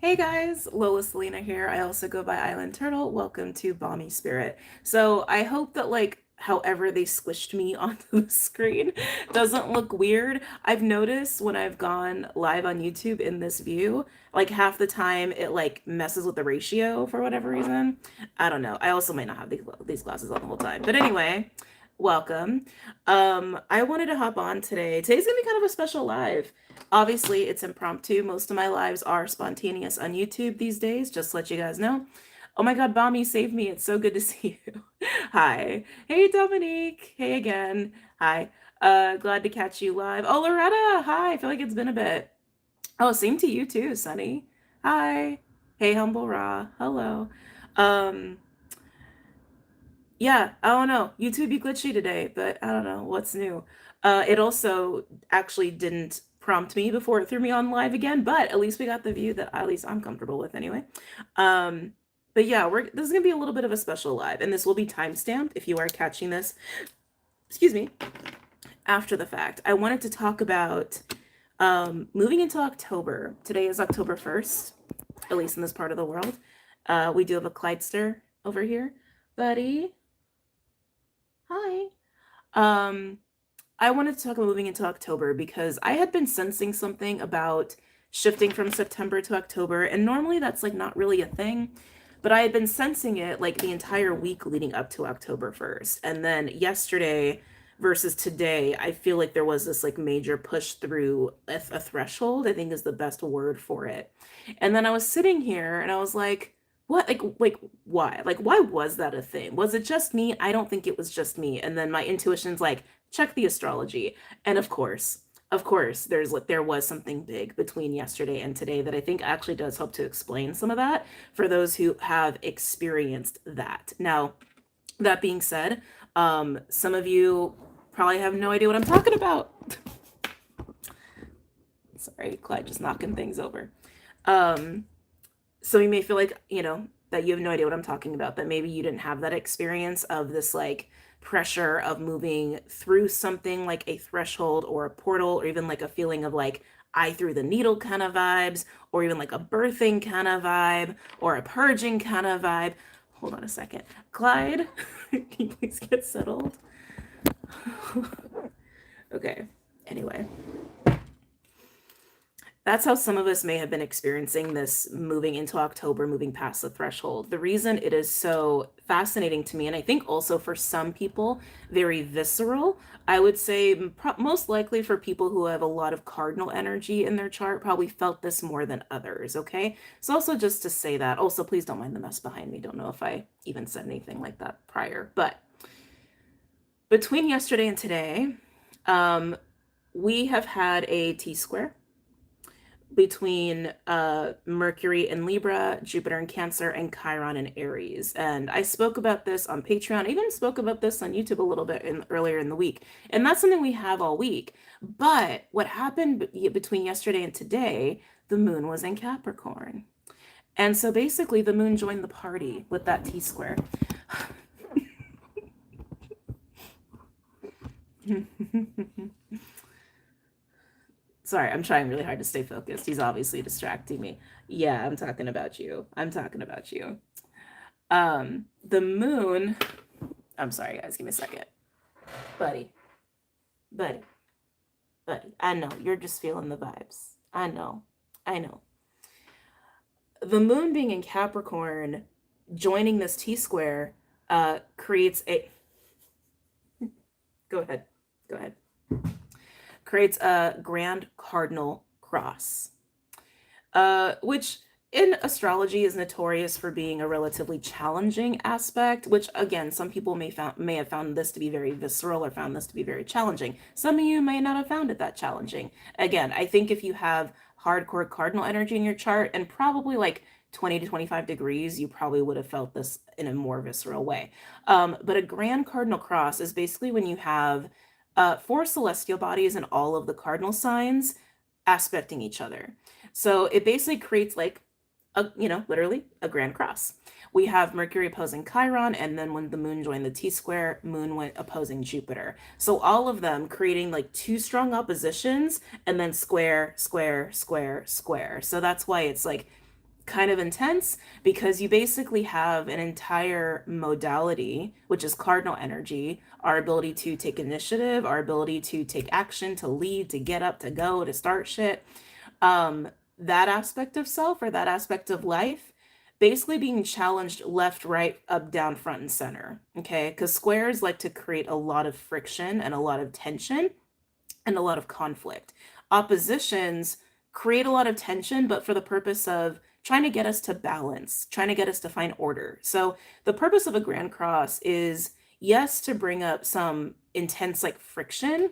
Hey guys, Lola Selena here. I also go by Island Turtle. Welcome to BOMISpirit. So I hope that however they squished me onto the screen doesn't look weird. I've noticed when I've gone live on YouTube in this view, like half the time it like messes with the ratio for whatever reason. I don't know. I also might not have these glasses on the whole time. But anyway, welcome. I wanted to hop on today. Today's gonna be kind of a special live. Obviously, it's impromptu. Most of my lives are spontaneous on YouTube these days, just to let you guys know. Oh my God, Bommy, save me. It's so good to see you. Hi. Hey, Dominique. Hey again. Hi. Glad to catch you live. Oh, Loretta. Hi. I feel like it's been a bit. Oh, same to you too, Sunny. Hi. Hey, Humble Raw. Hello. Um, yeah, I don't know. YouTube be glitchy today, but I don't know what's new. It also actually didn't prompt me before it threw me on live again, but at least we got the view that at least I'm comfortable with anyway. Um, but yeah, this is gonna be a little bit of a special live, and this will be timestamped if you are catching this, excuse me, after the fact. I wanted to talk about moving into October. Today is October 1st, at least in this part of the world. We do have a Clydester over here, buddy. Hi. Um, I wanted to talk about moving into October because I had been sensing something about shifting from September to October, and normally that's like not really a thing, but I had been sensing it like the entire week leading up to October 1st. And then yesterday versus today, I feel like there was this like major push through a threshold, I think is the best word for it. And then I was sitting here and I was like, what like why? Like why was that a thing? Was it just me? I don't think it was just me. And then my intuition's like, check the astrology. And of course, there was something big between yesterday and today that I think actually does help to explain some of that for those who have experienced that. Now, that being said, some of you probably have no idea what I'm talking about. Sorry, Clyde just knocking things over. Um, so you may feel like, that you have no idea what I'm talking about, that maybe you didn't have that experience of this like pressure of moving through something like a threshold or a portal, or even like a feeling of like eye through the needle kind of vibes, or even like a birthing kind of vibe, or a purging kind of vibe. Hold on a second. Clyde, can you please get settled? Okay. Anyway, that's how some of us may have been experiencing this moving into October, moving past the threshold. The reason it is so fascinating to me, and I think also for some people, very visceral, I would say most likely for people who have a lot of cardinal energy in their chart, probably felt this more than others, okay? So also just to say that, also please don't mind the mess behind me. Don't know if I even said anything like that prior, but between yesterday and today, we have had a T-square between Mercury in Libra, Jupiter in Cancer, and Chiron in Aries. And I spoke about this on Patreon. I even spoke about this on YouTube a little bit earlier in the week. And that's something we have all week. But what happened between yesterday and today, the moon was in Capricorn. And so basically the moon joined the party with that T-square. Sorry, I'm trying really hard to stay focused. He's obviously distracting me. Yeah, I'm talking about you. I'm talking about you. The moon, I'm sorry, guys, give me a second. Buddy, buddy, buddy. I know, you're just feeling the vibes. I know, I know. The moon being in Capricorn, joining this T-square, creates a, go ahead, go ahead. Creates a grand cardinal cross, which in astrology is notorious for being a relatively challenging aspect, which again, some people may have found this to be very visceral or found this to be very challenging. Some of you may not have found it that challenging. Again, I think if you have hardcore cardinal energy in your chart and probably like 20 to 25 degrees, you probably would have felt this in a more visceral way. But a grand cardinal cross is basically when you have four celestial bodies and all of the cardinal signs aspecting each other. So it basically creates like literally a grand cross. We have Mercury opposing Chiron, and then when the moon joined the T-square, moon went opposing Jupiter. So all of them creating like two strong oppositions and then square, square, square, square. So that's why it's like kind of intense because you basically have an entire modality, which is cardinal energy, our ability to take initiative, our ability to take action, to lead, to get up, to go, to start shit. That aspect of self or that aspect of life basically being challenged left, right, up, down, front, and center. Okay. Because squares like to create a lot of friction and a lot of tension and a lot of conflict. Oppositions create a lot of tension, but for the purpose of trying to get us to balance, trying to get us to find order. So the purpose of a grand cross is, yes, to bring up some intense like friction,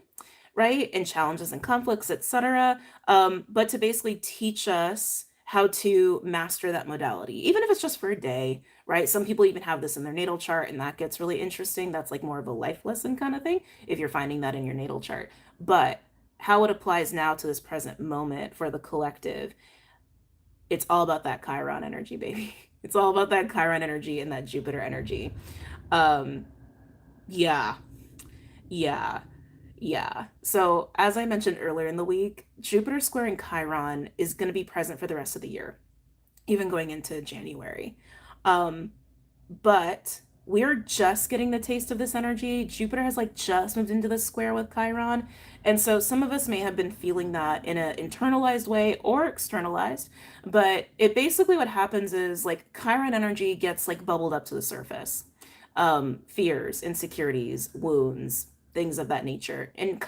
right? And challenges and conflicts, etc. But to basically teach us how to master that modality, even if it's just for a day, right? Some people even have this in their natal chart, and that gets really interesting. That's like more of a life lesson kind of thing, if you're finding that in your natal chart. But how it applies now to this present moment for the collective, it's all about that Chiron energy, baby. It's all about that Chiron energy and that Jupiter energy. Um, yeah, yeah. Yeah. So, as I mentioned earlier in the week, Jupiter squaring Chiron is going to be present for the rest of the year, even going into January. Um, but we're just getting the taste of this energy. Jupiter has like just moved into the square with Chiron. And so some of us may have been feeling that in an internalized way or externalized. But it basically what happens is like Chiron energy gets like bubbled up to the surface. Fears, insecurities, wounds, things of that nature. In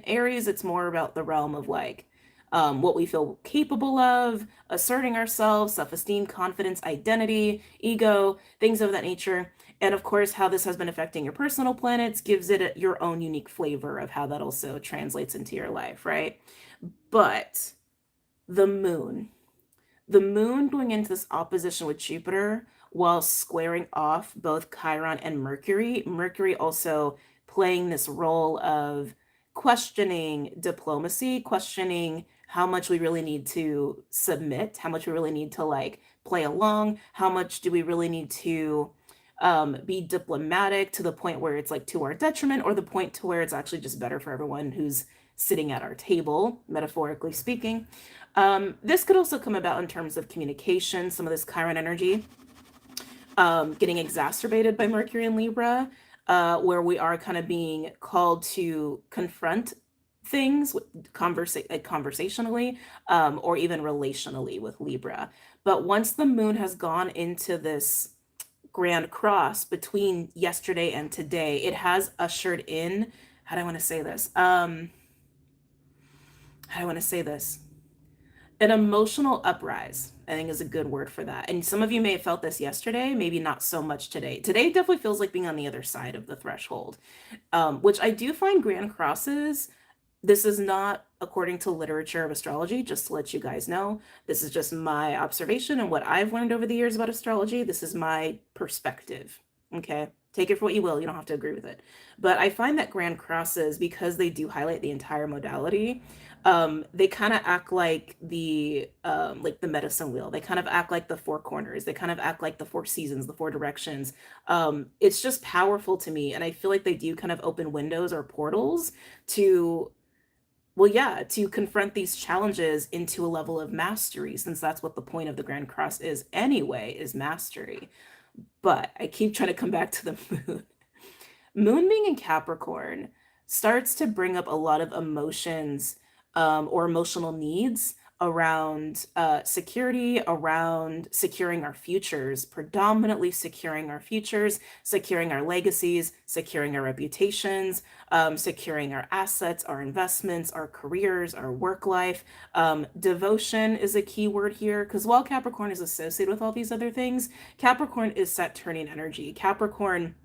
Aries, it's more about the realm of like what we feel capable of, asserting ourselves, self-esteem, confidence, identity, ego, things of that nature. And of course, how this has been affecting your personal planets gives it your own unique flavor of how that also translates into your life, right? But the moon, the moon going into this opposition with Jupiter while squaring off both Chiron and Mercury. Mercury also playing this role of questioning diplomacy, questioning how much we really need to submit, how much we really need to like play along, how much do we really need to be diplomatic to the point where it's like to our detriment, or the point to where it's actually just better for everyone who's sitting at our table, metaphorically speaking. This could also come about in terms of communication, some of this Chiron energy getting exacerbated by Mercury and Libra, where we are kind of being called to confront things conversationally, or even relationally with Libra. But once the moon has gone into this grand cross between yesterday and today, it has ushered in, how do I want to say this? How do I want to say this? An emotional uprise, I think, is a good word for that. And some of you may have felt this yesterday, maybe not so much today. Today definitely feels like being on the other side of the threshold, which I do find grand crosses. This is not according to literature of astrology, just to let you guys know. This is just my observation and what I've learned over the years about astrology. This is my perspective. Okay. Take it for what you will. You don't have to agree with it. But I find that grand crosses, because they do highlight the entire modality, they kind of act like the medicine wheel. They kind of act like the four corners. They kind of act like the four seasons, the four directions. It's just powerful to me. And I feel like they do kind of open windows or portals to, well, yeah, to confront these challenges into a level of mastery, since that's what the point of the Grand Cross is anyway, is mastery. But I keep trying to come back to the moon. Moon being in Capricorn starts to bring up a lot of emotions, or emotional needs around security, around securing our futures, predominantly securing our futures, securing our legacies, securing our reputations, securing our assets, our investments, our careers, our work life. Devotion is a key word here, because while Capricorn is associated with all these other things, Capricorn is Saturnian energy. Capricorn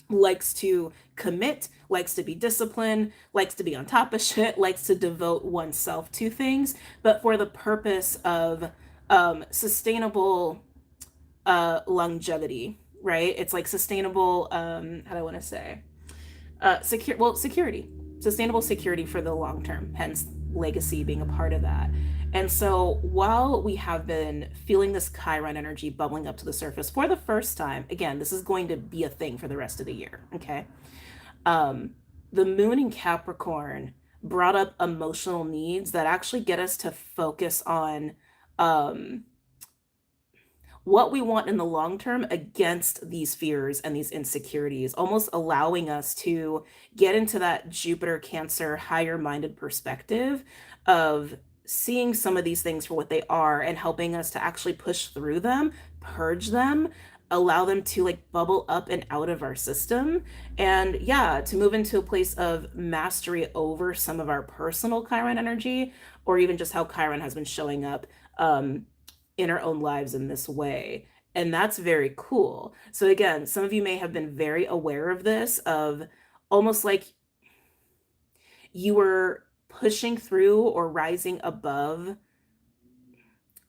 likes to commit, likes to be disciplined, likes to be on top of shit, likes to devote oneself to things, but for the purpose of sustainable longevity, right? It's like sustainable, how do I want to say? Security, sustainable security for the long term, hence legacy being a part of that. And so while we have been feeling this Chiron energy bubbling up to the surface for the first time, again, this is going to be a thing for the rest of the year, okay? The moon in Capricorn brought up emotional needs that actually get us to focus on, what we want in the long term against these fears and these insecurities, almost allowing us to get into that Jupiter Cancer higher minded perspective of seeing some of these things for what they are and helping us to actually push through them, purge them, allow them to like bubble up and out of our system, and yeah, to move into a place of mastery over some of our personal Chiron energy, or even just how Chiron has been showing up in our own lives in this way. And that's very cool. So again, some of you may have been very aware of this, of almost like you were pushing through or rising above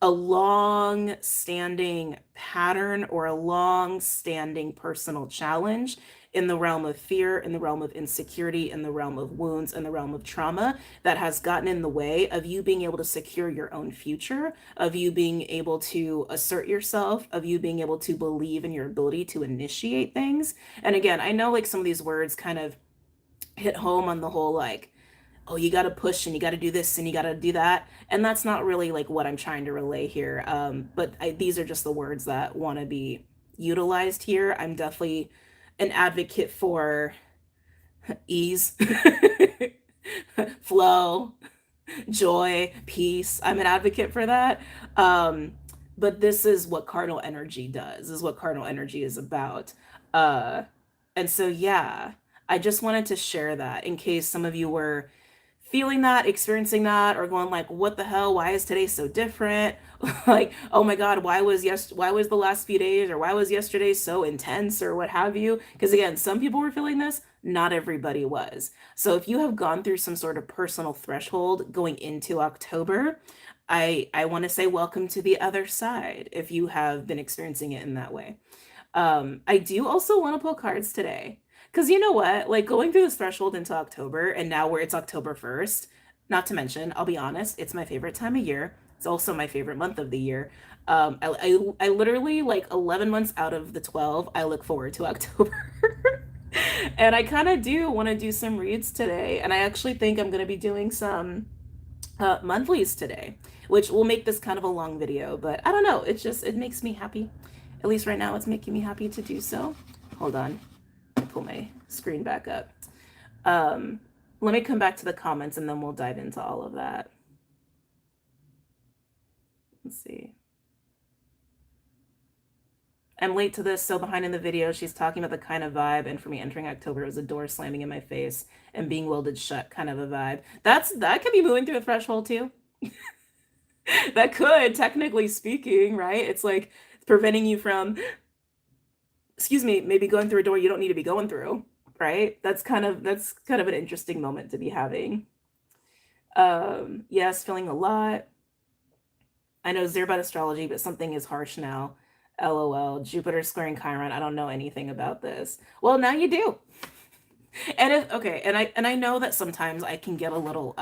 a long standing pattern or a long standing personal challenge in the realm of fear, in the realm of insecurity, in the realm of wounds, in the realm of trauma that has gotten in the way of you being able to secure your own future, of you being able to assert yourself, of you being able to believe in your ability to initiate things. And again, I know like some of these words kind of hit home on the whole like, oh, you got to push and you got to do this and you got to do that. And that's not really like what I'm trying to relay here. But these are just the words that want to be utilized here. I'm definitely an advocate for ease, flow, joy, peace. I'm an advocate for that. But this is what cardinal energy does, is what cardinal energy is about. And so, yeah, I just wanted to share that in case some of you were feeling that, experiencing that, or going like, what the hell, why is today so different? Like, oh my god, why was the last few days, or why was yesterday so intense, or what have you? Because again, some people were feeling this, not everybody was. So if you have gone through some sort of personal threshold going into October, I want to say welcome to the other side if you have been experiencing it in that way. I do also want to pull cards today. Because you know what? Like going through this threshold into October, and now where it's October 1st, not to mention, I'll be honest, it's my favorite time of year. It's also my favorite month of the year. I literally, like 11 months out of the 12, I look forward to October. And I kind of do want to do some reads today. And I actually think I'm going to be doing some monthlies today, which will make this kind of a long video. But I don't know. It makes me happy. At least right now, it's making me happy to do so. Hold on. Pull my screen back up. Let me come back to the comments and then we'll dive into all of that. Let's see. I'm late to this, so behind in the video, she's talking about the kind of vibe, and for me entering October, it was a door slamming in my face and being welded shut kind of a vibe. That could be moving through a threshold too. That could, technically speaking, right? It's like preventing you from, excuse me, maybe going through a door you don't need to be going through, right? That's kind of an interesting moment to be having. Yes, feeling a lot. I know zero about astrology, but something is harsh now. LOL. Jupiter squaring Chiron. I don't know anything about this. Well, now you do. And okay, and I know that sometimes I can get a little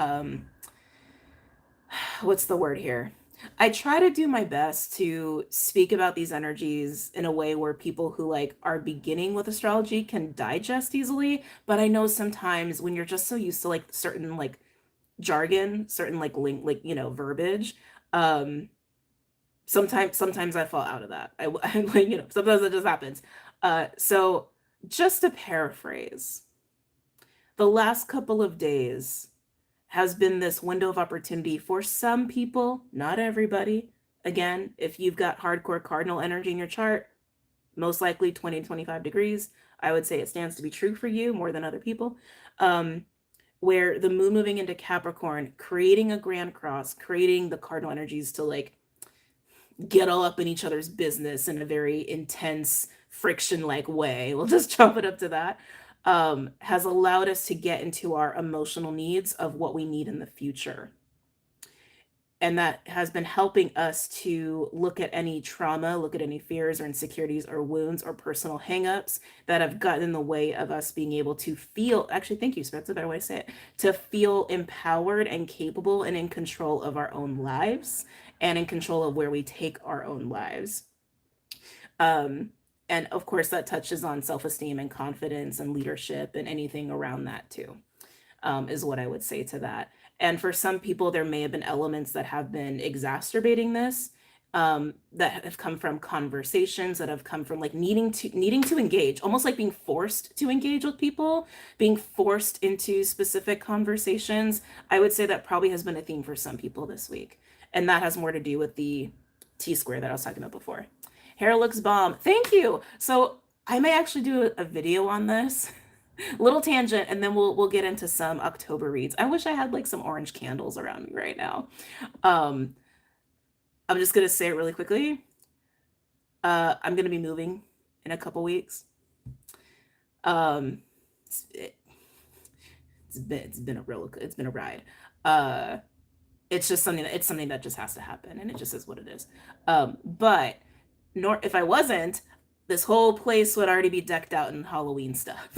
what's the word here? I try to do my best to speak about these energies in a way where people who like are beginning with astrology can digest easily, but I know sometimes when you're just so used to like certain like jargon, certain like verbiage, sometimes I fall out of that. I like, sometimes it just happens. So just to paraphrase, the last couple of days has been this window of opportunity for some people, not everybody. Again, if you've got hardcore cardinal energy in your chart, most likely 20 to 25 degrees, I would say it stands to be true for you more than other people. Where the moon moving into Capricorn, creating a grand cross, creating the cardinal energies to like get all up in each other's business in a very intense, friction-like way. We'll just chop it up to that. Has allowed us to get into our emotional needs of what we need in the future. And that has been helping us to look at any trauma, look at any fears or insecurities or wounds or personal hangups that have gotten in the way of us being able to feel, actually, thank you, that's a better way to say it, to feel empowered and capable and in control of our own lives and in control of where we take our own lives. And of course, that touches on self-esteem and confidence and leadership and anything around that too, is what I would say to that. And for some people, there may have been elements that have been exacerbating this. that have come from conversations, that have come from like needing to engage, almost like being forced to engage with people, being forced into specific conversations. I would say that probably has been a theme for some people this week. And that has more to do with the T-square that I was talking about before. Hair looks bomb. Thank you. So I may actually do a video on this. Little tangent, and then we'll get into some October reads. I wish I had like some orange candles around me right now. Um, I'm just gonna say it really quickly. I'm gonna be moving in a couple weeks. Um, it, it's been a ride. Uh, it's just something that just has to happen, and it just is what it is. But nor if I wasn't, this whole place would already be decked out in Halloween stuff.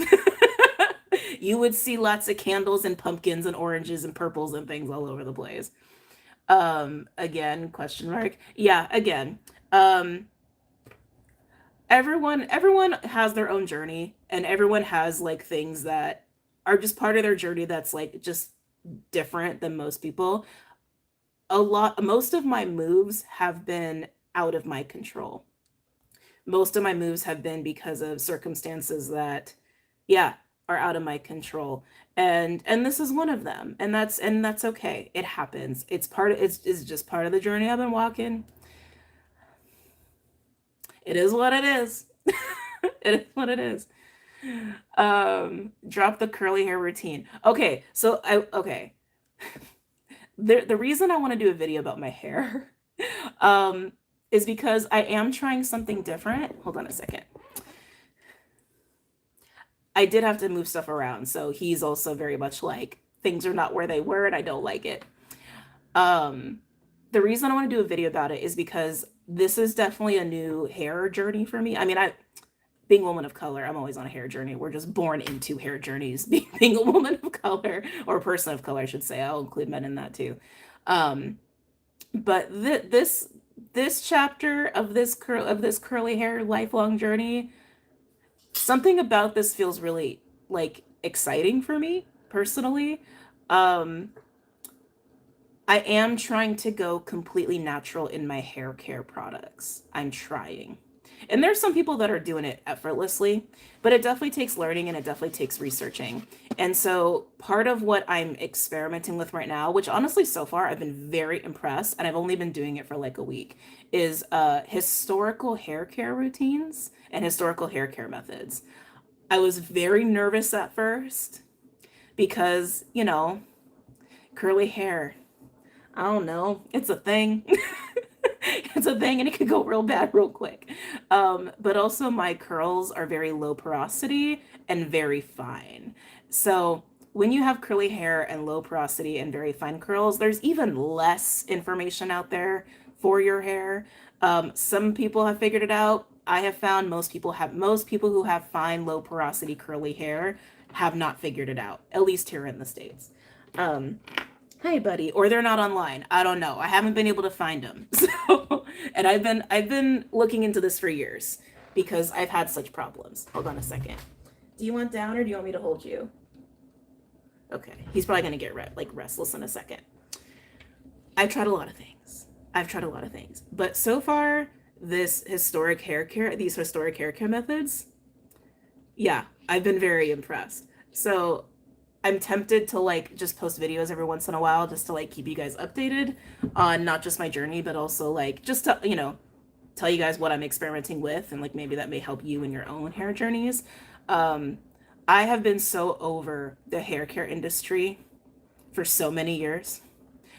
You would see lots of candles and pumpkins and oranges and purples and things all over the place. Again, question mark. Yeah, again. Everyone has their own journey, and everyone has like things that are just part of their journey that's like just different than most people. Most of my moves have been out of my control. Most of my moves have been because of circumstances that, yeah, are out of my control. And this is one of them. And that's okay. It happens. It's just part of the journey I've been walking. It is what it is. It is what it is. Drop the curly hair routine. Okay, so okay. The reason I want to do a video about my hair is because I am trying something different. Hold on a second. I did have to move stuff around, so he's also very much like things are not where they were and I don't like it. The reason I want to do a video about it is because this is definitely a new hair journey for me. I mean, being a woman of color, I'm always on a hair journey. We're just born into hair journeys. Being a woman of color, or a person of color, I should say. I'll include men in that too. But this chapter of this curly hair lifelong journey, something about this feels really like exciting for me personally. I am trying to go completely natural in my hair care products. I'm trying. And there's some people that are doing it effortlessly, but it definitely takes learning and it definitely takes researching. And so part of what I'm experimenting with right now, which honestly so far I've been very impressed, and I've only been doing it for like a week, is historical hair care routines and historical hair care methods. I was very nervous at first because, curly hair. I don't know. It's a thing. It's a thing and it could go real bad real quick. But also my curls are very low porosity and very fine. So when you have curly hair and low porosity and very fine curls, there's even less information out there for your hair. Some people have figured it out. I have found most people who have fine, low porosity, curly hair have not figured it out, at least here in the States. Hi, buddy. Or they're not online. I don't know. I haven't been able to find them. So, and I've been looking into this for years because I've had such problems. Hold on a second. Do you want down or do you want me to hold you? Okay. He's probably gonna get restless in a second. I've tried a lot of things. But so far, these historic hair care methods, yeah, I've been very impressed. So I'm tempted to like just post videos every once in a while just to like keep you guys updated on not just my journey, but also like just to, tell you guys what I'm experimenting with, and like maybe that may help you in your own hair journeys. I have been so over the hair care industry for so many years,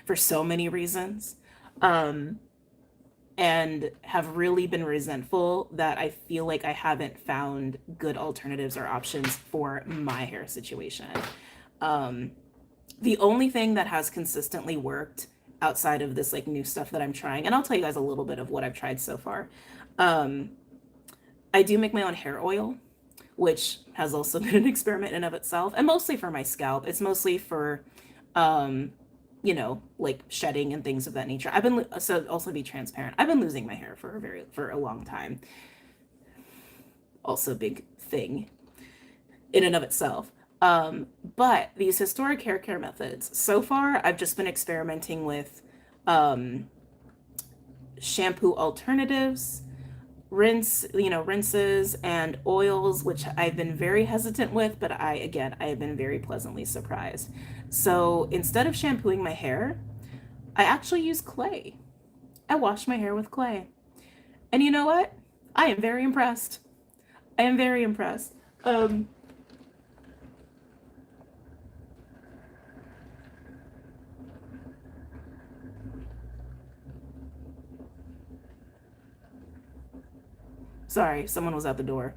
for so many reasons, and have really been resentful that I feel like I haven't found good alternatives or options for my hair situation. The only thing that has consistently worked outside of this like new stuff that I'm trying, and I'll tell you guys a little bit of what I've tried so far. I do make my own hair oil, which has also been an experiment in of itself, and mostly for my scalp. It's mostly for, like shedding and things of that nature. So also be transparent. I've been losing my hair for a long time. Also a big thing in and of itself. But these historic hair care methods, so far, I've just been experimenting with, shampoo alternatives, rinses and oils, which I've been very hesitant with, but I have been very pleasantly surprised. So instead of shampooing my hair, I actually use clay. I wash my hair with clay. And you know what? I am very impressed. I am very impressed. Sorry, someone was at the door.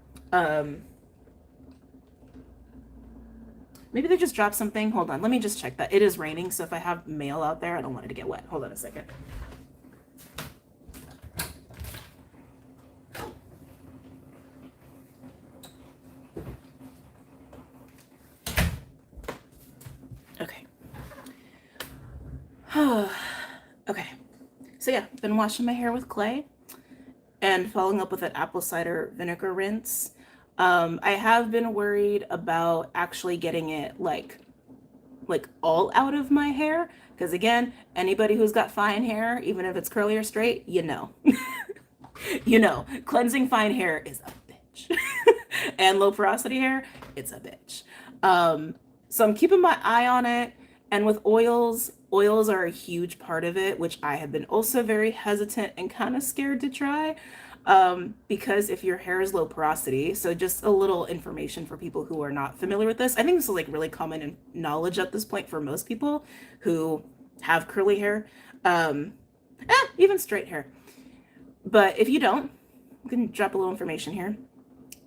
Maybe they just dropped something. Hold on, let me just check that. It is raining, so if I have mail out there, I don't want it to get wet. Hold on a second. Okay. Okay. So yeah, been washing my hair with clay and following up with an apple cider vinegar rinse. I have been worried about actually getting it like all out of my hair, because again, anybody who's got fine hair, even if it's curly or straight, you know. You know, cleansing fine hair is a bitch. And low porosity hair, it's a bitch. So I'm keeping my eye on it. And with oils are a huge part of it, which I have been also very hesitant and kind of scared to try. Because if your hair is low porosity, so just a little information for people who are not familiar with this. I think this is like really common knowledge at this point for most people who have curly hair, even straight hair. But if you don't, I'm gonna drop a little information here.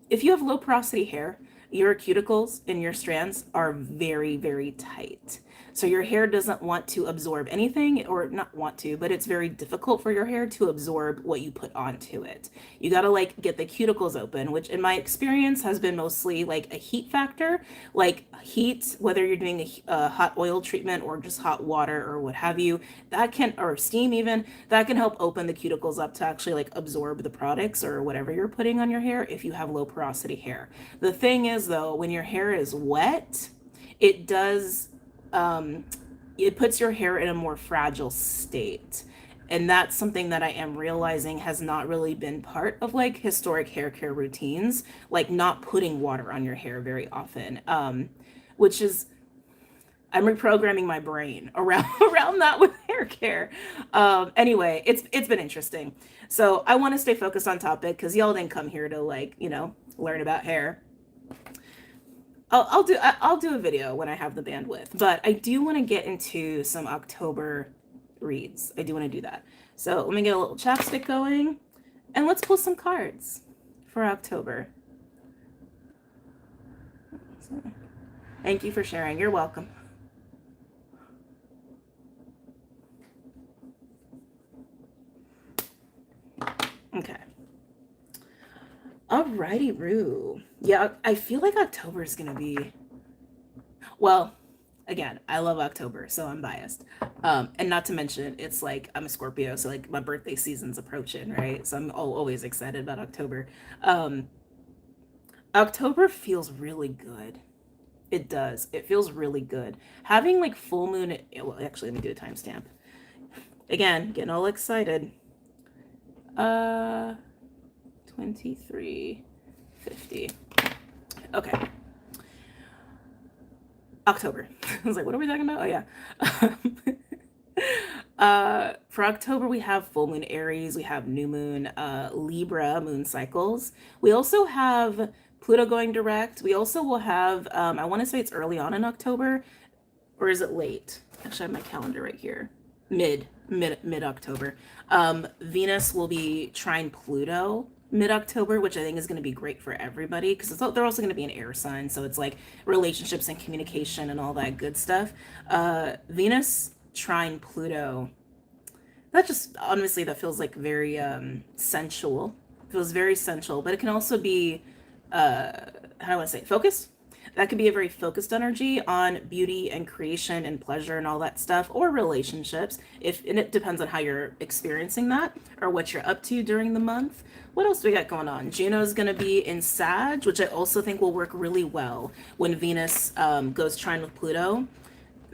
If you have low porosity hair, your cuticles and your strands are very, very tight. So your hair doesn't want to absorb anything, or not want to, but it's very difficult for your hair to absorb what you put onto it. You gotta like get the cuticles open, which in my experience has been mostly like a heat factor, like heat, whether you're doing a hot oil treatment or just hot water or what have you, that can, or steam even, that can help open the cuticles up to actually like absorb the products or whatever you're putting on your hair if you have low porosity hair. The thing is though, when your hair is wet, it does it puts your hair in a more fragile state. And that's something that I am realizing has not really been part of like historic hair care routines, like not putting water on your hair very often. Which is, I'm reprogramming my brain around that with hair care. Anyway, it's been interesting. So I want to stay focused on topic because y'all didn't come here to like, learn about hair. I'll do a video when I have the bandwidth, but I do want to get into some October reads. I do want to do that. So let me get a little chapstick going and let's pull some cards for October. Thank you for sharing. You're welcome. Okay. Alrighty, Roo. Yeah, I feel like October is gonna be, well, again, I love October, so I'm biased. And not to mention, it's like I'm a Scorpio, so like my birthday season's approaching, right? So I'm always excited about October. October feels really good. It does. It feels really good. Having like full moon, well, actually, let me do a timestamp. Again, getting all excited. 2350. Okay. October. I was like, what are we talking about? Oh yeah. For October, we have full moon Aries, we have new moon Libra moon cycles. We also have Pluto going direct. We also will have, I want to say it's early on in October, or is it late? Actually, I have my calendar right here. Mid October. Venus will be trine Pluto mid-October, which I think is going to be great for everybody because they're also going to be an air sign, so it's like relationships and communication and all that good stuff. Venus trine Pluto, that just honestly, that feels like very sensual. It feels very sensual, but it can also be how do I say it? Focused. That could be a very focused energy on beauty and creation and pleasure and all that stuff, or relationships. And it depends on how you're experiencing that or what you're up to during the month. What else do we got going on? Juno's going to be in Sag, which I also think will work really well when Venus goes trine with Pluto.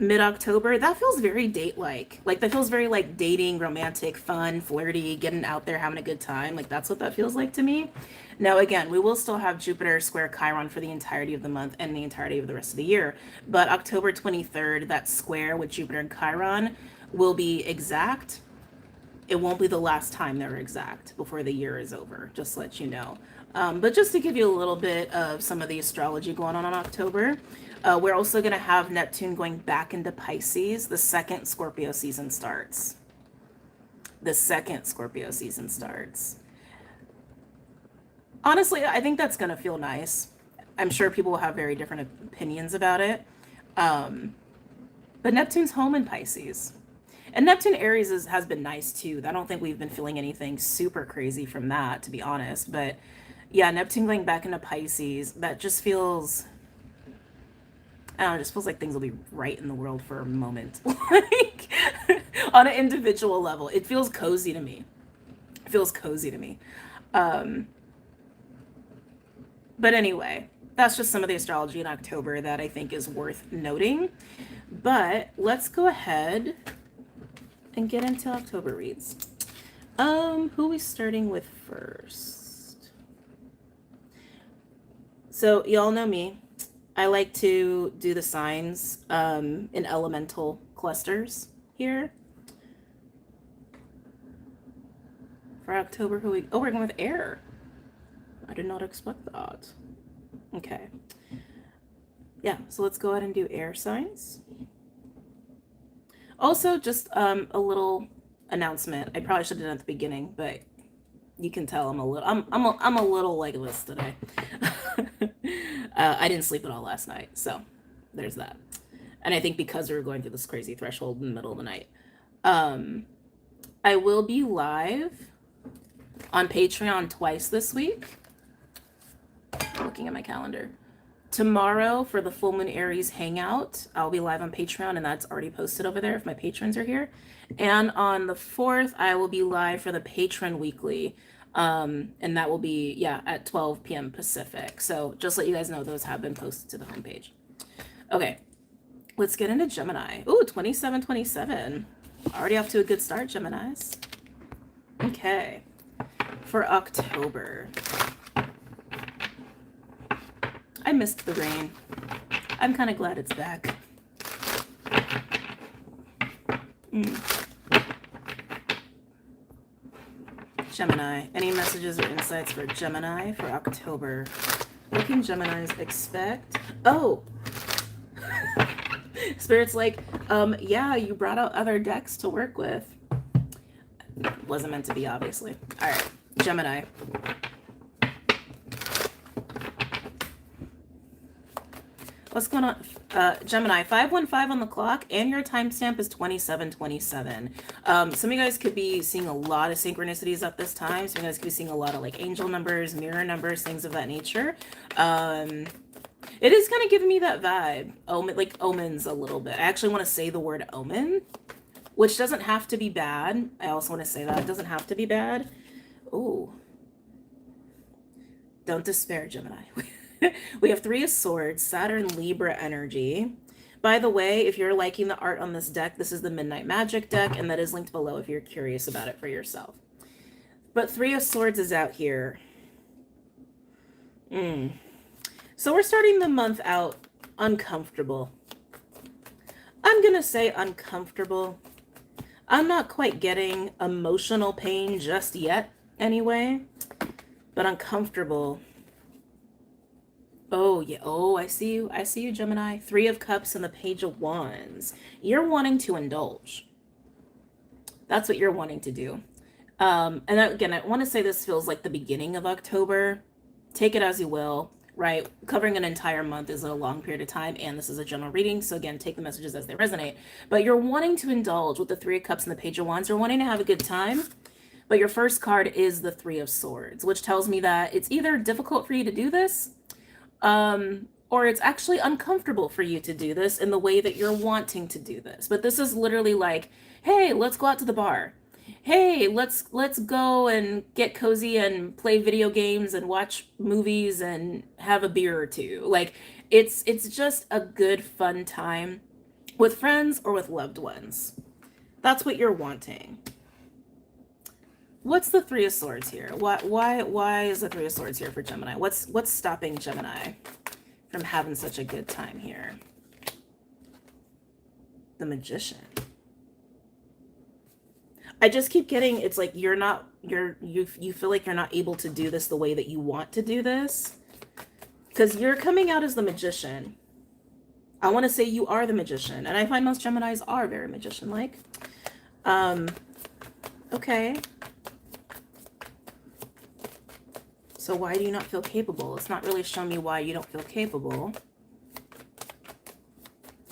mid-October, that feels very date-like. Like, that feels very, like, dating, romantic, fun, flirty, getting out there, having a good time. Like, that's what that feels like to me. Now, again, we will still have Jupiter square Chiron for the entirety of the month and the entirety of the rest of the year. But October 23rd, that square with Jupiter and Chiron will be exact. It won't be the last time they're exact before the year is over, just to let you know. But just to give you a little bit of some of the astrology going on in October, we're also going to have Neptune going back into Pisces. The second Scorpio season starts. The second Scorpio season starts. Honestly, I think that's going to feel nice. I'm sure people will have very different opinions about it. But Neptune's home in Pisces. And Neptune Aries has been nice too. I don't think we've been feeling anything super crazy from that, to be honest. But yeah, Neptune going back into Pisces, that just feels, I don't know, it just feels like things will be right in the world for a moment. Like, on an individual level, it feels cozy to me. It feels cozy to me. But anyway, that's just some of the astrology in October that I think is worth noting. But let's go ahead and get into October reads. Who are we starting with first? So y'all know me. I like to do the signs in elemental clusters here. For October, we're going with air. I did not expect that. Okay. Yeah, so let's go ahead and do air signs. Also, just a little announcement. I probably should have done it at the beginning, but you can tell I'm a little like this today. I didn't sleep at all last night, so there's that. And I think because we were going through this crazy threshold in the middle of the night. I will be live on Patreon twice this week. Looking at my calendar. Tomorrow for the Full Moon Aries Hangout, I'll be live on Patreon, and that's already posted over there if my patrons are here. And on the 4th, I will be live for the Patron Weekly, and that will be, yeah, at 12 p.m. Pacific. So just let you guys know those have been posted to the homepage. Okay, let's get into Gemini. Ooh, 2727. Already off to a good start, Geminis. Okay, for October. I missed the rain. I'm kind of glad it's back. Gemini. Any messages or insights for Gemini for October? What can Geminis expect? Oh! Spirit's like, yeah, you brought out other decks to work with. Wasn't meant to be, obviously. Alright, Gemini. What's going on? Gemini, 515 on the clock, and your timestamp is 2727. Some of you guys could be seeing a lot of synchronicities at this time. Some of you guys could be seeing a lot of like angel numbers, mirror numbers, things of that nature. It is kind of giving me that vibe. Like omens a little bit. I actually want to say the word omen, which doesn't have to be bad. I also want to say that it doesn't have to be bad. Ooh. Don't despair, Gemini. We have 3 of Swords, Saturn, Libra energy. By the way, if you're liking the art on this deck, this is the Midnight Magic deck, and that is linked below if you're curious about it for yourself. But 3 of Swords is out here. So we're starting the month out uncomfortable. I'm going to say uncomfortable. I'm not quite getting emotional pain just yet, anyway. But uncomfortable. Oh, yeah. Oh, I see you. I see you, Gemini. 3 of Cups and the Page of Wands. You're wanting to indulge. That's what you're wanting to do. And again, I want to say this feels like the beginning of October. Take it as you will, right? Covering an entire month is a long period of time, and this is a general reading. So again, take the messages as they resonate. But you're wanting to indulge with the 3 of Cups and the Page of Wands. You're wanting to have a good time. But your first card is the 3 of Swords, which tells me that it's either difficult for you to do this, or it's actually uncomfortable for you to do this in the way that you're wanting to do this. But this is literally like, hey, let's go out to the bar. Hey, let's go and get cozy and play video games and watch movies and have a beer or two. Like, it's just a good, fun time with friends or with loved ones. That's what you're wanting. What's the Three of Swords here? Why is the Three of Swords here for Gemini? What's stopping Gemini from having such a good time here? The Magician. I just keep getting, it's like you feel like you're not able to do this the way that you want to do this. Because you're coming out as the Magician. I want to say you are the Magician. And I find most Geminis are very Magician-like. Okay. So why do you not feel capable? It's not really showing me why you don't feel capable.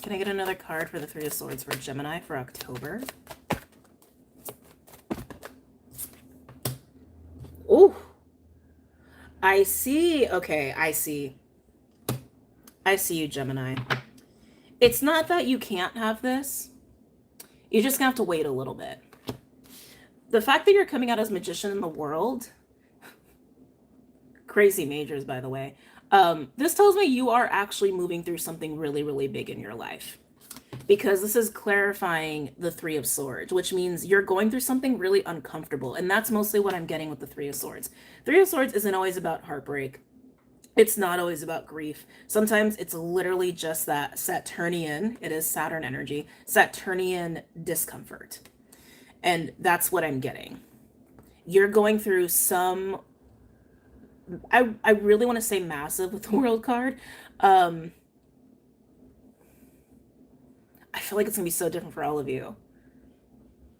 Can I get another card for the Three of Swords for Gemini for October? Ooh. I see. Okay, I see. I see you, Gemini. It's not that you can't have this. You're just gonna have to wait a little bit. The fact that you're coming out as Magician in the world, crazy majors, by the way, this tells me you are actually moving through something really, really big in your life. Because this is clarifying the Three of Swords, which means you're going through something really uncomfortable. And that's mostly what I'm getting with the Three of Swords. Three of Swords isn't always about heartbreak. It's not always about grief. Sometimes it's literally just that Saturnian, it is Saturn energy, Saturnian discomfort. And that's what I'm getting. You're going through some, I really want to say massive with the World card. I feel like it's going to be so different for all of you.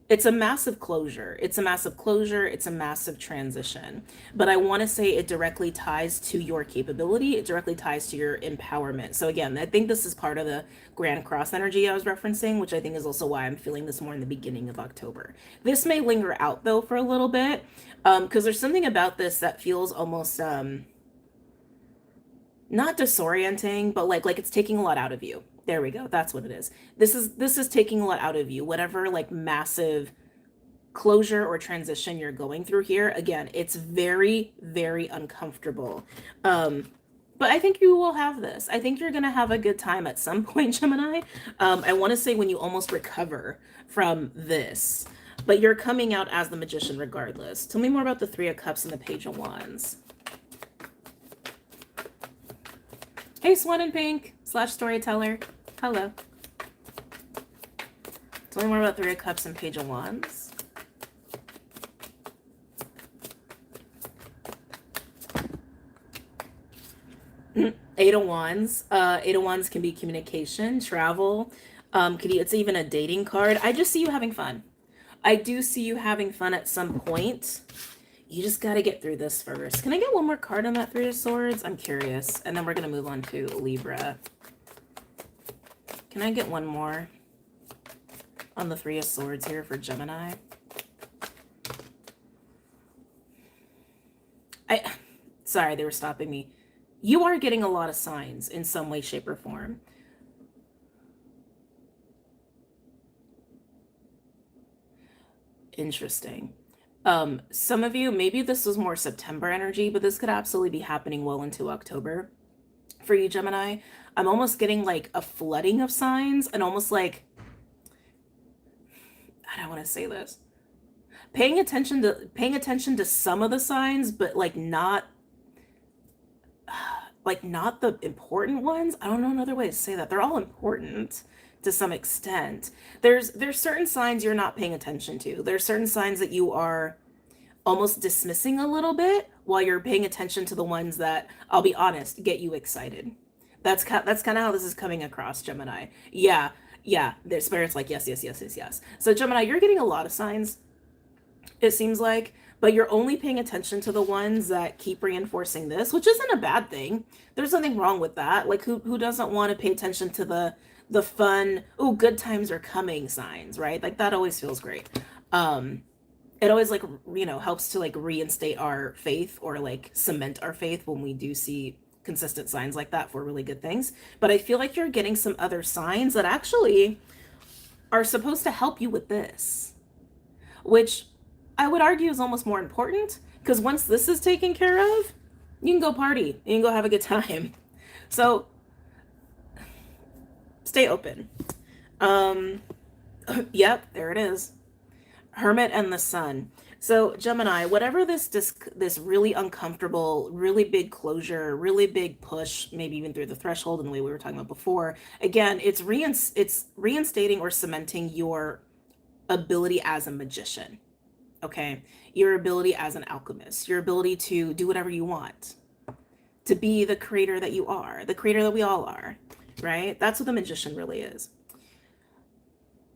It's a massive closure. It's a massive closure. It's a massive transition. But I want to say it directly ties to your capability. It directly ties to your empowerment. So again, I think this is part of the Grand Cross energy I was referencing, which I think is also why I'm feeling this more in the beginning of October. This may linger out though for a little bit, because there's something about this that feels almost not disorienting, but like it's taking a lot out of you. There we go. That's what it is. This is taking a lot out of you. Whatever like massive closure or transition you're going through here. Again, it's very, very uncomfortable. But I think you will have this. I think you're going to have a good time at some point, Gemini. I want to say when you almost recover from this, but you're coming out as the Magician regardless. Tell me more about the Three of Cups and the Page of Wands. Hey, Swan in Pink / Storyteller. Hello. Tell me more about Three of Cups and Page of Wands. Eight of Wands. Eight of Wands can be communication, travel. It's even a dating card. I just see you having fun. I do see you having fun at some point. You just got to get through this first. Can I get one more card on that Three of Swords? I'm curious. And then we're going to move on to Libra. Can I get one more on the Three of Swords here for Gemini? Sorry, they were stopping me. You are getting a lot of signs in some way, shape, or form. Interesting. Some of you, maybe this was more September energy, but this could absolutely be happening well into October for you, Gemini. I'm almost getting like a flooding of signs and almost like, I don't want to say this, paying attention to some of the signs, but like not the important ones. I don't know another way to say that. They're all important to some extent. There's certain signs you're not paying attention to. There's certain signs that you are almost dismissing a little bit while you're paying attention to the ones that, I'll be honest, get you excited. That's kind of how this is coming across, Gemini. Yeah, their spirit's like, yes. So Gemini, you're getting a lot of signs, it seems like, but you're only paying attention to the ones that keep reinforcing this, which isn't a bad thing. There's nothing wrong with that. Like who doesn't want to pay attention to the fun, oh, good times are coming signs, right? Like that always feels great. It always like, helps to like reinstate our faith or like cement our faith when we do see consistent signs like that for really good things. But I feel like you're getting some other signs that actually are supposed to help you with this, which I would argue is almost more important, because once this is taken care of, you can go party, you can go have a good time. So stay open. Um, yep, there it is. Hermit and the Sun. So Gemini, whatever this really uncomfortable, really big closure, really big push, maybe even through the threshold in the way we were talking about before, again, it's reinstating or cementing your ability as a magician. Okay, your ability as an alchemist, your ability to do whatever you want, to be the creator that you are, the creator that we all are, right? That's what the magician really is.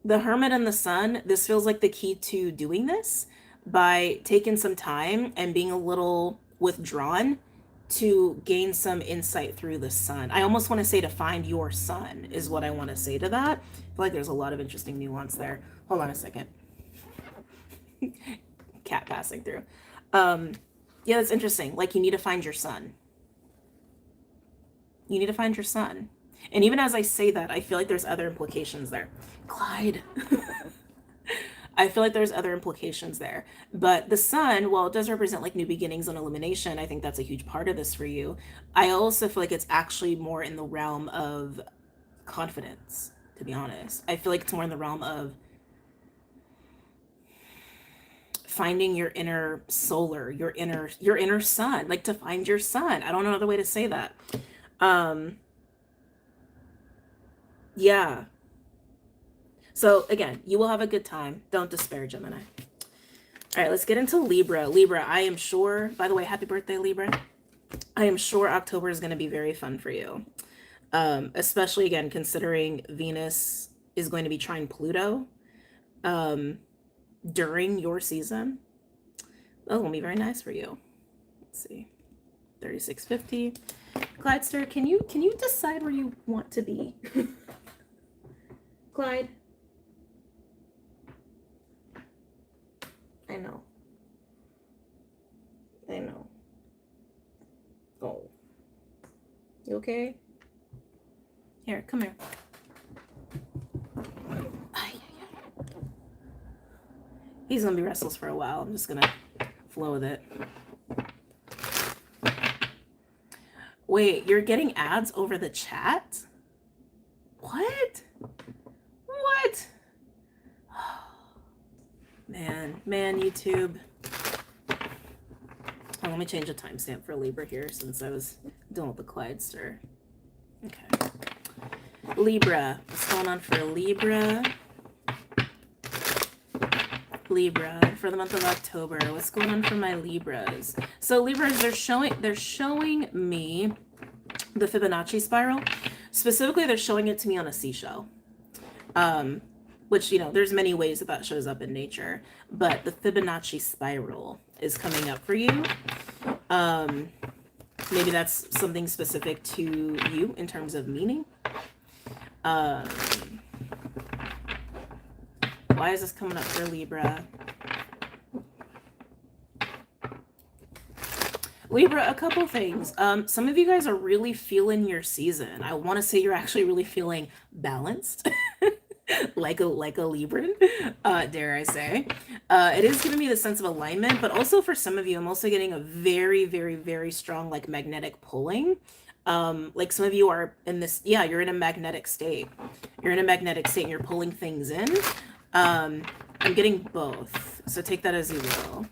The Hermit and the Sun, this feels like the key to doing this by taking some time and being a little withdrawn to gain some insight through the sun. I almost want to say to find your sun is what I want to say to that. I feel like there's a lot of interesting nuance there. Hold on a second. Cat passing through. Yeah, that's interesting. Like, you need to find your sun. You need to find your sun. And even as I say that, I feel like there's other implications there. Clyde. I feel like there's other implications there. But the sun, while it does represent like new beginnings and illumination, I think that's a huge part of this for you. I also feel like it's actually more in the realm of confidence, to be honest. I feel like it's more in the realm of finding your inner solar, your inner sun, like to find your sun. I don't know another way to say that. Yeah. So again, you will have a good time. Don't despair, Gemini. All right, let's get into Libra. Libra, I am sure, by the way, happy birthday, Libra. I am sure October is going to be very fun for you. Especially again, considering Venus is going to be trine Pluto during your season. That will be very nice for you. Let's see. 3650. Clydester, can you decide where you want to be? Clyde? I know. I know. Oh. You okay? Here, come here. He's gonna be restless for a while. I'm just gonna flow with it. Wait, you're getting ads over the chat? What? What? Man, YouTube. Oh, let me change the timestamp for Libra here since I was done with the Clydester. Okay. Libra. What's going on for Libra? Libra for the month of October. What's going on for my Libras? So Libras, they're showing me the Fibonacci spiral. Specifically, they're showing it to me on a seashell. Which, you know, there's many ways that shows up in nature, but the Fibonacci spiral is coming up for you. Maybe that's something specific to you in terms of meaning. Why is this coming up for Libra? Libra, a couple things. Some of you guys are really feeling your season. I want to say you're actually really feeling balanced. like a Libran, dare I say. It is giving me the sense of alignment, but also for some of you, I'm also getting a very, very, very strong like magnetic pulling. Like some of you are in this, yeah, you're in a magnetic state. You're in a magnetic state and you're pulling things in. I'm getting both, so take that as you will.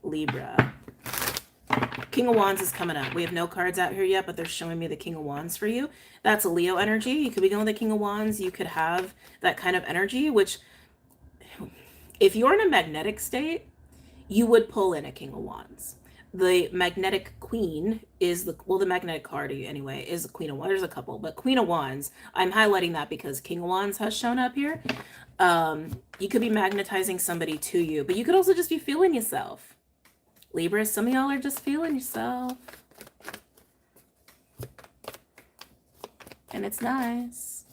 Libra. King of Wands is coming up. We have no cards out here yet, but they're showing me the King of Wands for you. That's a Leo energy. You could be going with the King of Wands. You could have that kind of energy, which if you're in a magnetic state, you would pull in a King of Wands. The magnetic queen is the magnetic card anyway is the Queen of Wands. There's a couple, but Queen of Wands, I'm highlighting that because King of Wands has shown up here. You could be magnetizing somebody to you, but you could also just be feeling yourself. Libra, some of y'all are just feeling yourself. And it's nice.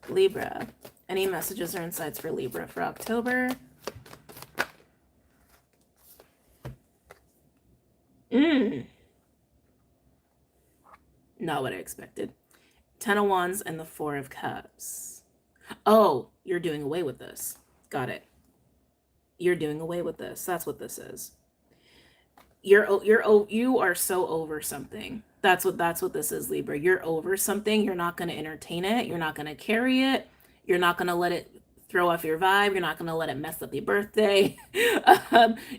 Libra. Any messages or insights for Libra for October? Not what I expected. 10 of Wands and the 4 of Cups. Oh, you're doing away with this. Got it. You're doing away with this. That's what this is. You are so over something. That's what this is, Libra. You're over something. You're not going to entertain it. You're not going to carry it. You're not going to let it throw off your vibe. You're not going to let it mess up your birthday.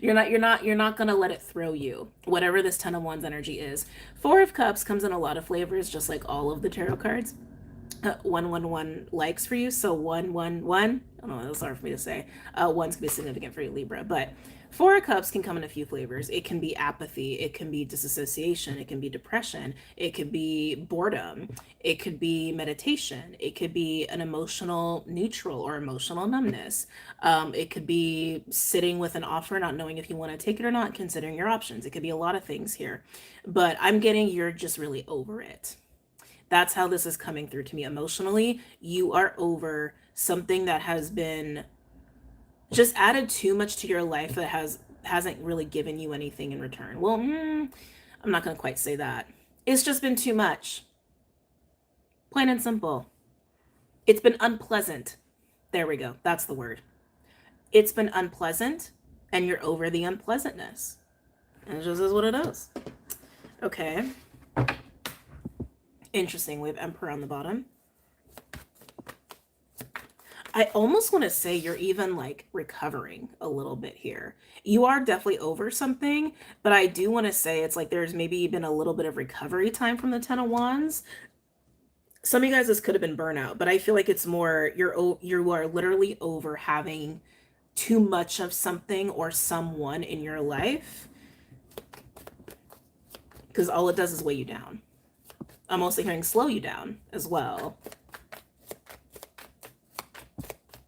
You're not going to let it throw you. Whatever this 10 of Wands energy is. 4 of Cups comes in a lot of flavors, just like all of the tarot cards. 111 likes for you, so 111. I don't know, that's hard for me to say. One's gonna be significant for you, Libra, but 4 of Cups can come in a few flavors. It can be apathy, it can be disassociation, it can be depression, it could be boredom, it could be meditation, it could be an emotional neutral or emotional numbness. It could be sitting with an offer, not knowing if you want to take it or not, considering your options. It could be a lot of things here, but I'm getting you're just really over it. That's how this is coming through to me emotionally. You are over something that has been just added too much to your life that hasn't really given you anything in return. Well, I'm not going to quite say that. It's just been too much. Plain and simple. It's been unpleasant. There we go. That's the word. It's been unpleasant, and you're over the unpleasantness. And it just is what it is. Okay. Interesting. We have Emperor on the bottom. I almost want to say you're even like recovering a little bit here. You are definitely over something, but I do want to say it's like there's maybe been a little bit of recovery time from the 10 of Wands. Some of you guys, this could have been burnout, but I feel like it's more you are literally over having too much of something or someone in your life, because all it does is weigh you down. I'm also hearing slow you down as well.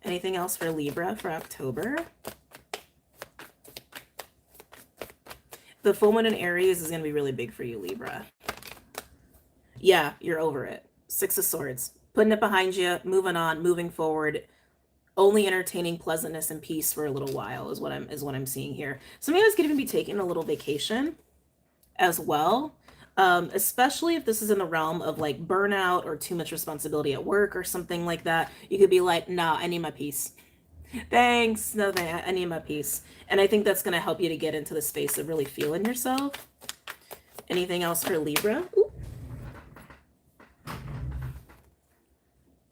Anything else for Libra for October? The full moon in Aries is going to be really big for you, Libra. Yeah, you're over it. 6 of Swords. Putting it behind you, moving on, moving forward. Only entertaining pleasantness and peace for a little while is what I'm seeing here. Some of you guys could even be taking a little vacation as well. Especially if this is in the realm of like burnout or too much responsibility at work or something like that. You could be like, nah, I need my peace. Thanks. No, I need my peace. And I think that's going to help you to get into the space of really feeling yourself. Anything else for Libra?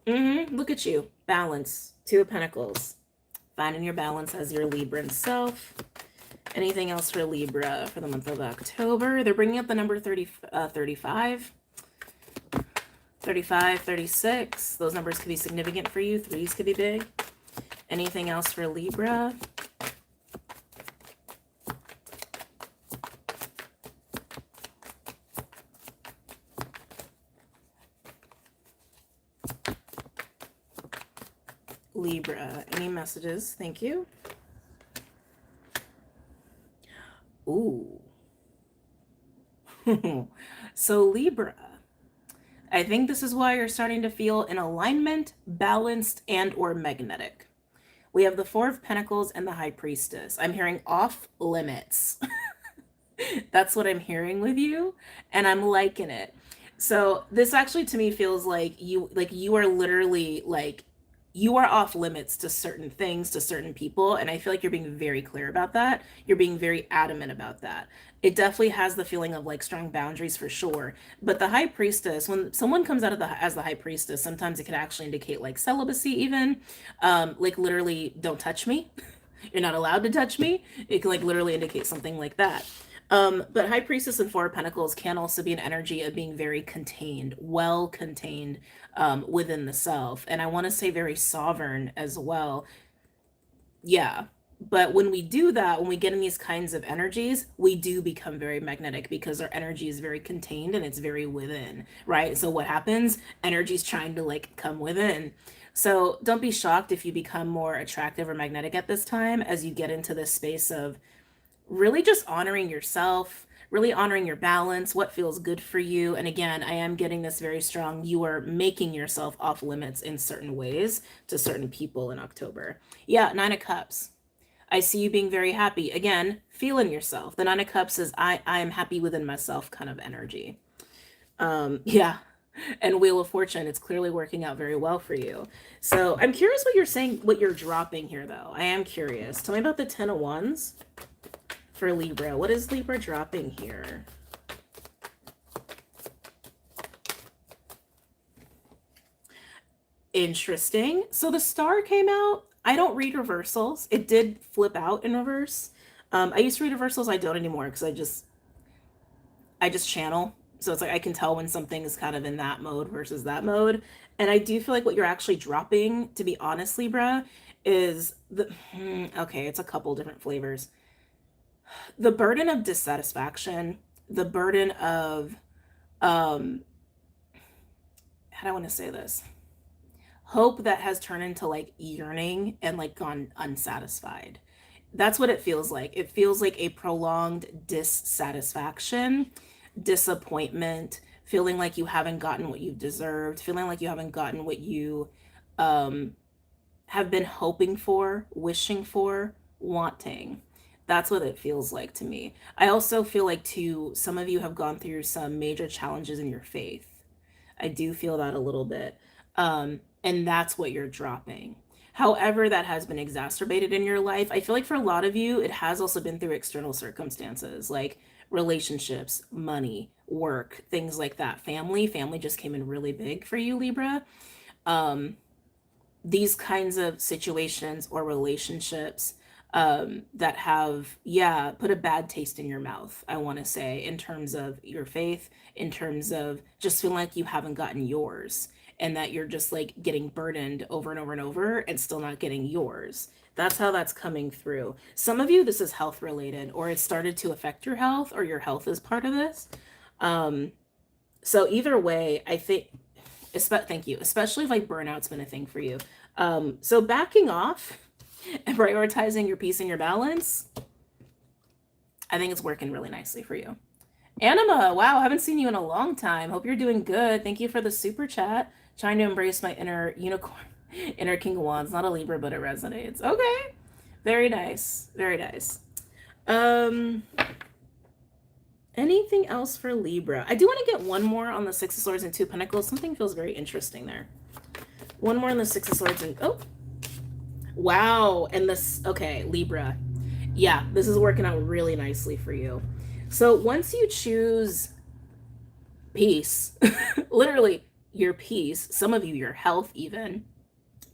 Look at you. Balance. 2 of Pentacles. Finding your balance as your Libran self. Anything else for Libra for the month of October? They're bringing up the number 35, 36. Those numbers could be significant for you. 3s could be big. Anything else for Libra? Libra, any messages? Thank you. Ooh. So Libra, I think this is why you're starting to feel in alignment, balanced, and or magnetic. We have the 4 of Pentacles and the High Priestess. I'm hearing off limits. That's what I'm hearing with you, and I'm liking it. So this actually to me feels like you are literally like you are off limits to certain things, to certain people. And I feel like you're being very clear about that. You're being very adamant about that. It definitely has the feeling of like strong boundaries for sure. But the High Priestess, when someone comes out of as the High Priestess, sometimes it can actually indicate like celibacy even. Like literally, don't touch me. You're not allowed to touch me. It can like literally indicate something like that. But High Priestess and 4 of Pentacles can also be an energy of being very contained, well contained within the self. And I want to say very sovereign as well. Yeah. But when we do that, when we get in these kinds of energies, we do become very magnetic because our energy is very contained and it's very within, right? So what happens? Energy's trying to like come within. So don't be shocked if you become more attractive or magnetic at this time as you get into this space of really just honoring yourself, really honoring your balance, what feels good for you. And again, I am getting this very strong. You are making yourself off limits in certain ways to certain people in October. Yeah, 9 of Cups. I see you being very happy. Again, feeling yourself. The 9 of Cups is I am happy within myself kind of energy. Yeah. And Wheel of Fortune, it's clearly working out very well for you. So I'm curious what you're saying, what you're dropping here, though. I am curious. Tell me about the 10 of Wands. for Libra? What is Libra dropping here? Interesting. So the star came out. I don't read reversals. It did flip out in reverse. I used to read reversals. I don't anymore because I just channel. So it's like I can tell when something is kind of in that mode versus that mode. And I do feel like what you're actually dropping, to be honest, Libra, is okay, it's a couple different flavors. The burden of dissatisfaction, the burden of how do I want to say this? Hope that has turned into like yearning and like gone unsatisfied. That's what it feels like. It feels like a prolonged dissatisfaction, disappointment, feeling like you haven't gotten what you've deserved, feeling like you haven't gotten what you have been hoping for, wishing for, wanting. That's what it feels like to me. I also feel like, too, some of you have gone through some major challenges in your faith. I do feel that a little bit. And that's what you're dropping. However, that has been exacerbated in your life. I feel like for a lot of you, it has also been through external circumstances like relationships, money, work, things like that. Family just came in really big for you, Libra. These kinds of situations or relationships that have, yeah, put a bad taste in your mouth, I want to say, in terms of your faith, in terms of just feeling like you haven't gotten yours and that you're just like getting burdened over and over and over and still not getting yours. That's how that's coming through. Some of you, this is health related, or it started to affect your health, or your health is part of this. So either way, I think, thank you, especially if like burnout's been a thing for you. So backing off and prioritizing your peace and your balance, I think it's working really nicely for you. Anima, wow, I haven't seen you in a long time. Hope you're doing good. Thank you for the super chat. Trying to embrace my inner unicorn, inner king of wands. Not a Libra, but it resonates. Okay. Very nice. Very nice. Anything else for Libra? I do want to get one more on the Six of Swords and Two of Pentacles. Something feels very interesting there. One more on the Six of Swords and, oh, wow. And this, okay, Libra. Yeah, this is working out really nicely for you. So once you choose peace, literally your peace, some of you, your health even,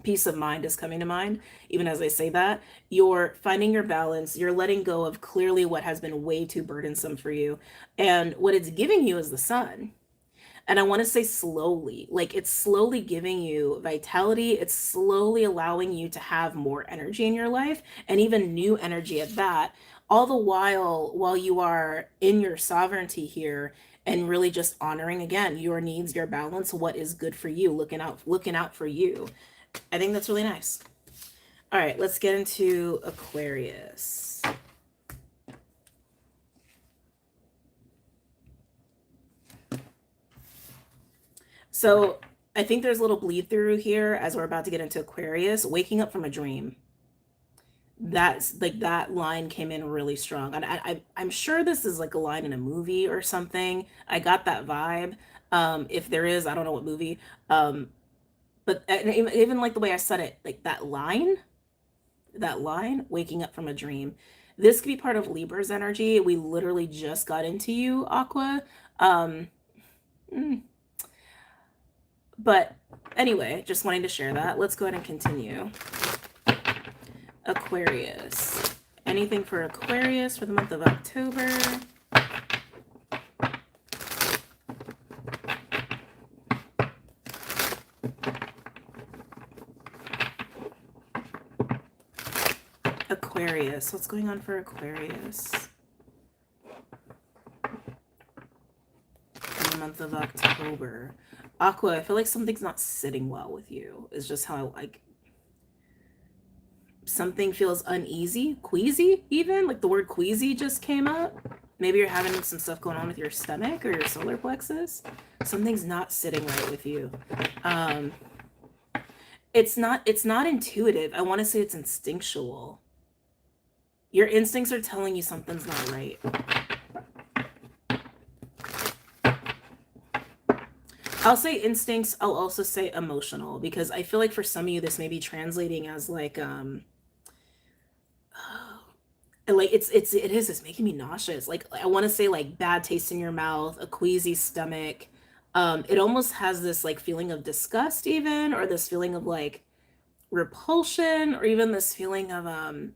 peace of mind is coming to mind, even as I say that, you're finding your balance, you're letting go of clearly what has been way too burdensome for you. And what it's giving you is the sun. And I want to say slowly, like it's slowly giving you vitality. It's slowly allowing you to have more energy in your life and even new energy at that. All the while you are in your sovereignty here and really just honoring again your needs, your balance, what is good for you, looking out for you. I think that's really nice. All right, let's get into Aquarius. So I think there's a little bleed through here as we're about to get into Aquarius, waking up from a dream. That's like, that line came in really strong. And I'm sure this is like a line in a movie or something. I got that vibe. If there is, I don't know what movie. But even like the way I said it, like that line, waking up from a dream. This could be part of Libra's energy. We literally just got into you, Aqua. But anyway, just wanting to share that. Let's go ahead and continue. Aquarius. Anything for Aquarius for the month of October? Aquarius. What's going on for Aquarius in the month of October? Aqua, I feel like something's not sitting well with you. It's just how I like. Something feels uneasy, queasy even. Like the word queasy just came up. Maybe you're having some stuff going on with your stomach or your solar plexus. Something's not sitting right with you. It's not intuitive. I want to say it's instinctual. Your instincts are telling you something's not right. I'll say instincts. I'll also say emotional, because I feel like for some of you, this may be translating as like, And like it's making me nauseous. Like I want to say like bad taste in your mouth, a queasy stomach. It almost has this like feeling of disgust even, or this feeling of like repulsion, or even this feeling of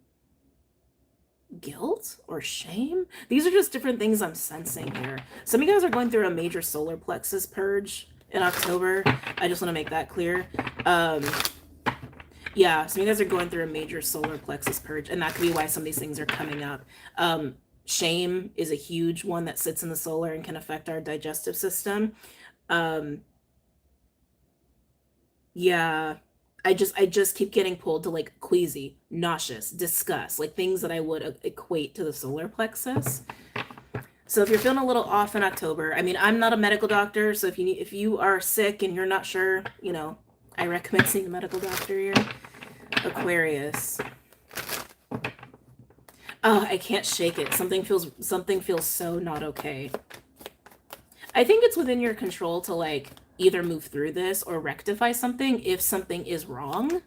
guilt or shame. These are just different things I'm sensing here. Some of you guys are going through a major solar plexus purge in October. I just want to make that clear. Yeah, some of you guys are going through a major solar plexus purge, and that could be why some of these things are coming up. Shame is a huge one that sits in the solar and can affect our digestive system. Yeah, I just keep getting pulled to like queasy, nauseous, disgust, like things that I would equate to the solar plexus. So if you're feeling a little off in October, I mean, I'm not a medical doctor, so if you are sick and you're not sure, you know, I recommend seeing a medical doctor here. Aquarius. Oh, I can't shake it. Something feels so not okay. I think it's within your control to like either move through this or rectify something if something is wrong.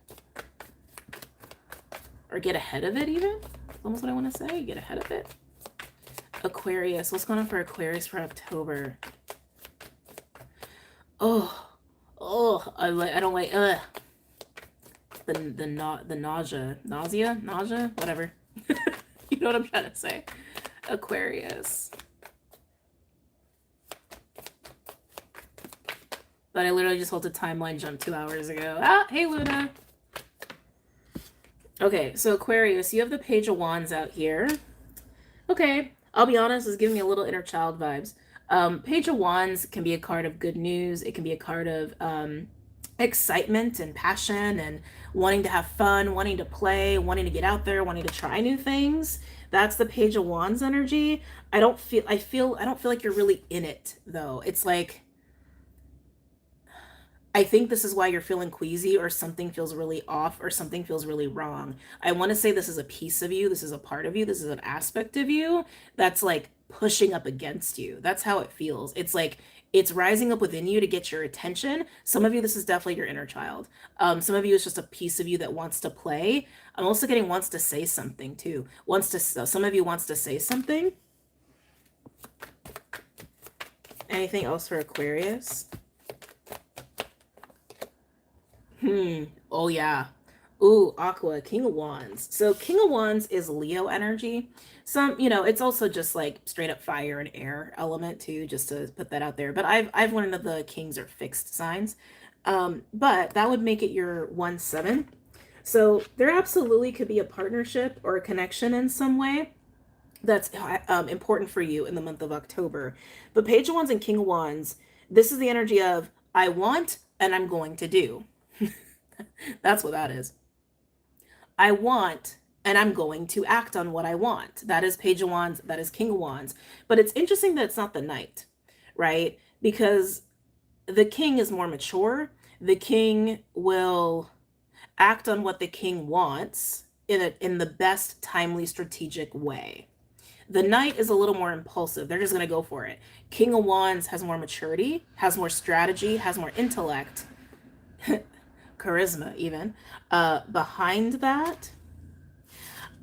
Or get ahead of it even. That's almost what I want to say. Get ahead of it. Aquarius. What's going on for Aquarius for October? Oh, I don't like the nausea, whatever. You know what I'm trying to say. Aquarius. But I literally just held a timeline jump 2 hours ago. Ah, hey Luna. Okay, so Aquarius, you have the Page of Wands out here. Okay, I'll be honest, it's giving me a little inner child vibes. Page of Wands can be a card of good news. It can be a card of excitement and passion and wanting to have fun, wanting to play, wanting to get out there, wanting to try new things. That's the Page of Wands energy. I don't feel like you're really in it though. It's like, I think this is why you're feeling queasy, or something feels really off, or something feels really wrong. I want to say this is a piece of you, this is a part of you, this is an aspect of you that's like pushing up against you. That's how it feels. It's like it's rising up within you to get your attention. Some of you, this is definitely your inner child. Some of you, it's just a piece of you that wants to play. I'm also getting wants to say something too. Some of you wants to say something. Anything else for Aquarius? Oh yeah. Ooh, Aqua, King of Wands. So King of Wands is Leo energy. It's also just like straight up fire and air element too, just to put that out there. But I've learned that the kings are fixed signs. But that would make it your 1-7. So there absolutely could be a partnership or a connection in some way that's important for you in the month of October. But Page of Wands and King of Wands, this is the energy of I want and I'm going to do. That's what that is. I want and I'm going to act on what I want. That is Page of Wands, that is King of Wands. But it's interesting that it's not the Knight, right? Because the King is more mature. The King will act on what the King wants in the best, timely, strategic way. The Knight is a little more impulsive. They're just going to go for it. King of Wands has more maturity, has more strategy, has more intellect, charisma even. Behind that,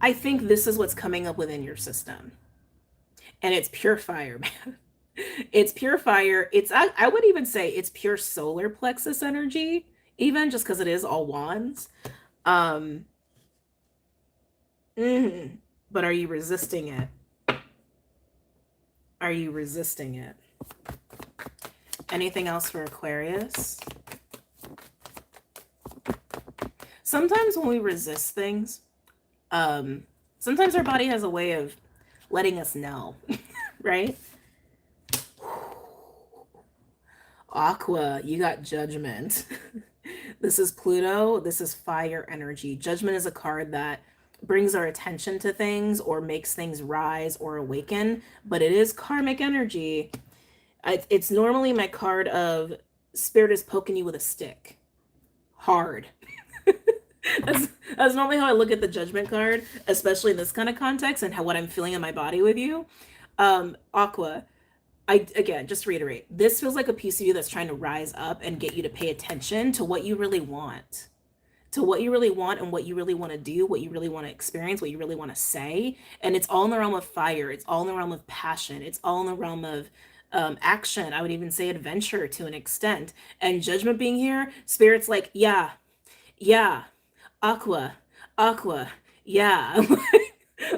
I think this is what's coming up within your system. And it's pure fire, man. It's pure fire. I would even say it's pure solar plexus energy, even just because it is all wands. But are you resisting it? Are you resisting it? Anything else for Aquarius? Sometimes when we resist things, sometimes our body has a way of letting us know, right? Aqua, you got Judgment. This is Pluto. This is fire energy. Judgment is a card that brings our attention to things or makes things rise or awaken, but it is karmic energy. It's normally my card of spirit is poking you with a stick. Hard. That's normally how I look at the Judgment card, especially in this kind of context and what I'm feeling in my body with you. Aqua, again, just to reiterate, this feels like a piece of you that's trying to rise up and get you to pay attention to what you really want. to what you really want and what you really want to do, what you really want to experience, what you really want to say. And it's all in the realm of fire. It's all in the realm of passion. It's all in the realm of action. I would even say adventure to an extent. And judgment being here, spirit's like, yeah, yeah, aqua, aqua, yeah.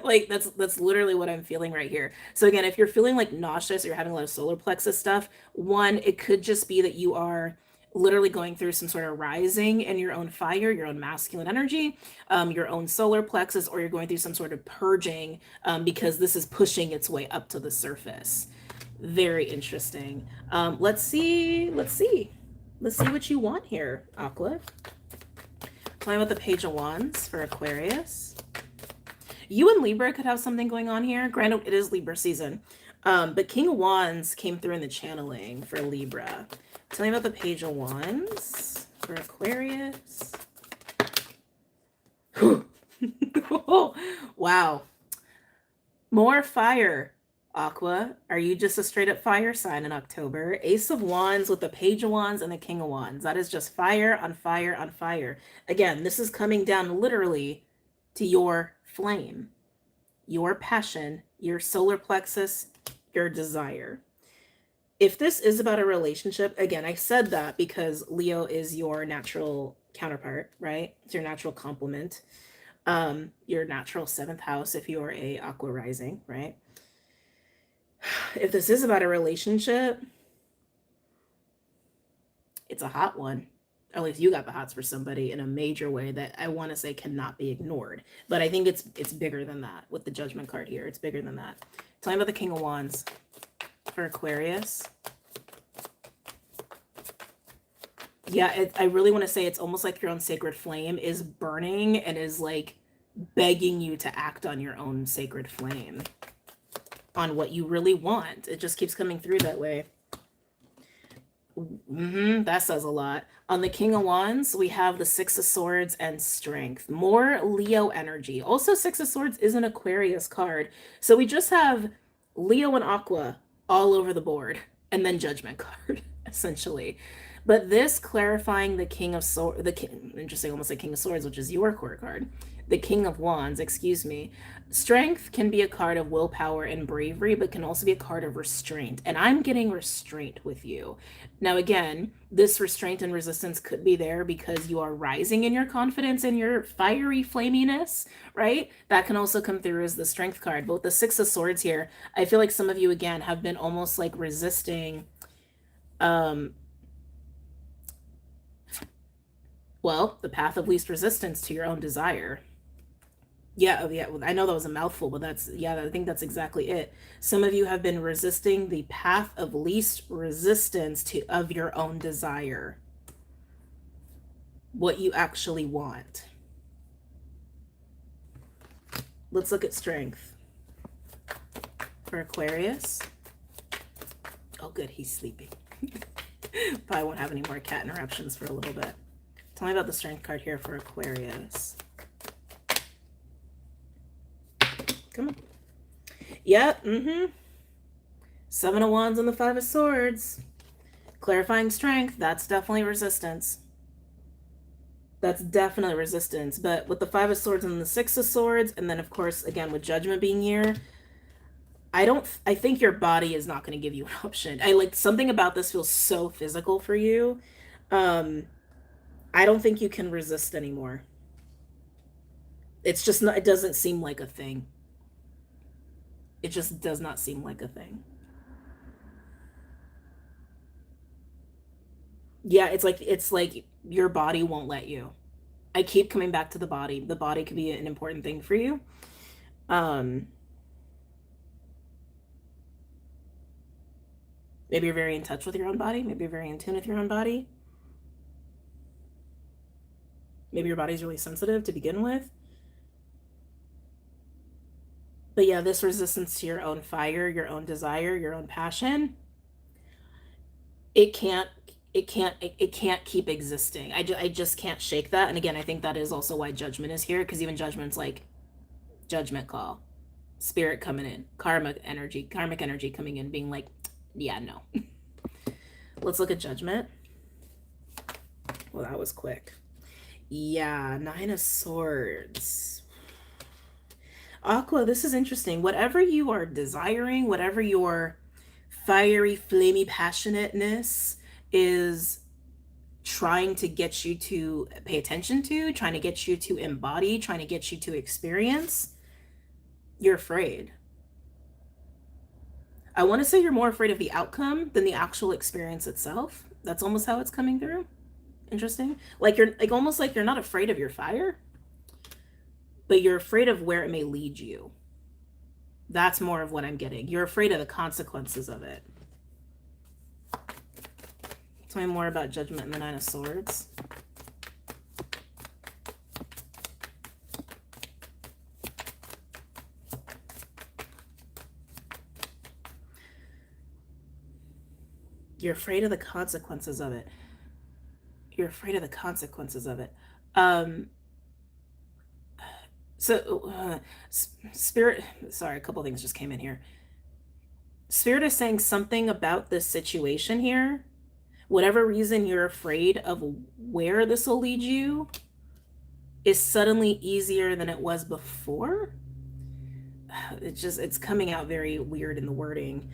Like that's literally what I'm feeling right here. So again, if you're feeling like nauseous or you're having a lot of solar plexus stuff, one, it could just be that you are literally going through some sort of rising in your own fire, your own masculine energy, your own solar plexus, or you're going through some sort of purging because this is pushing its way up to the surface. Very interesting. Let's see what you want here, Aqua. Tell me about the Page of Wands for Aquarius. You and Libra could have something going on here. Granted, it is Libra season. But King of Wands came through in the channeling for Libra. Tell me about the Page of Wands for Aquarius. Wow. More fire, Aqua. Are you just a straight up fire sign in October? Ace of Wands with the Page of Wands and the King of Wands. That is just fire on fire on fire. Again, this is coming down literally to your flame, your passion, your solar plexus, your desire. If this is about a relationship, again, I said that because Leo is your natural counterpart, right? It's your natural complement. Your natural 7th house if you're a Aqua rising, right? If this is about a relationship, it's a hot one. Or at least you got the hots for somebody in a major way that I want to say cannot be ignored. But I think it's bigger than that with the Judgment card here. It's bigger than that. Tell me about the King of Wands for Aquarius. Yeah, I really want to say it's almost like your own sacred flame is burning and is like begging you to act on your own sacred flame, on what you really want. It just keeps coming through that way. That says a lot. On the King of Wands, we have the 6 of Swords and Strength. More Leo energy. Also, 6 of Swords is an Aquarius card. So we just have Leo and Aqua all over the board. And then Judgment card, essentially. But this clarifying the King of Swords, interesting, almost like King of Swords, which is your core card. The King of Wands, excuse me. Strength can be a card of willpower and bravery, but can also be a card of restraint. And I'm getting restraint with you. Now, again, this restraint and resistance could be there because you are rising in your confidence and your fiery flaminess, right? That can also come through as the Strength card. But with the 6 of Swords here, I feel like some of you, again, have been almost like resisting, well, the path of least resistance to your own desire. Yeah, I know that was a mouthful, but I think that's exactly it. Some of you have been resisting the path of least resistance of your own desire. What you actually want. Let's look at Strength for Aquarius. Oh, good, he's sleeping. Probably won't have any more cat interruptions for a little bit. Tell me about the Strength card here for Aquarius. Come on. Yep, 7 of Wands and the 5 of Swords. Clarifying Strength, that's definitely resistance. That's definitely resistance. But with the 5 of Swords and the 6 of Swords, and then of course, again, with Judgment being here, I think your body is not going to give you an option. Something about this feels so physical for you. I don't think you can resist anymore. It's just not, it doesn't seem like a thing. It just does not seem like a thing. Yeah, it's like your body won't let you. I keep coming back to the body. The body could be an important thing for you. Maybe you're very in touch with your own body. Maybe you're very in tune with your own body. Maybe your body's really sensitive to begin with. But yeah, this resistance to your own fire, your own desire, your own passion, it can't keep existing. I just can't shake that. And again, I think that is also why Judgment is here, because even Judgment's like judgment call, spirit coming in, karmic energy coming in, being like, yeah, no. Let's look at Judgment. Well, that was quick. Yeah, Nine of Swords. Aqua, this is interesting. Whatever you are desiring, whatever your fiery, flamey passionateness is trying to get you to pay attention to, trying to get you to embody, trying to get you to experience, you're afraid. I want to say you're more afraid of the outcome than the actual experience itself. That's almost how it's coming through. Interesting. Like you're like almost like you're not afraid of your fire, but you're afraid of where it may lead you. That's more of what I'm getting. You're afraid of the consequences of it. Tell me more about Judgment and the Nine of Swords. You're afraid of the consequences of it. You're afraid of the consequences of it. Spirit, sorry, a couple things just came in here. Spirit is saying something about this situation here. Whatever reason you're afraid of where this will lead you is suddenly easier than it was before. It's coming out very weird in the wording.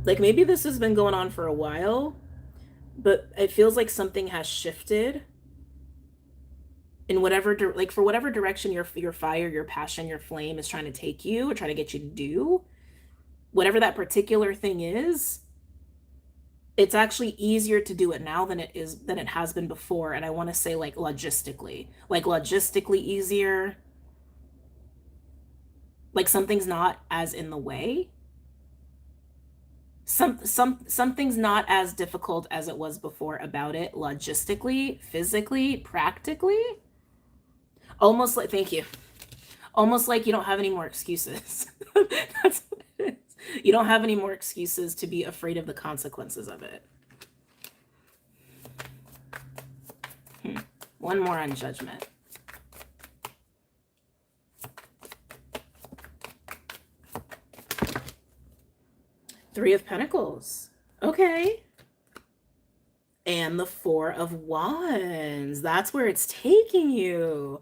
Like maybe this has been going on for a while, but it feels like something has shifted in whatever like for whatever direction your fire, your passion, your flame is trying to take you or trying to get you to do, whatever that particular thing is, it's actually easier to do it now than it has been before. And I want to say like logistically easier. Like something's not as in the way. Something's not as difficult as it was before about it logistically, physically, practically. Almost like, thank you. Almost like you don't have any more excuses. That's what it is. You don't have any more excuses to be afraid of the consequences of it. One more on Judgment. Three of Pentacles. Okay. And the Four of Wands. That's where it's taking you.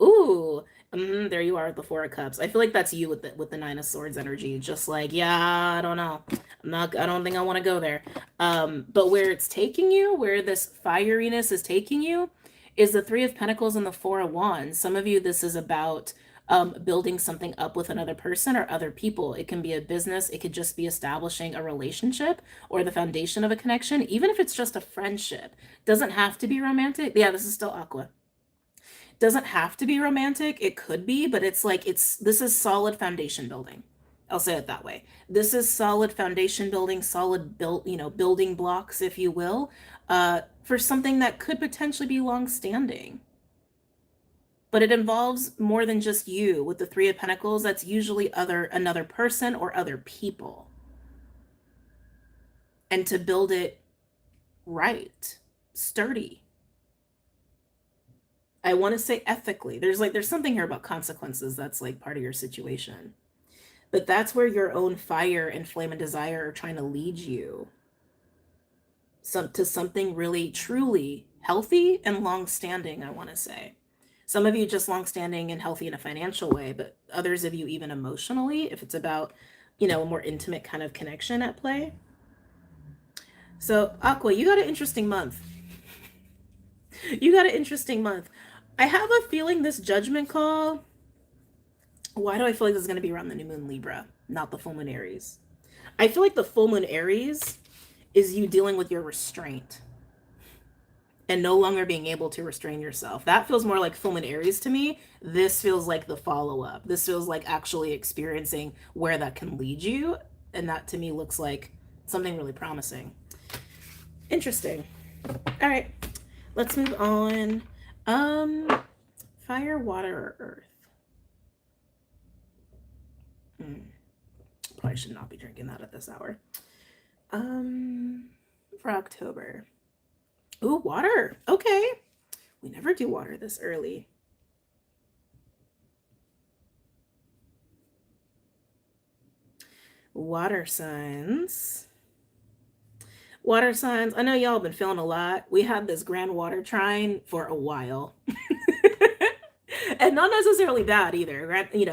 Ooh, there you are at the Four of Cups. I feel like that's you with the Nine of Swords energy. Just like, yeah, I don't know. I don't think I want to go there. But where it's taking you, where this fieriness is taking you, is the Three of Pentacles and the Four of Wands. Some of you, this is about building something up with another person or other people. It can be a business. It could just be establishing a relationship or the foundation of a connection, even if it's just a friendship. Doesn't have to be romantic. Yeah, this is still Aqua. Doesn't have to be romantic. It could be, but it's like this is solid foundation building. I'll say it that way. This is solid foundation building, solid building blocks, if you will, for something that could potentially be long-standing. But it involves more than just you. With the Three of Pentacles, that's usually another person or other people. And to build it right, sturdy. I want to say ethically. There's something here about consequences that's like part of your situation. But that's where your own fire and flame and desire are trying to lead you. To something really, truly healthy and long-standing, I want to say. Some of you just long-standing and healthy in a financial way, but others of you even emotionally, if it's about, a more intimate kind of connection at play. So, Aqua, you got an interesting month. You got an interesting month. I have a feeling this judgment call, why do I feel like this is going to be around the new moon Libra, not the full moon Aries? I feel like the full moon Aries is you dealing with your restraint and no longer being able to restrain yourself. That feels more like full moon Aries to me. This feels like the follow-up. This feels like actually experiencing where that can lead you. And that to me looks like something really promising. Interesting. All right, let's move on. Fire, water, or earth? Probably should not be drinking that at this hour. For October. Ooh, water. Okay. We never do water this early. Water signs. Water signs, I know y'all been feeling a lot. We had this grand water trine for a while. And not necessarily bad either.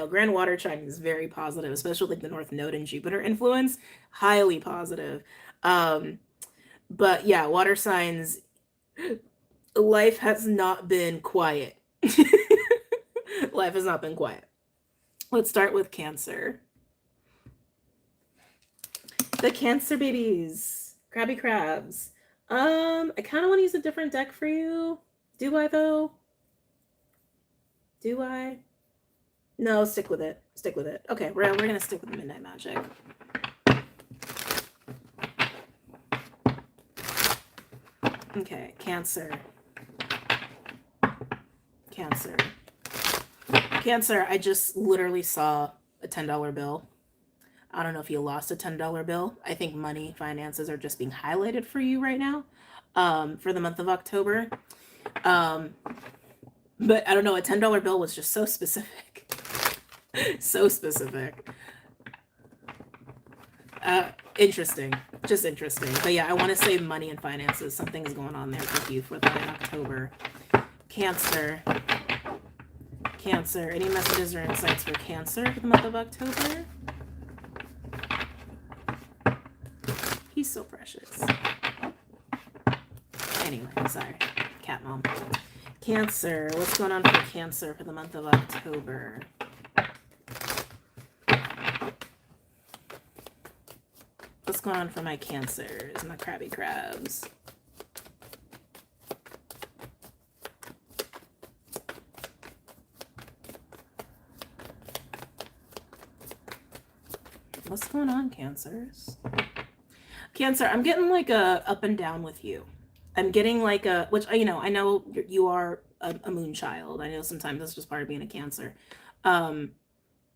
Grand water trine is very positive, especially like the North Node and Jupiter influence, highly positive. Um, but yeah, water signs, life has not been quiet. Life has not been quiet. Let's start with Cancer. The Cancer babies. Crabby crabs. I kind of want to use a different deck for you. Do I, though? Do I? No, stick with it. Stick with it. Okay, we're going to stick with Midnight Magic. Okay, Cancer. Cancer. Cancer, I just literally saw a $10 bill. I don't know if you lost a $10 bill. I think money, finances are just being highlighted for you right now, for the month of October. But I don't know, a $10 bill was just so specific. So specific. Interesting. Just interesting. But yeah, I want to say money and finances. Something's going on there with you for that in October. Cancer. Cancer. Any messages or insights for Cancer for the month of October? He's so precious. Anyway, sorry. Cat mom. Cancer. What's going on for Cancer for the month of October? What's going on for my Cancers, my crabby crabs? What's going on, Cancers? Cancer, I'm getting like a up and down with you. I'm getting like a, which, I know you are a moon child. I know sometimes that's just part of being a Cancer.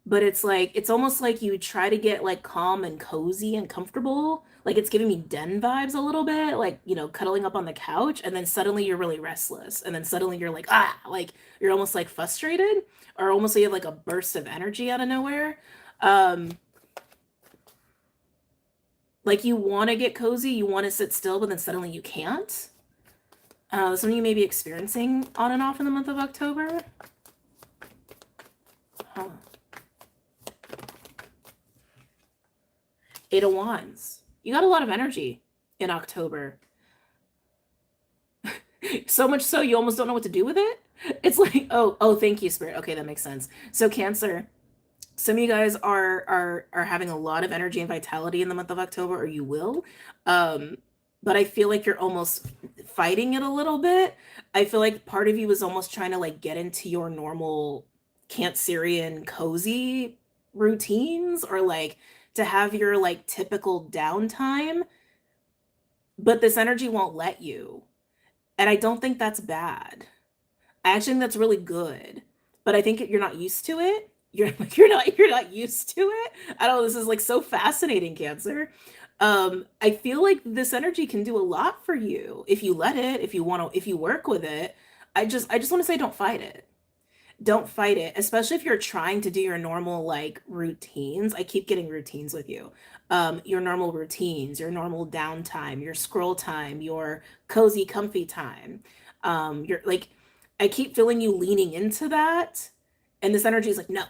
But it's like, it's almost like you try to get like calm and cozy and comfortable. Like it's giving me den vibes a little bit, like, cuddling up on the couch, and then suddenly you're really restless. And then suddenly you're like, like you're almost like frustrated, or almost you have like a burst of energy out of nowhere. Like you want to get cozy, you want to sit still, but then suddenly you can't. Something you may be experiencing on and off in the month of October. Huh. 8 of Wands. You got a lot of energy in October. So much so you almost don't know what to do with it. It's like, oh, thank you, Spirit. Okay, that makes sense. So Cancer, some of you guys are having a lot of energy and vitality in the month of October, or you will. But I feel like you're almost fighting it a little bit. I feel like part of you is almost trying to like get into your normal Cancerian cozy routines, or like to have your like typical downtime, but this energy won't let you. And I don't think that's bad. I actually think that's really good. But I think you're not used to it. You're not used to it. I don't know, this is like so fascinating, Cancer. I feel like this energy can do a lot for you if you let it, if you work with it. I just want to say don't fight it. Don't fight it, especially if you're trying to do your normal like routines. I keep getting routines with you. Your normal routines, your normal downtime, your scroll time, your cozy, comfy time. You're like, I keep feeling you leaning into that, and this energy is like, no,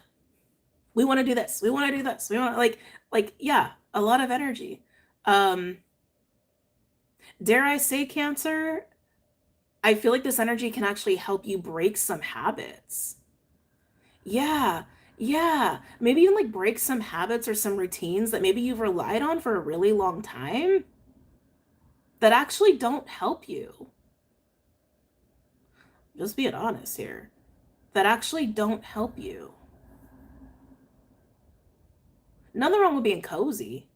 we want to do this. We want to do this. We want yeah, a lot of energy. Dare I say, Cancer, I feel like this energy can actually help you break some habits. Yeah, yeah. Maybe even like break some habits or some routines that maybe you've relied on for a really long time that actually don't help you. Just being honest here. That actually don't help you. Nothing wrong with being cozy.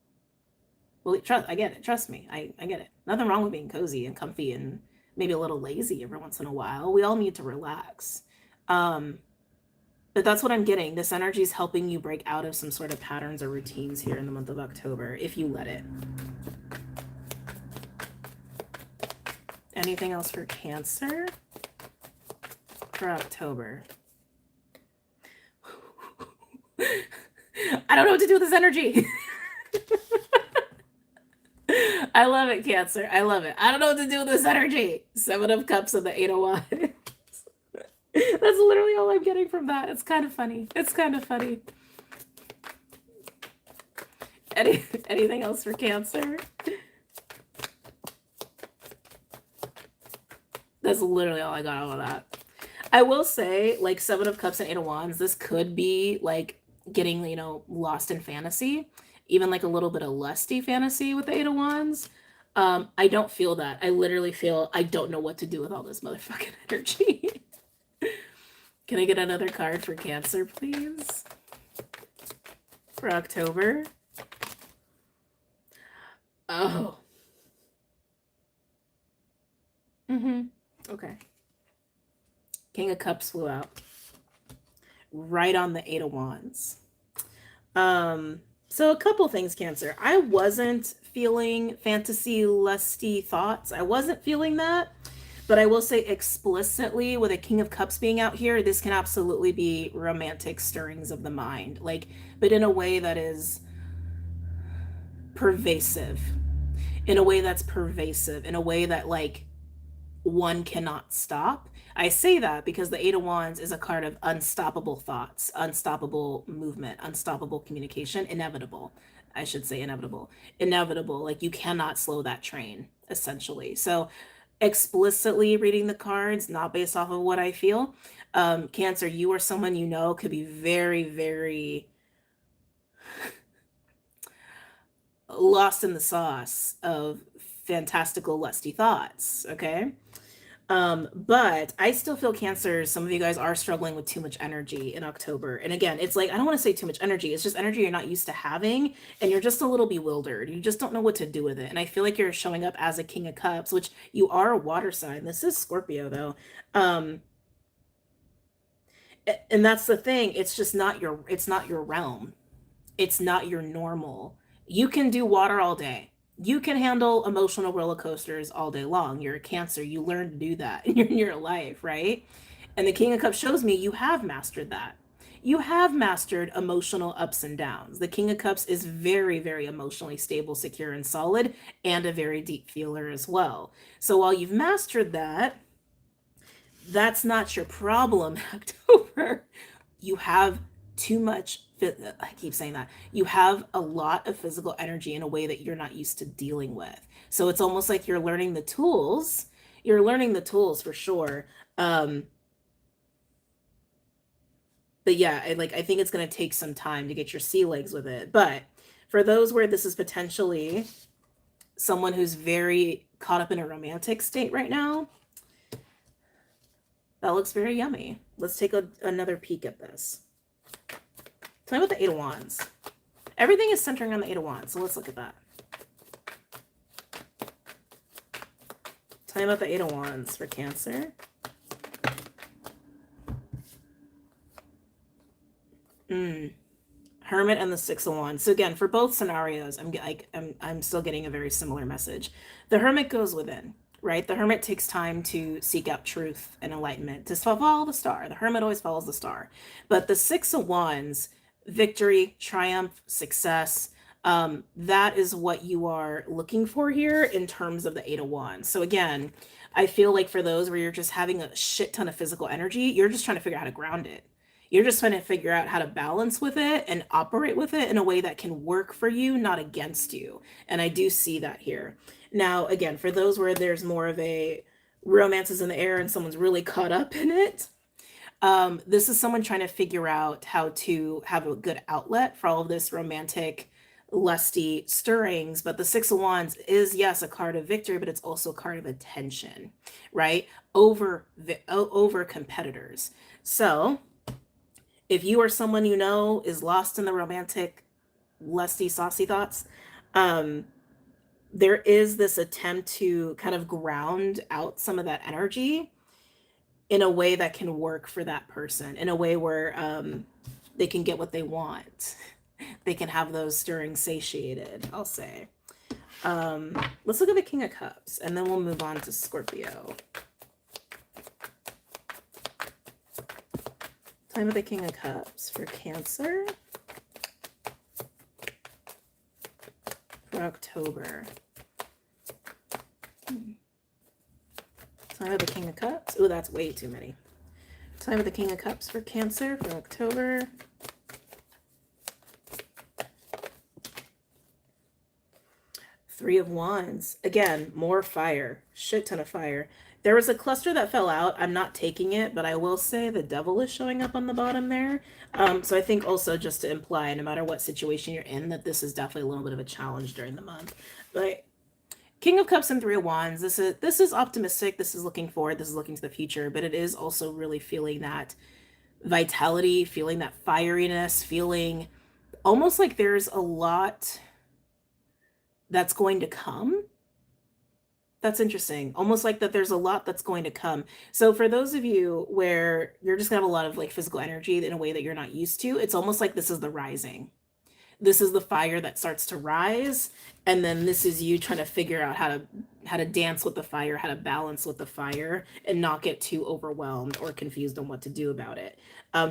Well, I get it. Trust me. I get it. Nothing wrong with being cozy and comfy and maybe a little lazy every once in a while. We all need to relax. But that's what I'm getting. This energy is helping you break out of some sort of patterns or routines here in the month of October, if you let it. Anything else for Cancer for October? I don't know what to do with this energy. I love it, Cancer. I love it. I don't know what to do with this energy. Seven of Cups and the Eight of Wands. That's literally all I'm getting from that. It's kind of funny. It's kind of funny. Anything else for Cancer? That's literally all I got out of that. I will say, like, Seven of Cups and Eight of Wands, this could be, like, getting, you know, lost in fantasy. Even, like, a little bit of lusty fantasy with the Eight of Wands. I don't feel that. I literally feel I don't know what to do with all this motherfucking energy. Can I get another card for Cancer, please? For October? Oh. Okay. King of Cups flew out. Right on the Eight of Wands. So a couple things, Cancer. I wasn't feeling fantasy lusty thoughts. I wasn't feeling that. But I will say explicitly, with a King of Cups being out here, this can absolutely be romantic stirrings of the mind. Like, but in a way that is pervasive. In a way that's pervasive. In a way that, like, one cannot stop. I say that because the Eight of Wands is a card of unstoppable thoughts, unstoppable movement, unstoppable communication, inevitable. I should say inevitable. Inevitable. Like, you cannot slow that train, essentially. So explicitly reading the cards, not based off of what I feel. Cancer, you or someone you know could be very, very lost in the sauce of fantastical, lusty thoughts, okay? But I still feel, Cancer, some of you guys are struggling with too much energy in October. And again, it's like, I don't want to say too much energy. It's just energy you're not used to having, and you're just a little bewildered. You just don't know what to do with it. And I feel like you're showing up as a King of Cups, which you are a water sign. This is Scorpio, though. And that's the thing. It's just not your realm. It's not your normal. You can do water all day. You can handle emotional roller coasters all day long. You're a Cancer. You learn to do that in your life, right? And the King of Cups shows me you have mastered that. You have mastered emotional ups and downs. The King of Cups is very, very emotionally stable, secure, and solid, and a very deep feeler as well. So while you've mastered that, that's not your problem, October. You have too much, I keep saying that, you have a lot of physical energy in a way that you're not used to dealing with. So it's almost like you're learning the tools. You're learning the tools for sure. But yeah, I think it's going to take some time to get your sea legs with it. But for those where this is potentially someone who's very caught up in a romantic state right now, that looks very yummy. Let's take another peek at this. Tell me about the Eight of Wands. Everything is centering on the Eight of Wands, so let's look at that. Tell me about the Eight of Wands for Cancer. Hermit and the Six of Wands. So again, for both scenarios, I'm still getting a very similar message. The Hermit goes within, right? The Hermit takes time to seek out truth and enlightenment, to follow the star. The Hermit always follows the star. But the Six of Wands, victory, triumph, success, that is what you are looking for here in terms of the Eight of Wands. So again, I feel like for those where you're just having a shit ton of physical energy, you're just trying to figure out how to ground it. You're just trying to figure out how to balance with it and operate with it in a way that can work for you, not against you. And I do see that here. Now, again, for those where there's more of a romance is in the air and someone's really caught up in it, this is someone trying to figure out how to have a good outlet for all of this romantic, lusty stirrings. But the Six of Wands is, yes, a card of victory, but it's also a card of attention, right? Over competitors. So if you are someone you know is lost in the romantic, lusty, saucy thoughts, there is this attempt to kind of ground out some of that energy in a way that can work for that person, in a way where they can get what they want. They can have those stirrings satiated, I'll say. Let's look at the King of Cups, and then we'll move on to Scorpio. Time of the King of Cups for Cancer for October. Time of the King of Cups. Oh, that's way too many. Time of the King of Cups for Cancer for October. Three of Wands. Again, more fire. Shit ton of fire. There was a cluster that fell out. I'm not taking it, but I will say the devil is showing up on the bottom there. So I think also just to imply, no matter what situation you're in, that this is definitely a little bit of a challenge during the month. But King of Cups and Three of Wands. This is optimistic. This is looking forward. This is looking to the future. But it is also really feeling that vitality, feeling that fieriness, feeling almost like there's a lot that's going to come. That's interesting. Almost like that there's a lot that's going to come. So for those of you where you're just gonna have a lot of like physical energy in a way that you're not used to, it's almost like this is the rising. This is the fire that starts to rise, and then this is you trying to figure out how to dance with the fire, how to balance with the fire, and not get too overwhelmed or confused on what to do about it.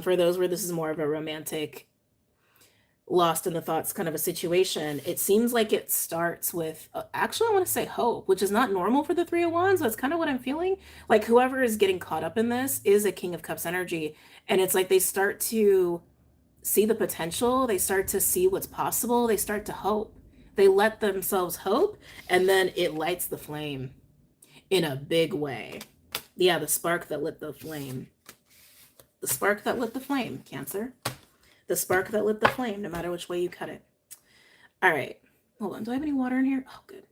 For those where this is more of a romantic, lost in the thoughts kind of a situation, it seems like it starts with actually I want to say hope, which is not normal for the Three of Wands. That's kind of what I'm feeling. Like whoever is getting caught up in this is a King of Cups energy, and it's like they start to see the potential, they start to see what's possible, they start to hope, they let themselves hope, and then it lights the flame in a big way. Yeah, the spark that lit the flame. The spark that lit the flame, Cancer. The spark that lit the flame, no matter which way you cut it. All right. Hold on. Do I have any water in here? Oh, good.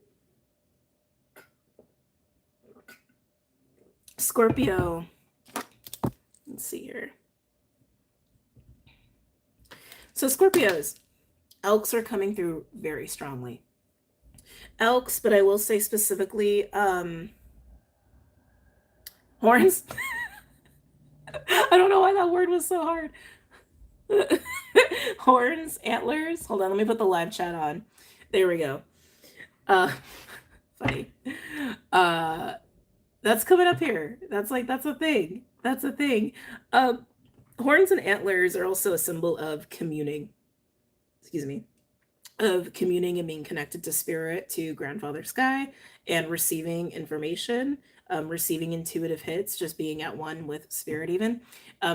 Scorpio. Let's see here. So Scorpios, Elks are coming through very strongly. Elks, but I will say specifically, horns. I don't know why that word was so hard. Horns, antlers. Hold on, let me put the live chat on. There we go. Funny. That's coming up here. That's a thing. That's a thing. Horns and antlers are also a symbol of communing. Excuse me. Of communing and being connected to spirit, to Grandfather Sky, and receiving information, receiving intuitive hits, just being at one with spirit even.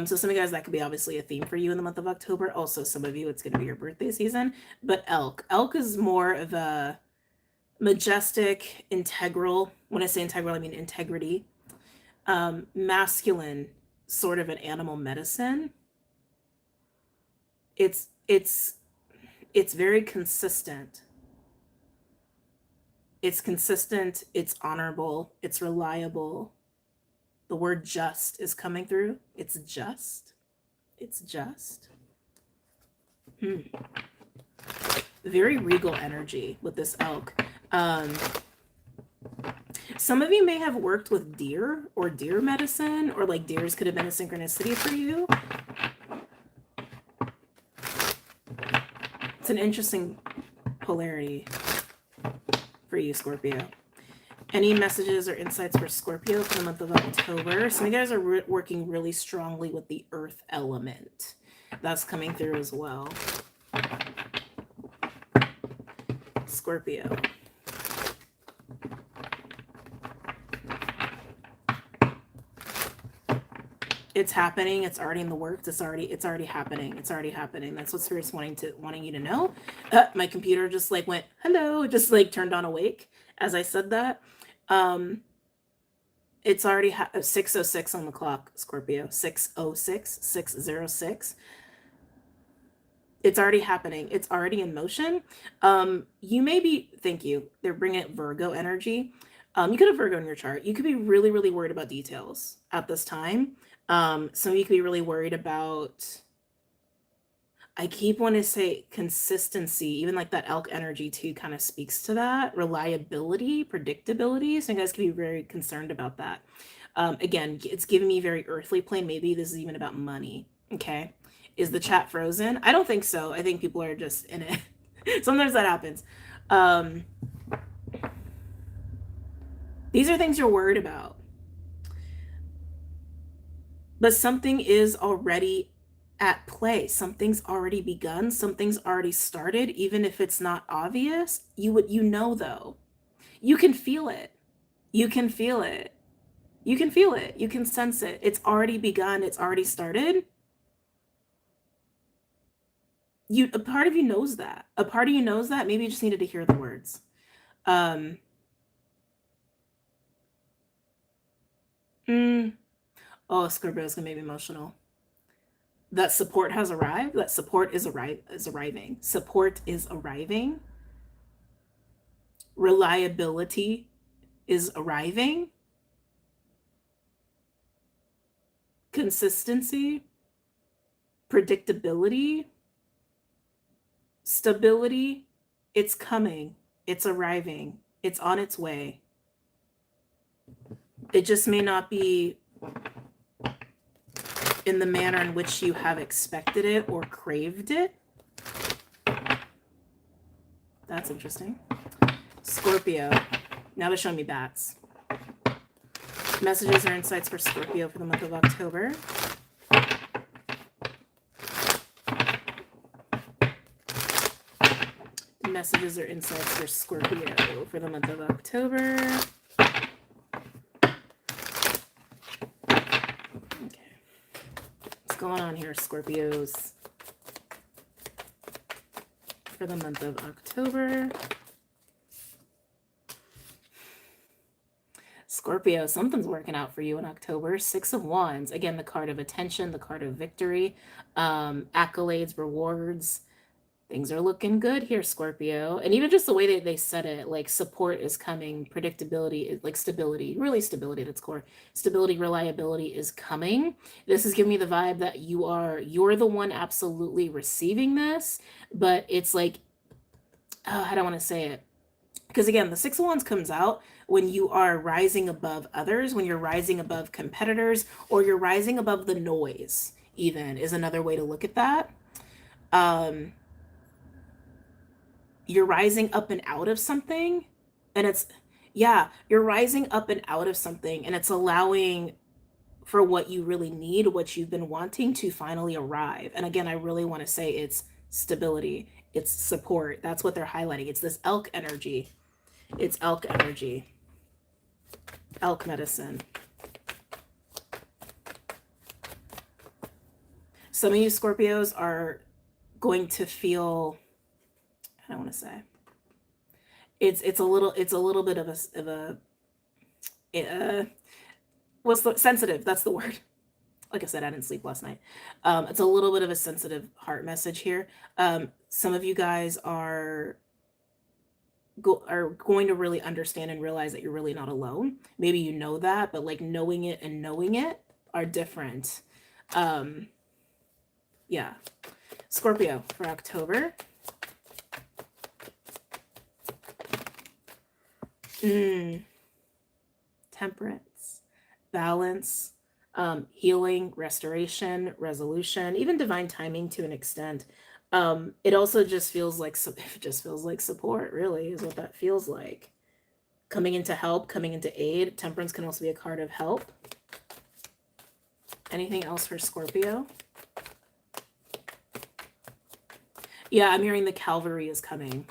So some of you guys, that could be obviously a theme for you in the month of October. Also, some of you, it's going to be your birthday season. But Elk is more of a majestic, integral. When I say integral, I mean integrity. Masculine, sort of an animal medicine. It's very consistent. It's consistent, it's honorable, it's reliable. The word just is coming through. It's just. It's just. Very regal energy with this Elk. Some of you may have worked with deer or deer medicine, or like deers could have been a synchronicity for you. It's an interesting polarity for you, Scorpio. Any messages or insights for Scorpio for the month of October? Some of you guys are working really strongly with the earth element. That's coming through as well. Scorpio. It's happening. It's already in the works. It's already happening. It's already happening. That's what Spirit's wanting you to know. My computer just like went hello, just like turned on awake as I said that. It's already 6:06 on the clock, Scorpio. 6:06. It's already happening. It's already in motion. You may be, thank you. They're bringing Virgo energy. You could have Virgo in your chart. You could be really, really worried about details at this time. Some of you could be really worried about, I keep wanting to say consistency, even like that Elk energy too kind of speaks to that. Reliability, predictability. So you guys can be very concerned about that. Again, it's giving me very earthly plane. Maybe this is even about money. Okay. Is the chat frozen? I don't think so. I think people are just in it. Sometimes that happens. These are things you're worried about. But something is already at play. Something's already begun. Something's already started. Even if it's not obvious, you know though. You can feel it. You can feel it. You can feel it. You can sense it. It's already begun. It's already started. A part of you knows that. A part of you knows that. Maybe you just needed to hear the words. Um, oh, Scorpio is gonna make me emotional. That support has arrived. That support is arriving. Support is arriving. Reliability is arriving. Consistency, predictability, stability, it's coming. It's arriving. It's on its way. It just may not be in the manner in which you have expected it or craved it. That's interesting. Scorpio. Now they're showing me bats. Messages or insights for Scorpio for the month of October. Messages or insights for Scorpio for the month of October. Okay. What's going on here, Scorpios? For the month of October. Scorpio, something's working out for you in October. 6 of Wands. Again, the card of attention, the card of victory, accolades, rewards. Things are looking good here, Scorpio. And even just the way that they said it, like support is coming, predictability, like stability, really stability at its core. Stability, reliability is coming. This is giving me the vibe that you're the one absolutely receiving this, but it's like, oh, how do I want to say it? Because again, the 6 of Wands comes out when you are rising above others, when you're rising above competitors, or you're rising above the noise, even is another way to look at that. You're rising up and out of something, and you're rising up and out of something, and it's allowing for what you really need, what you've been wanting to finally arrive. And again, I really want to say it's stability, it's support. That's what they're highlighting. It's this elk energy. It's elk energy. Elk medicine. Some of you Scorpios are going to feel, I don't want to say, it's a little bit of a what's the sensitive, that's the word. Like I said, I didn't sleep last night. It's a little bit of a sensitive heart message here. Some of you guys are going to really understand and realize that you're really not alone. Maybe you know that, but like knowing it and knowing it are different. Yeah. Scorpio for October. Temperance, balance, healing, restoration, resolution, even divine timing to an extent. It also just feels like support, really, is what that feels like. Coming into help, coming into aid. Temperance can also be a card of help. Anything else for Scorpio? Yeah, I'm hearing the cavalry is coming.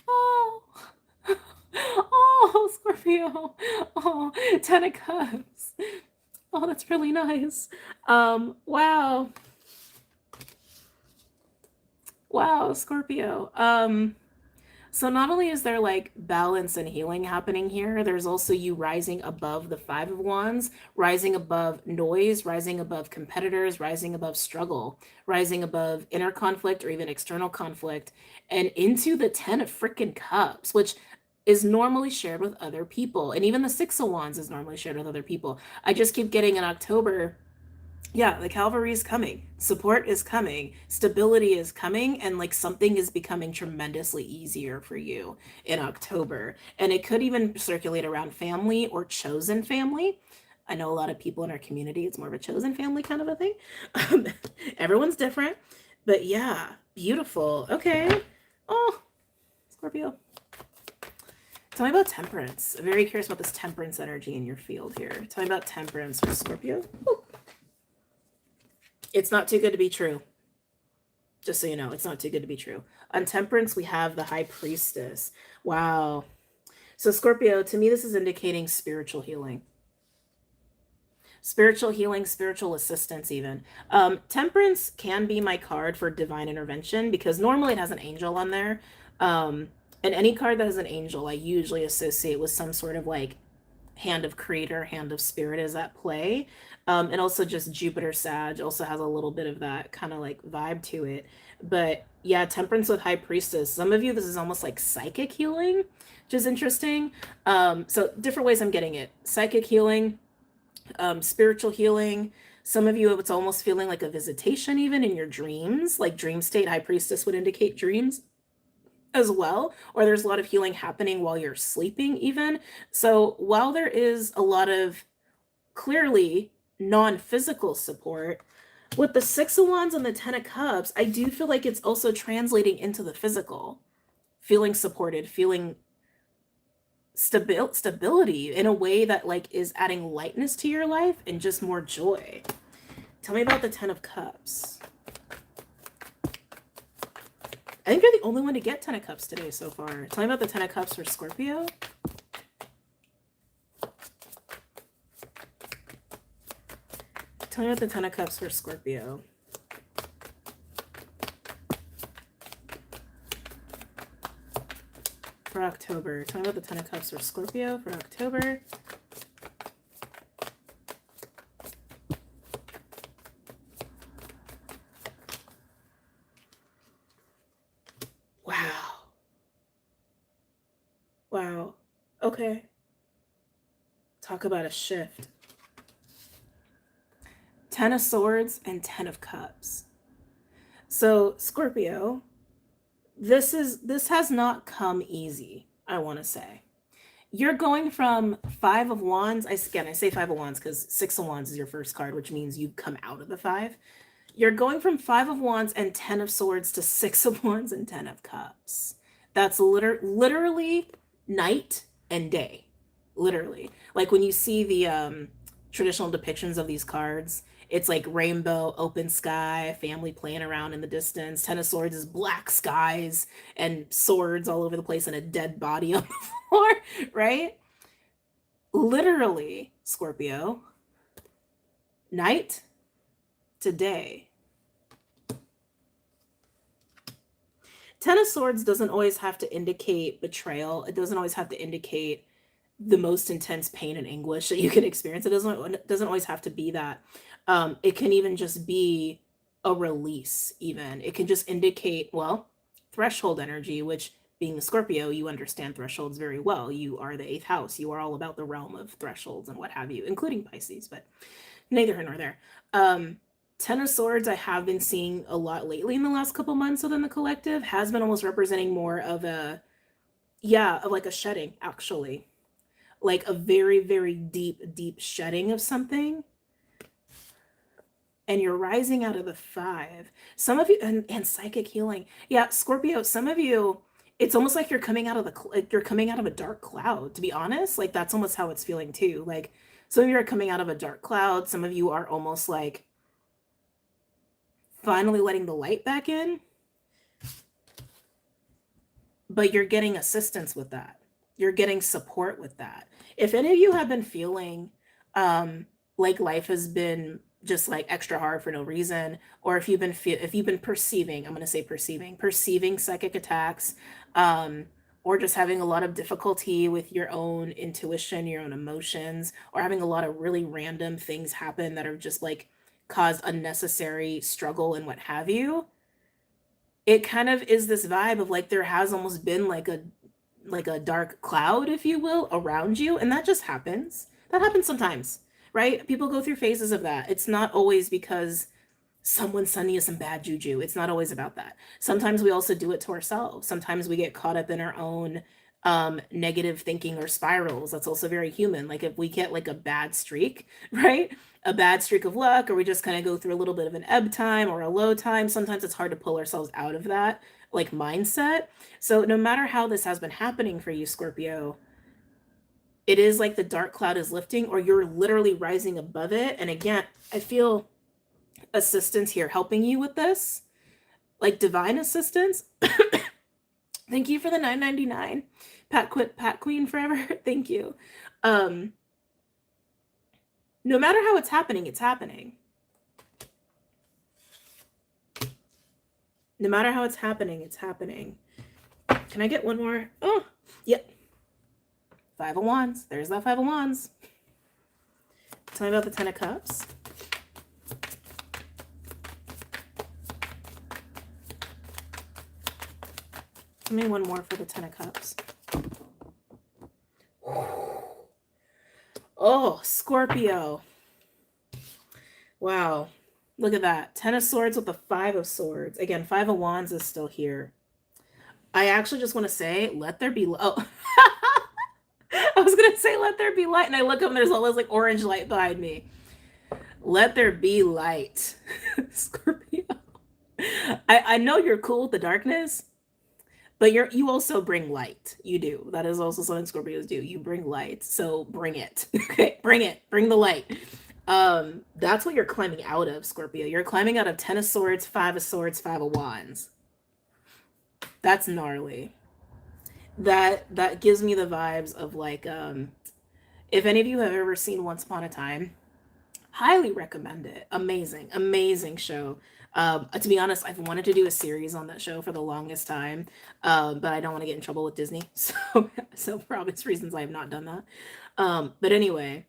Oh, Scorpio. Oh, 10 of Cups. Oh, that's really nice. Wow. Wow, Scorpio. So not only is there like balance and healing happening here, there's also you rising above the 5 of Wands, rising above noise, rising above competitors, rising above struggle, rising above inner conflict or even external conflict, and into the 10 of freaking Cups, which is normally shared with other people. And even the 6 of Wands is normally shared with other people. I just keep getting in October, yeah, the cavalry is coming, support is coming, stability is coming, and like something is becoming tremendously easier for you in October. And it could even circulate around family or chosen family. I know a lot of people in our community, it's more of a chosen family kind of a thing. Everyone's different, but yeah, beautiful. Okay. Oh, Scorpio. Tell me about temperance. I'm very curious about this temperance energy in your field here. Tell me about temperance for Scorpio. Ooh. It's not too good to be true. Just so you know, it's not too good to be true. On Temperance, we have the High Priestess. Wow. So Scorpio, to me, this is indicating spiritual healing. Spiritual healing, spiritual assistance, even. Temperance can be my card for divine intervention because normally it has an angel on there. And any card that has an angel, I usually associate with some sort of like hand of creator, hand of spirit is at play. And also just Jupiter Sag also has a little bit of that kind of like vibe to it. But yeah, Temperance with High Priestess. Some of you, this is almost like psychic healing, which is interesting. So different ways I'm getting it. Psychic healing, spiritual healing. Some of you, it's almost feeling like a visitation even in your dreams, like dream state. High Priestess would indicate dreams as well, or there's a lot of healing happening while you're sleeping even. So while there is a lot of clearly non-physical support, with the Six of Wands and the Ten of Cups, I do feel like it's also translating into the physical, feeling supported, feeling stability in a way that like is adding lightness to your life and just more joy. Tell me about the Ten of Cups. I think you're the only one to get Ten of Cups today so far. Tell me about the Ten of Cups for Scorpio. Tell me about the Ten of Cups for Scorpio. For October. Tell me about the Ten of Cups for Scorpio for October. Wow. Wow. Okay. Talk about a shift. Ten of Swords and Ten of Cups. So Scorpio, this has not come easy, I want to say. You're going from Five of Wands. I say Five of Wands because Six of Wands is your first card, which means you come out of the five. You're going from Five of Wands and Ten of Swords to Six of Wands and Ten of Cups. That's literally night and day. Literally. Like when you see the traditional depictions of these cards, it's like rainbow, open sky, family playing around in the distance. Ten of Swords is black skies and swords all over the place and a dead body on the floor, right? Literally, Scorpio, night to day. Ten of Swords doesn't always have to indicate betrayal. It doesn't always have to indicate the most intense pain and anguish that you can experience. It doesn't always have to be that. It can even just be a release even. It can just indicate, well, threshold energy, which being the Scorpio, you understand thresholds very well. You are the 8th house. You are all about the realm of thresholds and what have you, including Pisces, but neither here nor there. Ten of Swords, I have been seeing a lot lately in the last couple months within the collective, has been almost representing more of of like a shedding, actually. Like a very, very deep shedding of something. And you're rising out of the five. Some of you, and psychic healing. Yeah, Scorpio, some of you, it's almost like you're coming out of a dark cloud, to be honest. Like that's almost how it's feeling too. Like some of you are coming out of a dark cloud. Some of you are almost like finally letting the light back in. But you're getting assistance with that. You're getting support with that. If any of you have been feeling like life has been just like extra hard for no reason, or if you've been perceiving, I'm going to say perceiving psychic attacks, or just having a lot of difficulty with your own intuition, your own emotions, or having a lot of really random things happen that are just like caused unnecessary struggle and what have you, it kind of is this vibe of like there has almost been like a dark cloud, if you will, around you. And that just happens. That happens sometimes, right? People go through phases of that. It's not always because someone's sending you some bad juju. It's not always about that. Sometimes we also do it to ourselves. Sometimes we get caught up in our own negative thinking or spirals. That's also very human. Like if we get like a bad streak, right? A bad streak of luck, or we just kind of go through a little bit of an ebb time or a low time. Sometimes it's hard to pull ourselves out of that like mindset. So no matter how this has been happening for you, Scorpio, it is like the dark cloud is lifting, or you're literally rising above it. And again, I feel assistance here helping you with this. like divine assistance. Thank you for the $9.99. Pat Queen forever. Thank you. No matter how it's happening, it's happening. No matter how it's happening, it's happening. Can I get one more? Oh, yep. 5 of Wands. There's that 5 of Wands. Tell me about the 10 of Cups. Give me one more for the 10 of Cups. Oh, Scorpio. Wow. Look at that. 10 of Swords with the 5 of Swords. Again, 5 of Wands is still here. I actually just want to say, let there be... Oh. I was going to say, let there be light. And I look up and there's all this like orange light behind me. Let there be light. Scorpio. I know you're cool with the darkness, but you also bring light. You do. That is also something Scorpios do. You bring light. So bring it. Okay, bring it. Bring the light. That's what you're climbing out of, Scorpio. You're climbing out of 10 of Swords, 5 of Swords, 5 of Wands. That's gnarly. That gives me the vibes of like, if any of you have ever seen Once Upon a Time, highly recommend it. Amazing, amazing show. To be honest, I've wanted to do a series on that show for the longest time, but I don't want to get in trouble with Disney. So for obvious reasons, I have not done that. But anyway,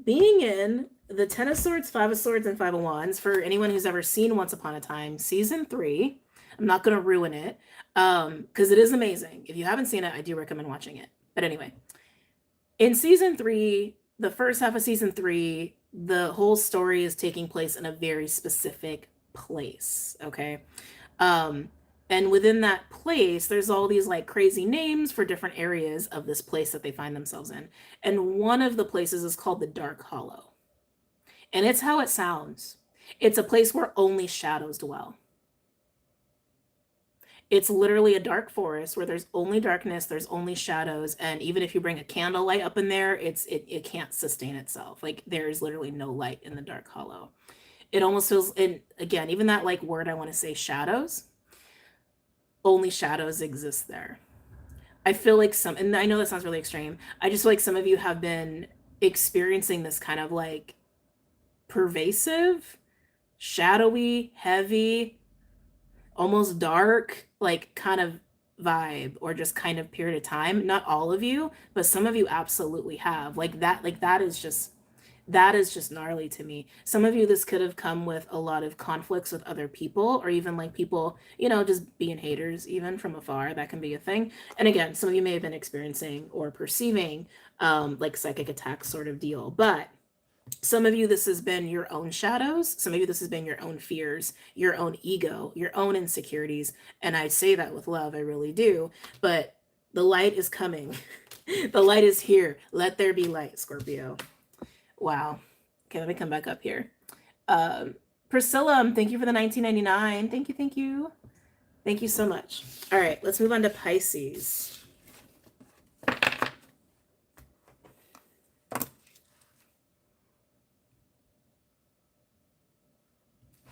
being in the 10 of Swords, 5 of Swords, and 5 of Wands, for anyone who's ever seen Once Upon a Time, season 3, I'm not going to ruin it, because it is amazing. If you haven't seen it, I do recommend watching it. But anyway, in season 3, the first half of season 3, the whole story is taking place in a very specific place, okay? And within that place, there's all these like crazy names for different areas of this place that they find themselves in. And one of the places is called the Dark Hollow. And it's how it sounds. It's a place where only shadows dwell. It's literally a dark forest where there's only darkness, there's only shadows, and even if you bring a candlelight up in there, it can't sustain itself. Like there's literally no light in the Dark Hollow. It almost feels, and again, even that like word I want to say, shadows, only shadows exist there. I feel like and I know that sounds really extreme, I just feel like some of you have been experiencing this kind of like pervasive, shadowy, heavy, almost dark, like kind of vibe, or just kind of period of time. Not all of you, but some of you absolutely have. Like that is just gnarly to me. Some of you, this could have come with a lot of conflicts with other people, or even like people, just being haters, even from afar. That can be a thing. And again, some of you may have been experiencing or perceiving like psychic attacks sort of deal, but some of you, this has been your own shadows. Some of you, this has been your own fears, your own ego, your own insecurities. And I say that with love, I really do. But the light is coming. The light is here. Let there be light, Scorpio. Wow. Okay, let me come back up here. Priscilla, thank you for the $19.99. Thank you, thank you. Thank you so much. All right, let's move on to Pisces.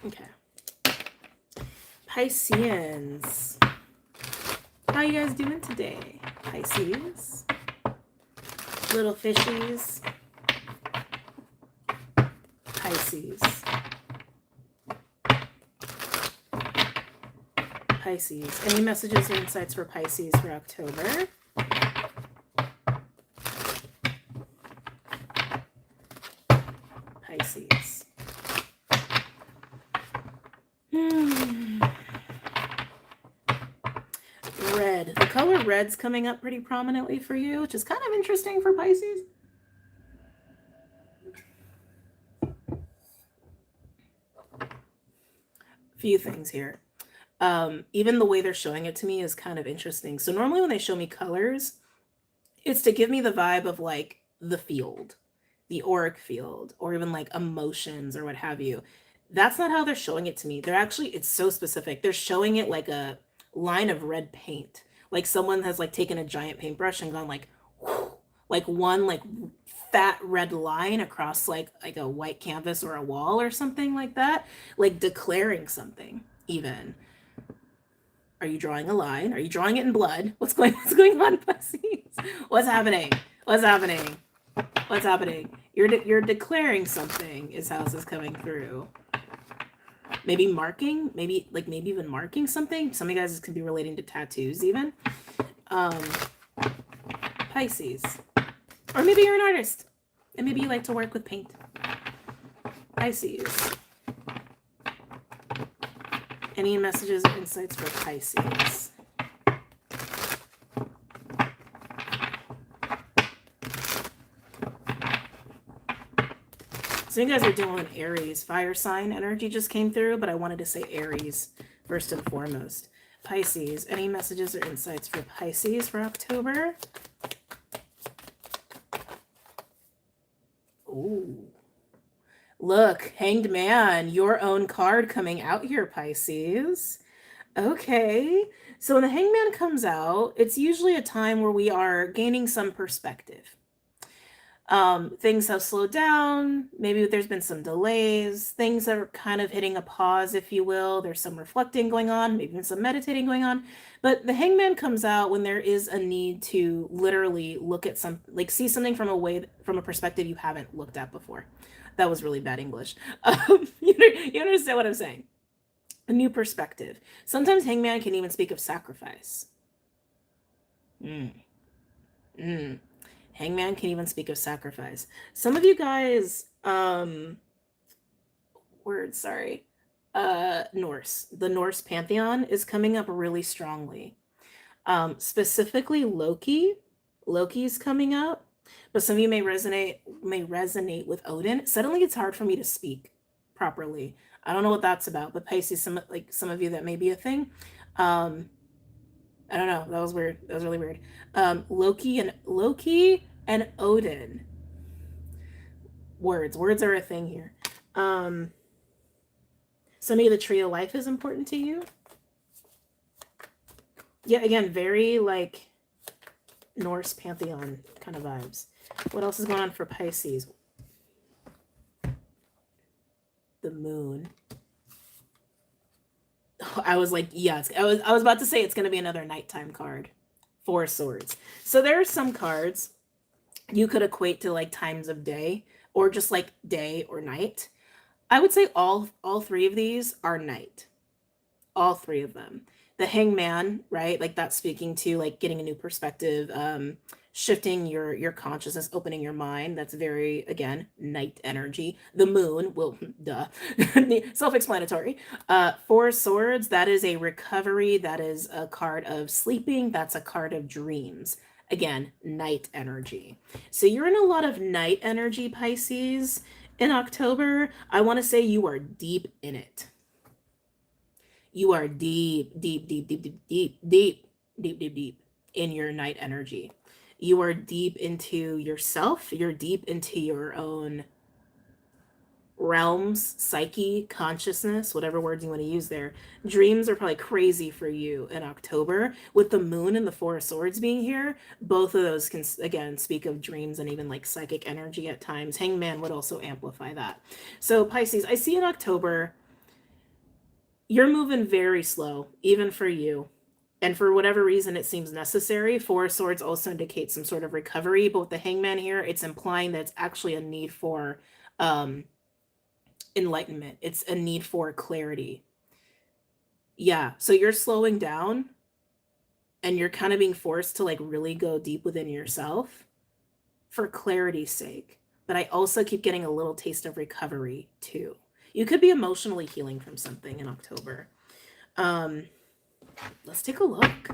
Okay. Pisceans. How you guys doing today? Pisces. Little fishies. Pisces. Pisces. Any messages or insights for Pisces for October? Pisces. Red. The color red's coming up pretty prominently for you, which is kind of interesting for Pisces. Few things here. Even the way they're showing it to me is kind of interesting. So normally when they show me colors, it's to give me the vibe of like the field, the auric field, or even like emotions or what have you. That's not how they're showing it to me. They're actually, it's so specific. They're showing it like a line of red paint. Like someone has like taken a giant paintbrush and gone like, whoosh, like one like fat red line across like a white canvas or a wall or something like that. Like declaring something even. Are you drawing a line? Are you drawing it in blood? What's going on, Pisces? What's happening? What's happening? What's happening? You're declaring something is how this is coming through. Maybe marking, maybe even marking something. Some of you guys could be relating to tattoos even. Pisces. Or maybe you're an artist and maybe you like to work with paint. Pisces. Any messages or insights for Pisces? So you guys are dealing with Aries. Fire sign energy just came through, but I wanted to say Aries first and foremost. Pisces. Any messages or insights for Pisces for October? Ooh. Look, Hanged Man, your own card coming out here, Pisces. Okay. So when the Hanged Man comes out, it's usually a time where we are gaining some perspective. Things have slowed down. Maybe there's been some delays. Things are kind of hitting a pause, if you will. There's some reflecting going on, maybe even some meditating going on. But the Hangman comes out when there is a need to literally look at see something from a perspective you haven't looked at before. That was really bad English. You understand what I'm saying? A new perspective. Sometimes Hangman can even speak of sacrifice. Hangman can even speak of sacrifice. Some of you guys, Norse. The Norse pantheon is coming up really strongly. Specifically Loki. Loki's coming up. But some of you may resonate with Odin. Suddenly it's hard for me to speak properly. I don't know what that's about, but Pisces, some of you that may be a thing. I don't know. That was weird. That was really weird. Loki and Odin. Words are a thing here. Some of you, the tree of life is important to you. Yeah, again, very like Norse pantheon kind of vibes. What else is going on for Pisces? The moon. I was like, yes. I was about to say it's going to be another nighttime card. 4 swords. So there are some cards you could equate to like times of day or just like day or night. I would say all 3 of these are night. All 3 of them. The Hangman, right? Like that's speaking to like getting a new perspective, shifting your consciousness, opening your mind. That's very, again, night energy. The moon, well, duh, self-explanatory. 4 swords, that is a recovery. That is a card of sleeping. That's a card of dreams. Again, night energy. So you're in a lot of night energy, Pisces, in October. I want to say you are deep in it. You are deep in your night energy. You are deep into yourself. You're deep into your own realms, psyche, consciousness, whatever words you want to use there. Dreams are probably crazy for you in October. With the moon and the 4 of swords being here, both of those can, again, speak of dreams and even like psychic energy at times. Hangman would also amplify that. So Pisces, I see in October, you're moving very slow, even for you. And for whatever reason, it seems necessary. 4 of swords also indicates some sort of recovery. But with the Hangman here, it's implying that it's actually a need for enlightenment. It's a need for clarity. Yeah, so you're slowing down and you're kind of being forced to like really go deep within yourself for clarity's sake. But I also keep getting a little taste of recovery too. You could be emotionally healing from something in October. Let's take a look.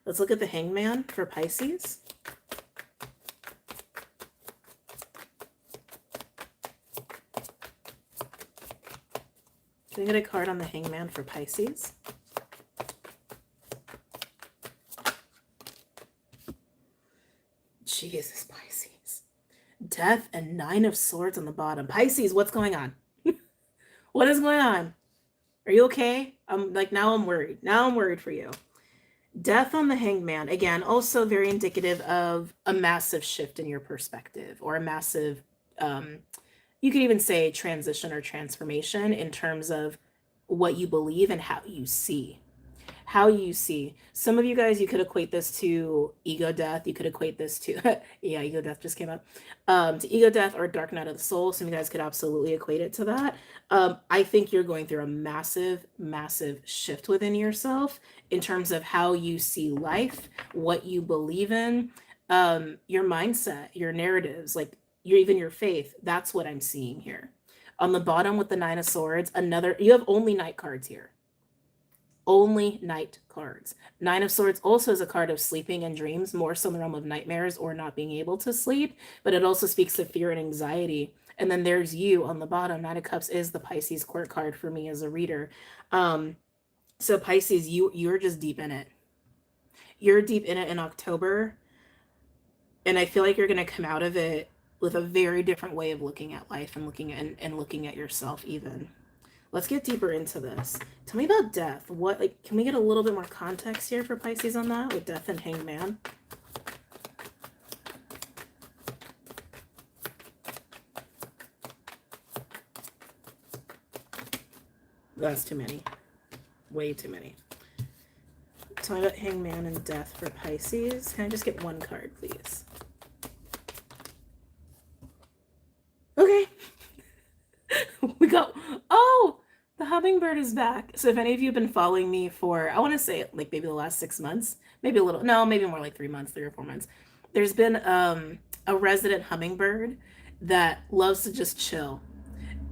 Let's look at the Hangman for Pisces. Can I get a card on the Hangman for Pisces? Jesus, Pisces. Death and 9 of swords on the bottom. Pisces, what's going on? What is going on? Are you okay? Now I'm worried. Now I'm worried for you. Death on the Hangman. Again, also very indicative of a massive shift in your perspective or a massive, you could even say transition or transformation in terms of what you believe and how you see. how you see. Some of you guys, you could equate this to ego death. You could equate this to, yeah, ego death just came up, to ego death or dark night of the soul. Some of you guys could absolutely equate it to that. I think you're going through a massive, massive shift within yourself in terms of how you see life, what you believe in, your mindset, your narratives, like even your faith. That's what I'm seeing here. On the bottom with the Nine of Swords, you have only Knight cards here. Only Knight cards. Nine of Swords also is a card of sleeping and dreams, more so in the realm of nightmares or not being able to sleep, but it also speaks to fear and anxiety. And then there's you on the bottom. Nine of Cups is the Pisces court card for me as a reader. So Pisces, you're just deep in it. You're deep in it in October, and I feel like you're going to come out of it with a very different way of looking at life and looking at yourself even. Let's get deeper into this. Tell me about death. Can we get a little bit more context here for Pisces on that with death and Hangman? That's too many. Way too many. Tell me about Hangman and death for Pisces. Can I just get one card, please? Okay. We got, oh, the hummingbird is back. So if any of you have been following me for, I want to say like maybe the last 6 months, maybe a little, no, maybe more like 3 months, 3 or 4 months. There's been a resident hummingbird that loves to just chill.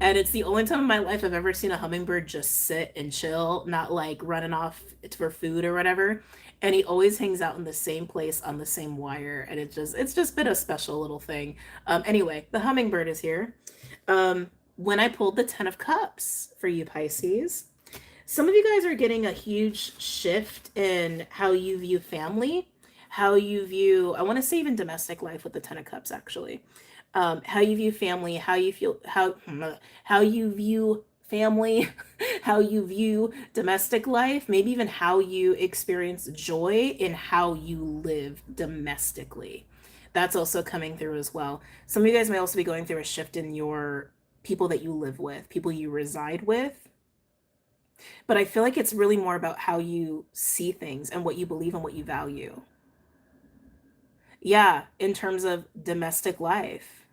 And it's the only time in my life I've ever seen a hummingbird just sit and chill, not like running off for food or whatever. And he always hangs out in the same place on the same wire. And it's just been a special little thing. Anyway, the hummingbird is here. When I pulled the 10 of Cups for you, Pisces, some of you guys are getting a huge shift in how you view family, how you view, I want to say even domestic life with the 10 of Cups, actually. How you view family, how you feel, how you view family, how you view domestic life, maybe even how you experience joy in how you live domestically. That's also coming through as well. Some of you guys may also be going through a shift in your people that you live with, people you reside with. But I feel like it's really more about how you see things and what you believe and what you value. Yeah, in terms of domestic life,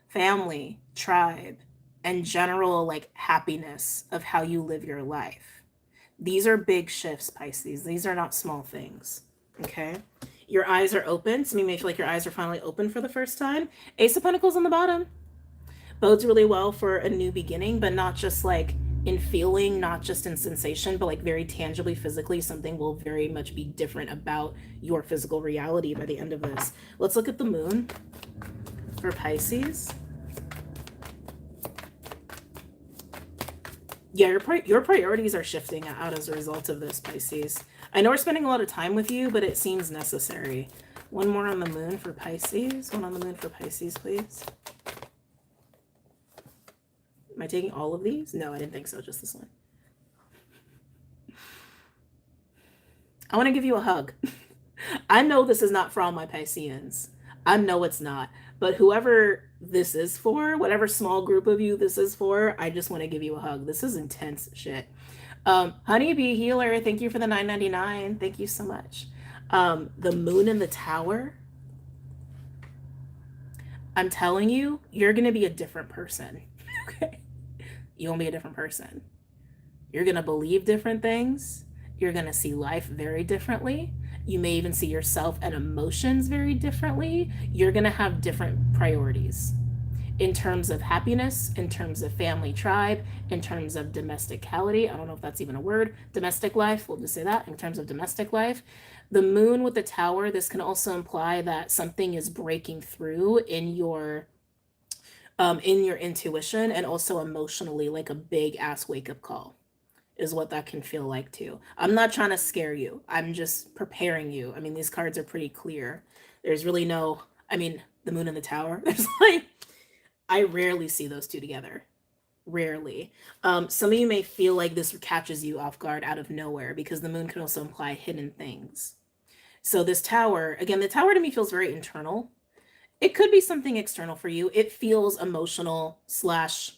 family, tribe, and general like happiness of how you live your life. These are big shifts, Pisces. These are not small things. Okay? Your eyes are open. Some of you may feel like your eyes are finally open for the first time. Ace of Pentacles on the bottom. Bodes really well for a new beginning, but not just like in feeling, not just in sensation, but like very tangibly, physically, something will very much be different about your physical reality by the end of this. Let's look at the moon for Pisces. Yeah, your priorities are shifting out as a result of this, Pisces. I know we're spending a lot of time with you, but it seems necessary. One more on the moon for Pisces. One on the moon for Pisces, please. Am I taking all of these? No, I didn't think so. Just this one. I want to give you a hug. I know this is not for all my Pisceans. I know it's not. But whoever this is for, whatever small group of you this is for, I just want to give you a hug. This is intense shit. Honeybee Healer, thank you for the $9.99. Thank you so much. The moon in the tower. I'm telling you, you're going to be a different person. Okay? You're going to be a different person. You're going to believe different things. You're going to see life very differently. You may even see yourself and emotions very differently. You're going to have different priorities in terms of happiness, in terms of family, tribe, in terms of domesticality. I don't know if that's even a word. Domestic life, we'll just say that. In terms of domestic life, the moon with the tower, this can also imply that something is breaking through in your intuition and also emotionally, like a big ass wake-up call is what that can feel like too. I'm not trying to scare you. I'm just preparing you. I mean, these cards are pretty clear. There's really no, I mean, the moon and the tower. There's like, I rarely see those two together. Rarely. Some of you may feel like this catches you off guard out of nowhere because the moon can also imply hidden things. So this tower, again, the tower to me feels very internal. It could be something external for you. It feels emotional slash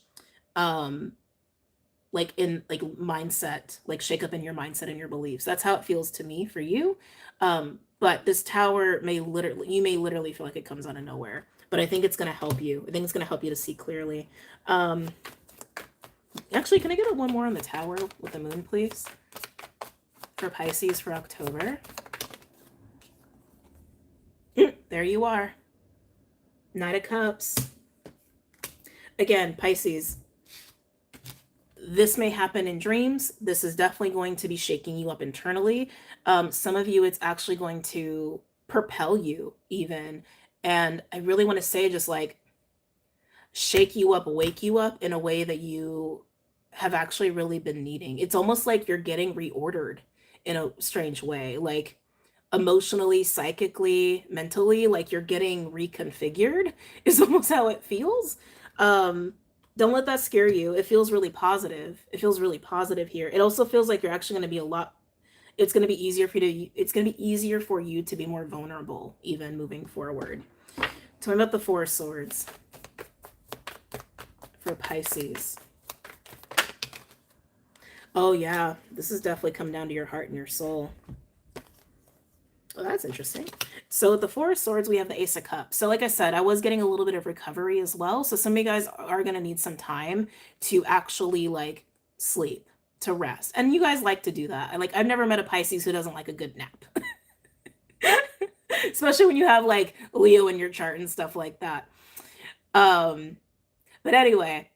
like in like mindset, like shake up in your mindset and your beliefs. That's how it feels to me for you. But this tower you may literally feel like it comes out of nowhere, but I think it's going to help you. I think it's going to help you to see clearly. Actually, can I get one more on the tower with the moon, please? For Pisces for October. There you are. Knight of Cups. Again, Pisces, this may happen in dreams. This is definitely going to be shaking you up internally. Some of you, it's actually going to propel you even. And I really want to say, just like, shake you up, wake you up in a way that you have actually really been needing. It's almost like you're getting reordered in a strange way, like emotionally, psychically, mentally, like you're getting reconfigured is almost how it feels. Don't let that scare you. It feels really positive. It feels really positive here. It also feels like you're actually going to be it's going to be easier for you to be more vulnerable even moving forward. Tell me about the Four of Swords for Pisces. Oh yeah, this has definitely come down to your heart and your soul. Oh, that's interesting. So with the Four of Swords, we have the Ace of Cups. So like I said, I was getting a little bit of recovery as well. So some of you guys are going to need some time to actually like sleep, to rest. And you guys like to do that. I've never met a Pisces who doesn't like a good nap. Especially when you have like Leo in your chart and stuff like that. But anyway,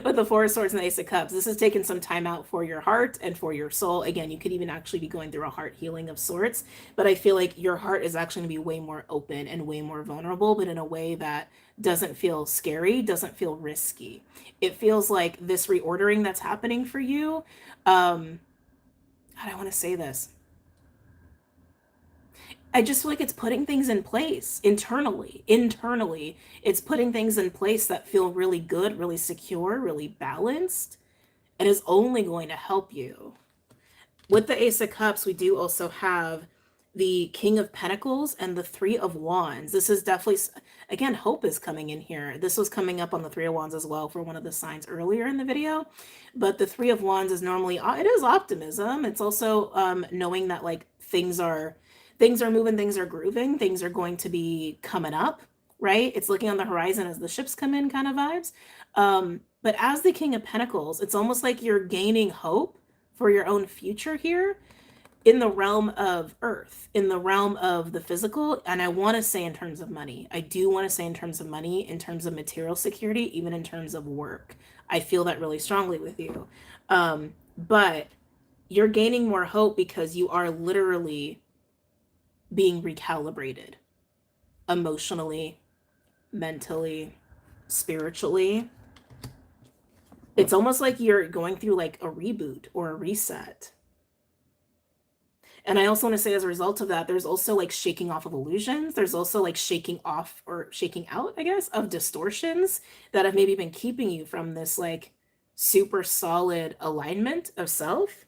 with the Four of Swords and the Ace of Cups, this has taken some time out for your heart and for your soul. Again, you could even actually be going through a heart healing of sorts, but I feel like your heart is actually going to be way more open and way more vulnerable, but in a way that doesn't feel scary, doesn't feel risky. It feels like this reordering that's happening for you. How do I want to say this? I just feel like it's putting things in place internally. Internally, it's putting things in place that feel really good, really secure, really balanced, and is only going to help you. With the Ace of Cups, we do also have the King of Pentacles and the Three of Wands. This is definitely, again, hope is coming in here. This was coming up on the Three of Wands as well for one of the signs earlier in the video. But the Three of Wands is normally, it is optimism. It's also knowing that like things are moving, things are grooving, things are going to be coming up, right? It's looking on the horizon as the ships come in kind of vibes. But as the King of Pentacles, it's almost like you're gaining hope for your own future here in the realm of earth, in the realm of the physical. And I want to say in terms of money, I do want to say in terms of money, in terms of material security, even in terms of work. I feel that really strongly with you. But you're gaining more hope because you are literally being recalibrated emotionally, mentally, spiritually. It's almost like you're going through like a reboot or a reset. And I also want to say as a result of that, there's also like shaking off of illusions. There's also like shaking off or shaking out, I guess, of distortions that have maybe been keeping you from this like super solid alignment of self.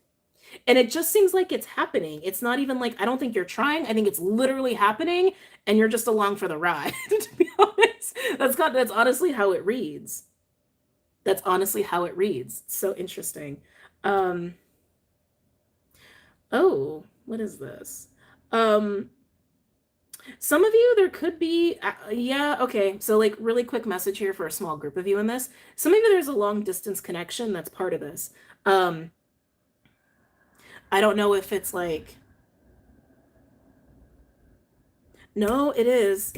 And it just seems like it's happening. It's not even like, I don't think you're trying. I think it's literally happening and you're just along for the ride, to be honest. That's honestly how it reads. That's honestly how it reads. It's so interesting. Oh, what is this? Some of you, there could be, yeah, okay. So like really quick message here for a small group of you in this. Some of you, there's a long distance connection that's part of this. I don't know if it's like, no, it is.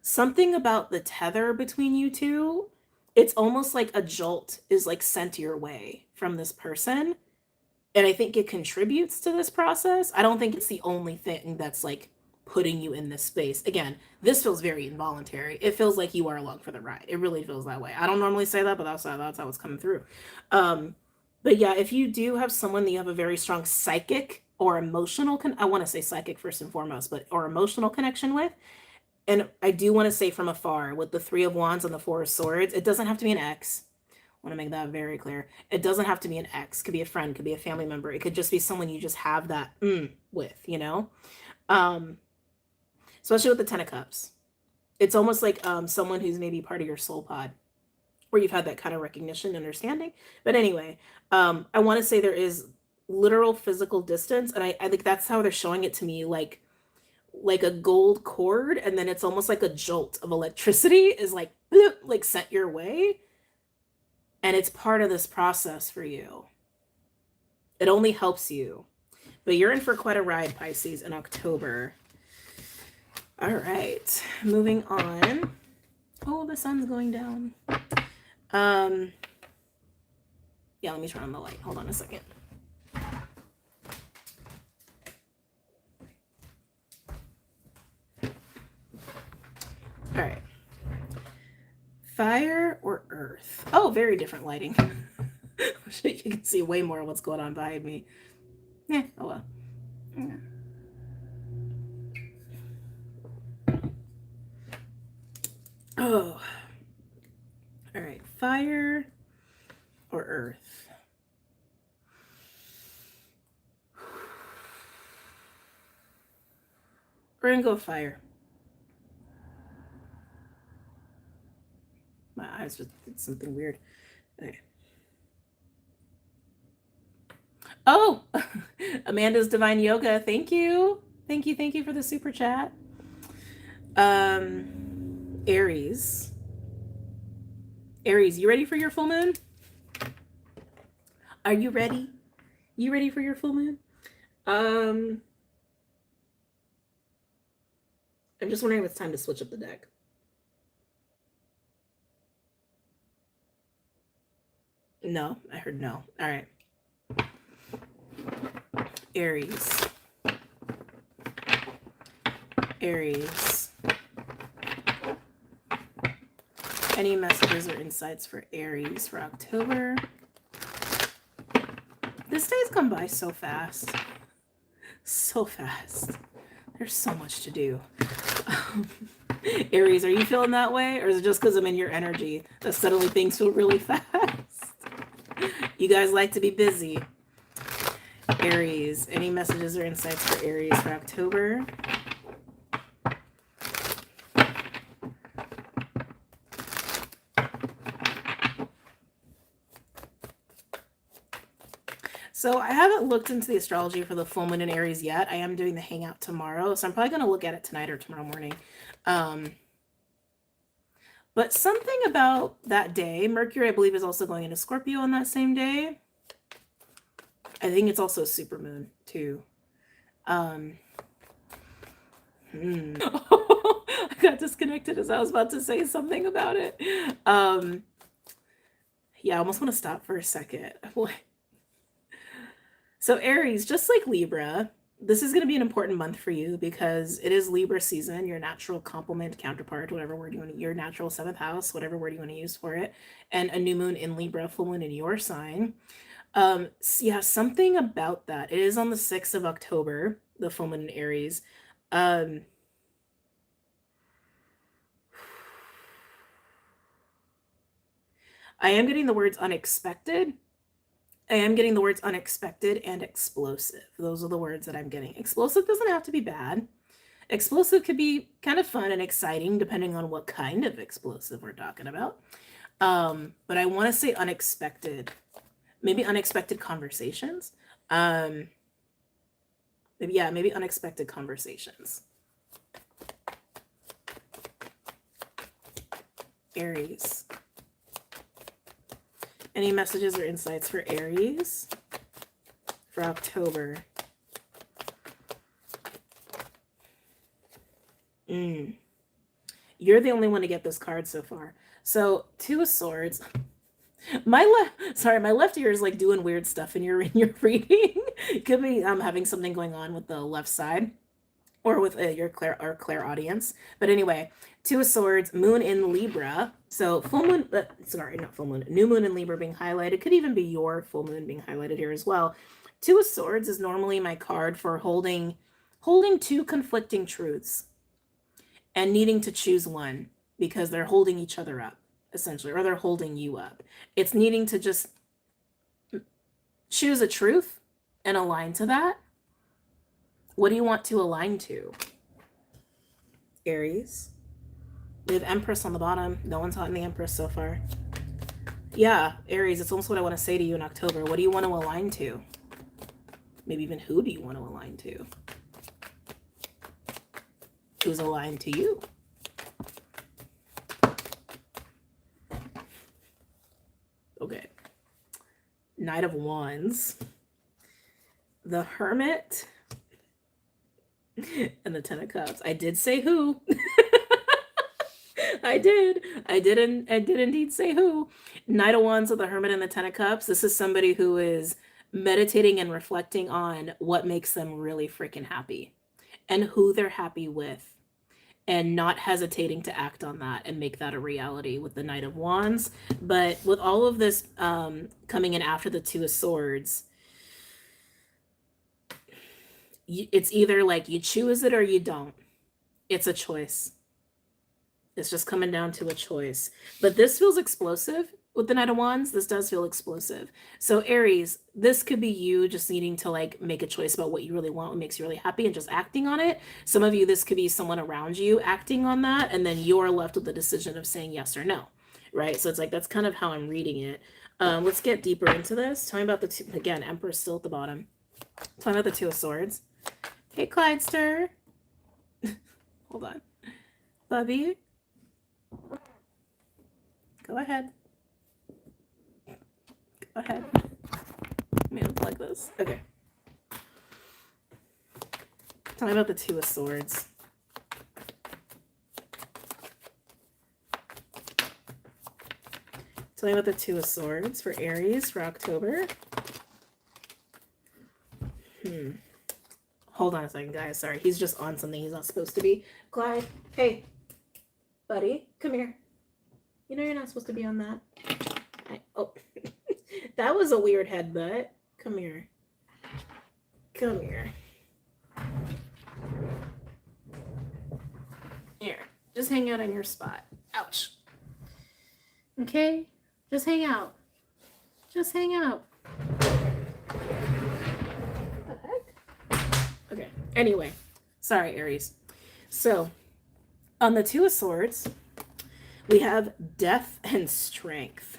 Something about the tether between you two, it's almost like a jolt is like sent your way from this person. And I think it contributes to this process. I don't think it's the only thing that's like putting you in this space. Again, this feels very involuntary. It feels like you are along for the ride. It really feels that way. I don't normally say that, but that's how it's coming through. But yeah, if you do have someone that you have a very strong psychic or emotional, I want to say psychic first and foremost, or emotional connection with, and I do want to say from afar with the Three of Wands and the Four of Swords, it doesn't have to be an ex. I want to make that very clear. It doesn't have to be an ex. It could be a friend, could be a family member. It could just be someone you just have that with, you know? Especially with the Ten of Cups. It's almost like someone who's maybe part of your soul pod. or you've had that kind of recognition, understanding. But anyway, I want to say there is literal physical distance, and I think that's how they're showing it to me, like a gold cord, and then it's almost like a jolt of electricity is like bloop, like sent your way, and it's part of this process for you. It only helps you, but you're in for quite a ride, Pisces, in October. All right, moving on. Oh, the sun's going down. Yeah, let me turn on the light. Hold on a second. All right. Fire or earth? Oh, very different lighting. You can see way more of what's going on behind me. Yeah, oh well. Yeah. Oh. All right. Fire or earth? We're gonna go fire. My eyes just did something weird. Okay. Oh, Amanda's Divine Yoga. Thank you. Thank you for the super chat. Aries. Aries, you ready for your full moon? Are you ready? You ready for your full moon? I'm just wondering if it's time to switch up the deck. No, I heard no. All right. Aries. Aries. Any messages or insights for Aries for October? This day's come by so fast. So fast. There's so much to do. Aries, are you feeling that way? Or is it just because I'm in your energy that suddenly things feel really fast? You guys like to be busy. Aries, any messages or insights for Aries for October? So I haven't looked into the astrology for the full moon in Aries yet. I am doing the hangout tomorrow, so I'm probably going to look at it tonight or tomorrow morning. But something about that day, Mercury, I believe, is also going into Scorpio on that same day. I think it's also super moon too. I got disconnected as I was about to say something about it. Yeah, I almost want to stop for a second. So Aries, just like Libra, this is going to be an important month for you because it is Libra season, your natural complement, counterpart, whatever word you want to, your natural 7th house, whatever word you want to use for it, and a new moon in Libra, full moon in your sign. So yeah, something about that. It is on the 6th of October, the full moon in Aries. I am getting the words unexpected. I am getting the words unexpected and explosive. Those are the words that I'm getting. Explosive doesn't have to be bad. Explosive could be kind of fun and exciting depending on what kind of explosive we're talking about. But I want to say unexpected. Maybe unexpected conversations. Maybe unexpected conversations. Aries. Any messages or insights for Aries for October? You're the only one to get this card so far. So, 2 of Swords. My left ear is like doing weird stuff in your reading. Could be having something going on with the left side or with your clairaudience. But anyway, 2 of Swords, moon in Libra. So full moon, not full moon, new moon in Libra being highlighted. Could even be your full moon being highlighted here as well. 2 of Swords is normally my card for holding 2 conflicting truths and needing to choose one because they're holding each other up, essentially, or they're holding you up. It's needing to just choose a truth and align to that. What do you want to align to? Aries. We have Empress on the bottom. No one's hot in the Empress so far. Yeah, Aries, it's almost what I want to say to you in October. What do you want to align to? Maybe even who do you want to align to? Who's aligned to you? Okay. Knight of Wands. The Hermit. And the Ten of Cups. I did say who. I did indeed say who. Knight of Wands with the Hermit and the Ten of Cups. This is somebody who is meditating and reflecting on what makes them really freaking happy and who they're happy with, and not hesitating to act on that and make that a reality with the Knight of Wands. But with all of this coming in after the Two of Swords, it's either like you choose it or you don't. It's a choice. It's just coming down to a choice. But this feels explosive with the Knight of Wands. This does feel explosive. So Aries, this could be you just needing to like make a choice about what you really want, what makes you really happy, and just acting on it. Some of you, this could be someone around you acting on that, and then you're left with the decision of saying yes or no, right? So it's like, that's kind of how I'm reading it. Let's get deeper into this. Tell me about the two, again, Emperor's still at the bottom. Tell me about the Two of Swords. Hey, Clydester. Hold on. Bubby. Go ahead. Go ahead. Let me unplug this. Okay. Tell me about the Two of Swords. Tell me about the Two of Swords for Aries for October. Hold on a second, guys. Sorry, he's just on something he's not supposed to be. Clyde, hey. Buddy, come here. You know you're not supposed to be on that. Oh, that was a weird headbutt. Come here. Come here. Here, just hang out on your spot. Ouch. Okay, just hang out. Just hang out. What the heck? Okay, anyway. Sorry, Aries. So, on the Two of Swords, we have death and strength.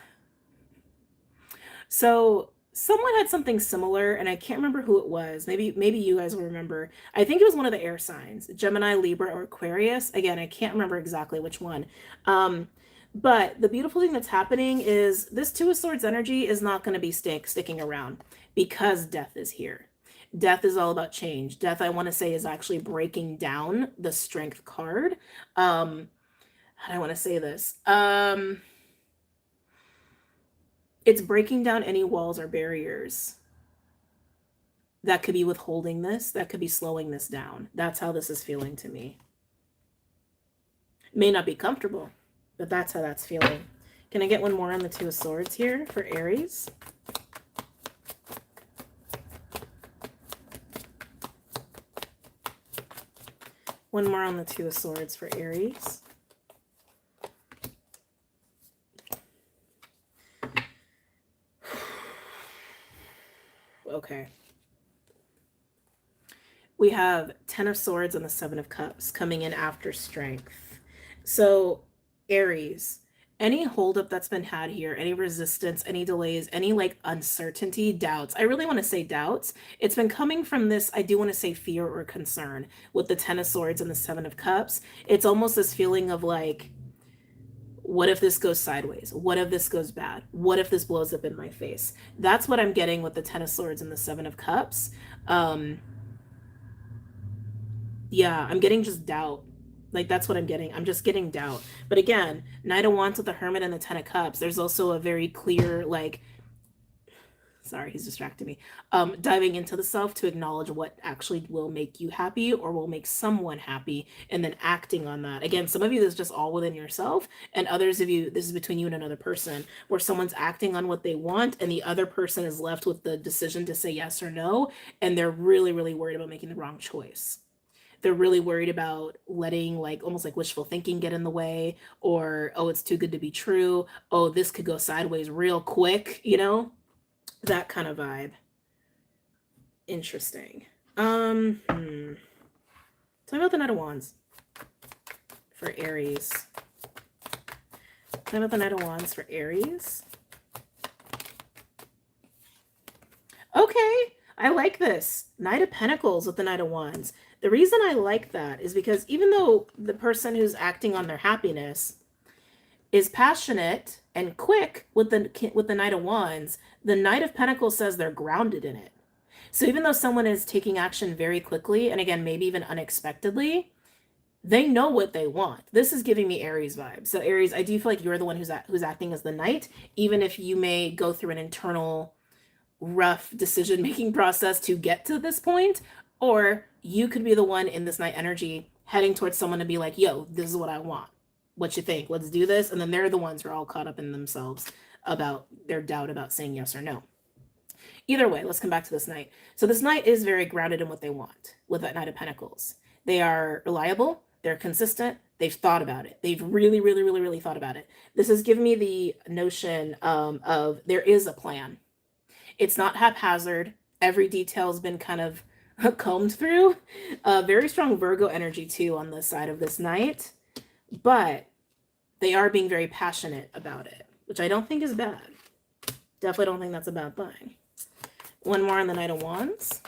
So someone had something similar, and I can't remember who it was. Maybe you guys will remember. I think it was one of the air signs, Gemini, Libra, or Aquarius. Again, I can't remember exactly which one. But the beautiful thing that's happening is this Two of Swords energy is not going to be sticking around because death is here. Death is all about change. Death, I want to say, is actually breaking down the strength card. How do I want to say this? It's breaking down any walls or barriers that could be withholding this, that could be slowing this down. That's how this is feeling to me. It may not be comfortable, but that's how that's feeling. Can I get one more on the Two of Swords here for Aries? One more on the Two of Swords for Aries. Okay. We have Ten of Swords and the Seven of Cups coming in after strength. So Aries, any holdup that's been had here, any resistance, any delays, any like uncertainty, doubts. I really want to say doubts. It's been coming from this, I do want to say fear or concern with the Ten of Swords and the Seven of Cups. It's almost this feeling of like, what if this goes sideways? What if this goes bad? What if this blows up in my face? That's what I'm getting with the Ten of Swords and the Seven of Cups. Yeah, I'm getting just doubt. Like, that's what I'm getting. I'm just getting doubt. But again, Knight of Wands with the Hermit and the Ten of Cups. There's also a very clear, like, sorry, he's distracting me. Diving into the self to acknowledge what actually will make you happy or will make someone happy, and then acting on that. Again, some of you, this is just all within yourself, and others of you, this is between you and another person, where someone's acting on what they want, and the other person is left with the decision to say yes or no, and they're really, really worried about making the wrong choice. They're really worried about letting like almost like wishful thinking get in the way, or, oh, it's too good to be true. Oh, this could go sideways real quick, you know, that kind of vibe. Interesting. Tell me about the Knight of Wands for Aries. Tell me about the Knight of Wands for Aries. Okay, I like this. Knight of Pentacles with the Knight of Wands. The reason I like that is because even though the person who's acting on their happiness is passionate and quick with the Knight of Wands, the Knight of Pentacles says they're grounded in it. So even though someone is taking action very quickly, and again, maybe even unexpectedly, they know what they want. This is giving me Aries vibes. So Aries, I do feel like you're the one who's acting as the Knight, even if you may go through an internal rough decision-making process to get to this point, or you could be the one in this Knight energy heading towards someone to be like, yo, this is what I want. What you think? Let's do this. And then they're the ones who are all caught up in themselves about their doubt about saying yes or no. Either way, let's come back to this Knight. So this Knight is very grounded in what they want with that Knight of Pentacles. They are reliable. They're consistent. They've thought about it. They've really, really, really, really thought about it. This has given me the notion of there is a plan. It's not haphazard. Every detail's been kind of combed through. Very strong Virgo energy too on the side of this Knight, but they are being very passionate about it, which I don't think is bad. Definitely don't think that's a bad thing. One more on the Knight of Wands.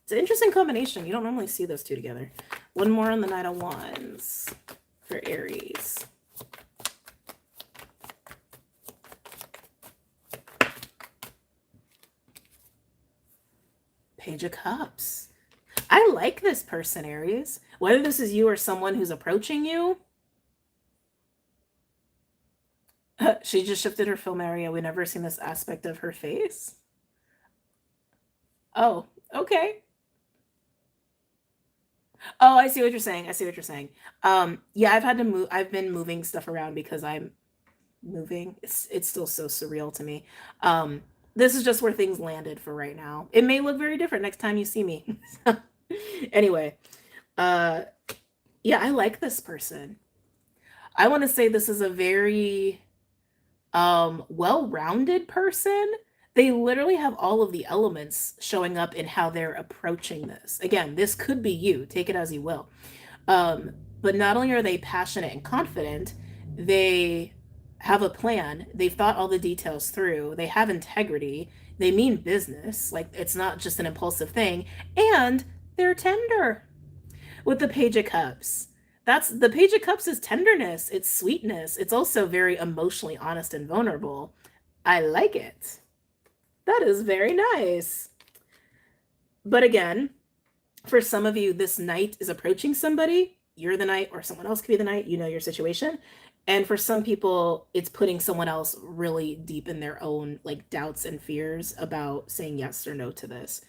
It's an interesting combination. You don't normally see those two together. One more on the Knight of Wands for Aries. Page of Cups. I like this person, Aries. Whether this is you or someone who's approaching you. She just shifted her film area. We've never seen this aspect of her face. Oh, okay. Oh, I see what you're saying. I see what you're saying. Yeah, I've had to move. I've been moving stuff around because I'm moving. It's still so surreal to me. This is just where things landed for right now. It may look very different next time you see me. Anyway, yeah, I like this person. I want to say this is a very well-rounded person. They literally have all of the elements showing up in how they're approaching this. Again, this could be you. Take it as you will. But not only are they passionate and confident, they have a plan. They've thought all the details through. They have integrity. They mean business. Like, it's not just an impulsive thing. And they're tender. With the Page of Cups. The Page of Cups is tenderness. It's sweetness. It's also very emotionally honest and vulnerable. I like it. That is very nice. But again, for some of you, this Knight is approaching somebody. You're the Knight, or someone else could be the Knight. You know your situation. And for some people, it's putting someone else really deep in their own like doubts and fears about saying yes or no to this.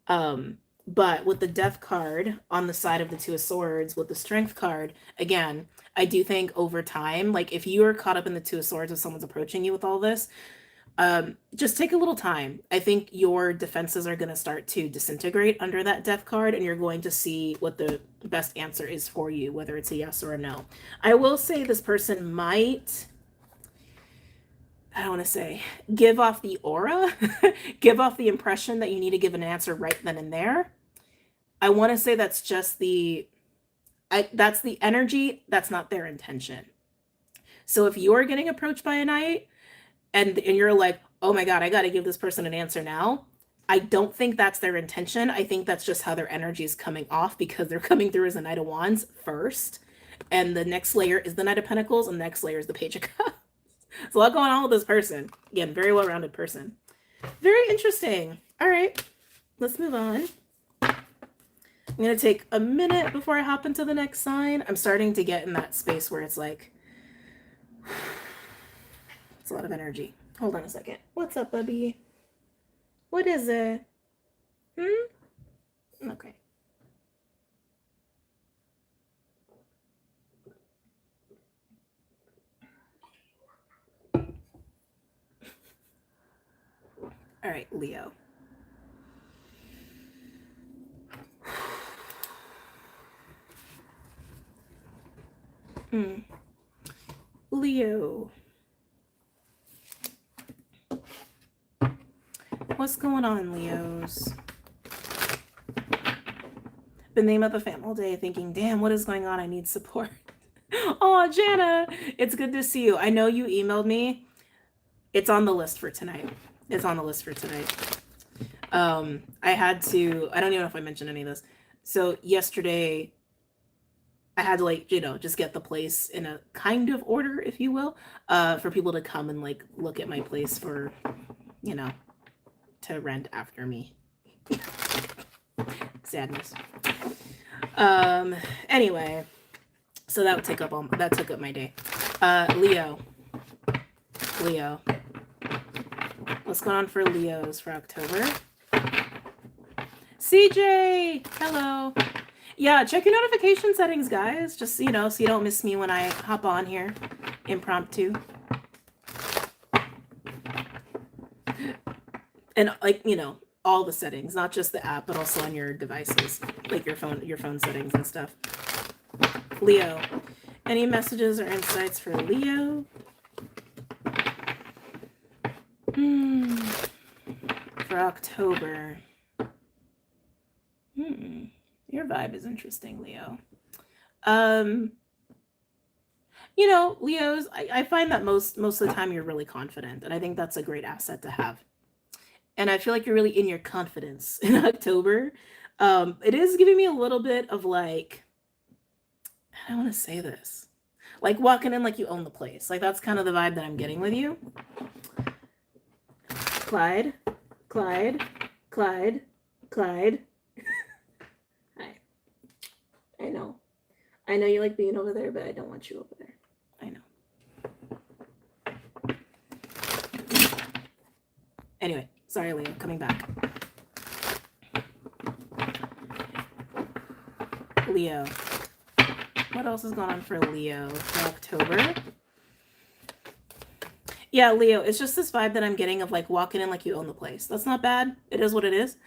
But with the Death card on the side of the Two of Swords, with the Strength card, again, I do think over time, like if you are caught up in the Two of Swords if someone's approaching you with all this, just take a little time. I think your defenses are going to start to disintegrate under that Death card, and you're going to see what the best answer is for you, whether it's a yes or a no. I will say this person might, I don't want to say, give off the aura, give off the impression that you need to give an answer right then and there. I want to say that's just that's the energy. That's not their intention. So if you're getting approached by a Knight and you're like, oh my God, I got to give this person an answer now, I don't think that's their intention. I think that's just how their energy is coming off, because they're coming through as a Knight of Wands first. And the next layer is the Knight of Pentacles, and the next layer is the Page of Cups. There's a lot going on with this person. Again, very well-rounded person. Very interesting. All right, let's move on. I'm going to take a minute before I hop into the next sign. I'm starting to get in that space where it's like, it's a lot of energy. Hold on a second. What's up, Bubby? What is it? Okay. All right, Leo. Leo. What's going on, Leos? Been name of the fam all day thinking, damn, what is going on? I need support. Oh, Jana, it's good to see you. I know you emailed me. It's on the list for tonight. It's on the list for tonight. I had to, I don't even know if I mentioned any of this. So yesterday I had to, like, you know, just get the place in a kind of order, if you will, for people to come and like look at my place for, you know, to rent after me. Sadness. Anyway, so that took up my day. Leo. What's going on for Leos for October? CJ, hello. Yeah, check your notification settings, guys. Just, you know, so you don't miss me when I hop on here impromptu. And like, you know, all the settings, not just the app, but also on your devices, like your phone settings and stuff. Leo, any messages or insights for Leo? For October. Your vibe is interesting, Leo. You know, Leos, I find that most of the time you're really confident, and I think that's a great asset to have. And I feel like you're really in your confidence in October. It is giving me a little bit of like, I don't want to say this, like walking in like you own the place. Like that's kind of the vibe that I'm getting with you. Clyde. Hi. I know you like being over there, but I don't want you over there. I know. Anyway, sorry, Leo, coming back. Leo. What else is going on for Leo for October? Yeah, Leo, it's just this vibe that I'm getting of like walking in like you own the place. That's not bad. It is what it is.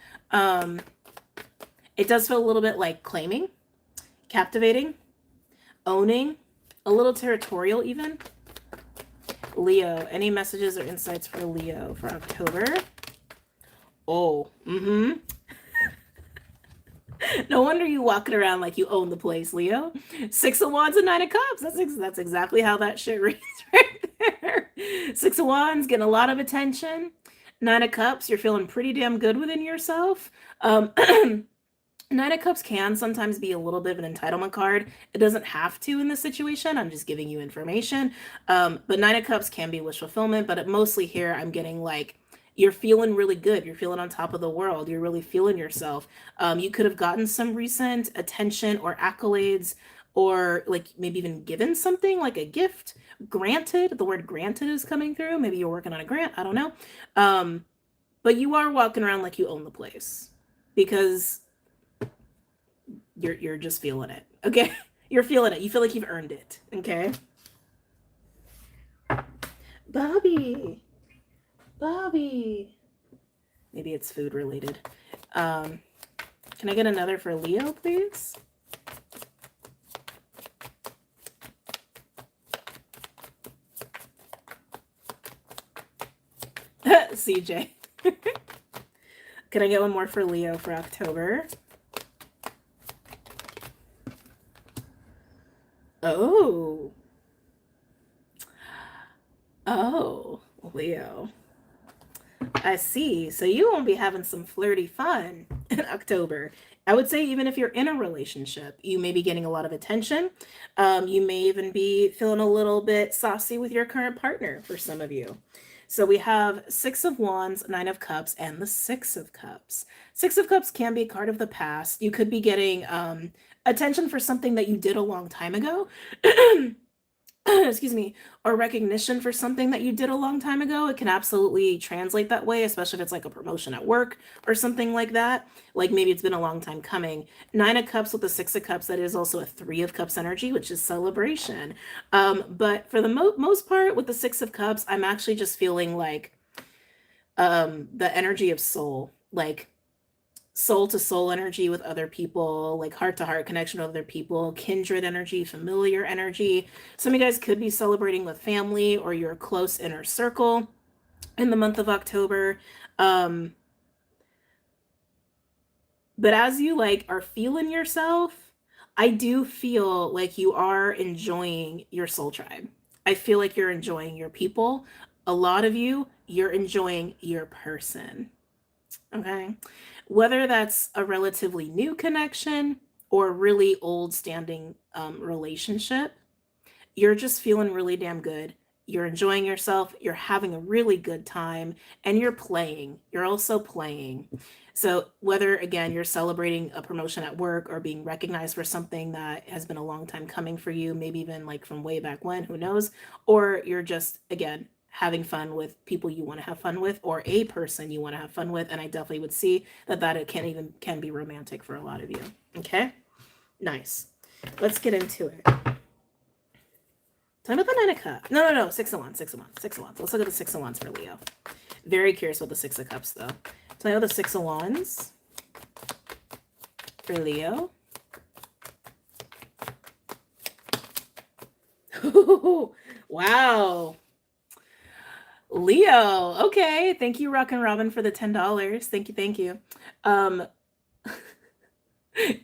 It does feel a little bit like claiming, captivating, owning, a little territorial even. Leo, any messages or insights for Leo for October? Oh, No wonder you walking around like you own the place, Leo. 6 of Wands and 9 of Cups. That's exactly how that shit reads right there. 6 of Wands, getting a lot of attention. 9 of Cups, you're feeling pretty damn good within yourself. 9 of Cups can sometimes be a little bit of an entitlement card. It doesn't have to in this situation. I'm just giving you information. But 9 of Cups can be wish fulfillment, but mostly here I'm getting like, you're feeling really good. You're feeling on top of the world. You're really feeling yourself. You could have gotten some recent attention or accolades, or like maybe even given something like a gift, granted. The word granted is coming through. Maybe you're working on a grant. I don't know. But you are walking around like you own the place because you're just feeling it. Okay. You're feeling it. You feel like you've earned it. Okay. Bobby. Maybe it's food related. Can I get another for Leo, please? CJ. Can I get one more for Leo for October? Oh, Leo. I see. So you won't be having some flirty fun in October. I would say even if you're in a relationship, you may be getting a lot of attention. You may even be feeling a little bit saucy with your current partner for some of you. So we have 6 of Wands, 9 of Cups, and the 6 of Cups. 6 of Cups can be a card of the past. You could be getting attention for something that you did a long time ago. Excuse me, or recognition for something that you did a long time ago. It can absolutely translate that way, especially if it's like a promotion at work or something like that. Like maybe it's been a long time coming. 9 of Cups with the 6 of Cups, that is also a 3 of Cups energy, which is celebration. But for the most part with the 6 of Cups, I'm actually just feeling like the energy of soul, like soul to soul energy with other people, like heart to heart connection with other people, kindred energy, familiar energy. Some of you guys could be celebrating with family or your close inner circle in the month of October. But as you like are feeling yourself, I do feel like you are enjoying your soul tribe. I feel like you're enjoying your people. A lot of you, you're enjoying your person. Okay. Whether that's a relatively new connection or a really old standing relationship, you're just feeling really damn good. You're enjoying yourself. You're having a really good time and you're playing. You're also playing. So, whether again you're celebrating a promotion at work or being recognized for something that has been a long time coming for you, maybe even like from way back when, who knows, or you're just again having fun with people you want to have fun with or a person you want to have fun with, and I definitely would see that it can be romantic for a lot of you. Okay? Nice. Let's get into it. Tell me about the 9 of Cups. No. 6 of Wands. Let's look at the 6 of Wands for Leo. Very curious about the 6 of Cups, though. Tell me about the 6 of Wands for Leo. Wow. Leo. Okay. Thank you, Rock and Robin, for the $10. Thank you.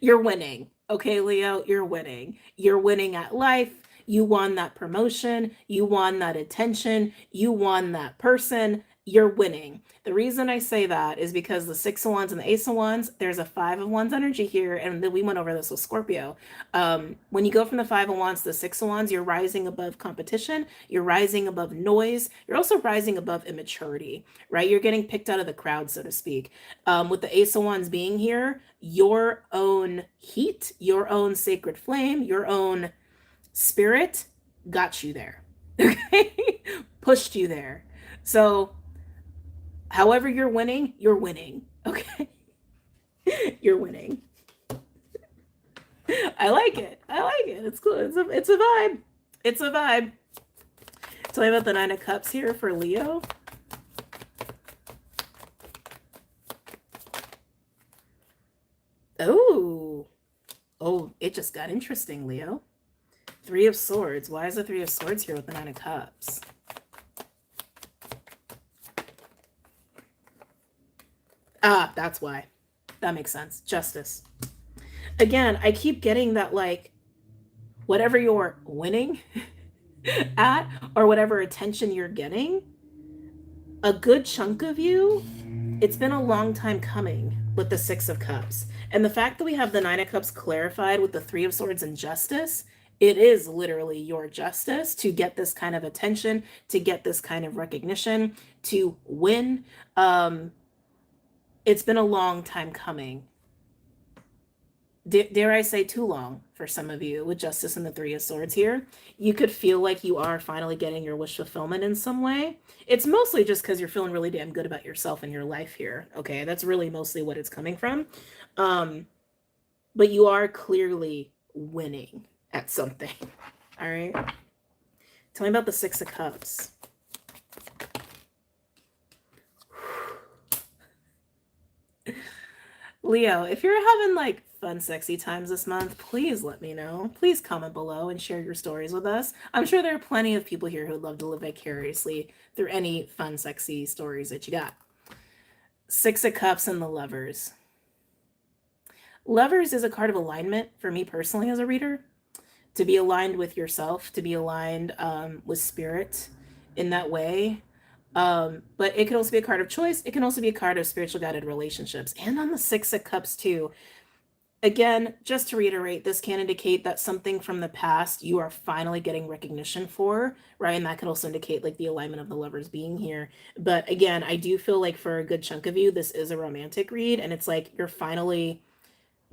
You're winning. Okay, Leo, you're winning. You're winning at life. You won that promotion. You won that attention. You won that person. You're winning. The reason I say that is because the 6 of Wands and the Ace of Wands, there's a 5 of Wands energy here, and then we went over this with Scorpio. When you go from the 5 of Wands to the 6 of Wands, you're rising above competition. You're rising above noise. You're also rising above immaturity, right? You're getting picked out of the crowd, so to speak. With the Ace of Wands being here, your own heat, your own sacred flame, your own spirit got you there. Okay? Pushed you there. So however you're winning, okay? You're winning. I like it. It's cool. It's a vibe. Tell me about the 9 of Cups here for Leo. Oh, it just got interesting, Leo. 3 of Swords. Why is the 3 of Swords here with the 9 of Cups? That's why. That makes sense. Justice. Again, I keep getting that, like, whatever you're winning at or whatever attention you're getting, a good chunk of you, it's been a long time coming with the 6 of Cups. And the fact that we have the 9 of Cups clarified with the 3 of Swords and Justice, it is literally your justice to get this kind of attention, to get this kind of recognition, to win. It's been a long time coming. Dare I say too long for some of you with Justice and the 3 of Swords here. You could feel like you are finally getting your wish fulfillment in some way. It's mostly just because you're feeling really damn good about yourself and your life here. Okay, that's really mostly what it's coming from. But you are clearly winning at something. All right. Tell me about the 6 of Cups. Leo, if you're having like fun, sexy times this month, please let me know. Please comment below and share your stories with us. I'm sure there are plenty of people here who would love to live vicariously through any fun, sexy stories that you got. 6 of Cups and the Lovers. Lovers is a card of alignment for me personally as a reader. To be aligned with yourself, to be aligned with spirit in that way. But it can also be a card of choice. It can also be a card of spiritual guided relationships. And on the 6 of Cups too. Again, just to reiterate, this can indicate that something from the past you are finally getting recognition for, right? And that could also indicate like the alignment of the Lovers being here. But again, I do feel like for a good chunk of you, this is a romantic read. And it's like you're finally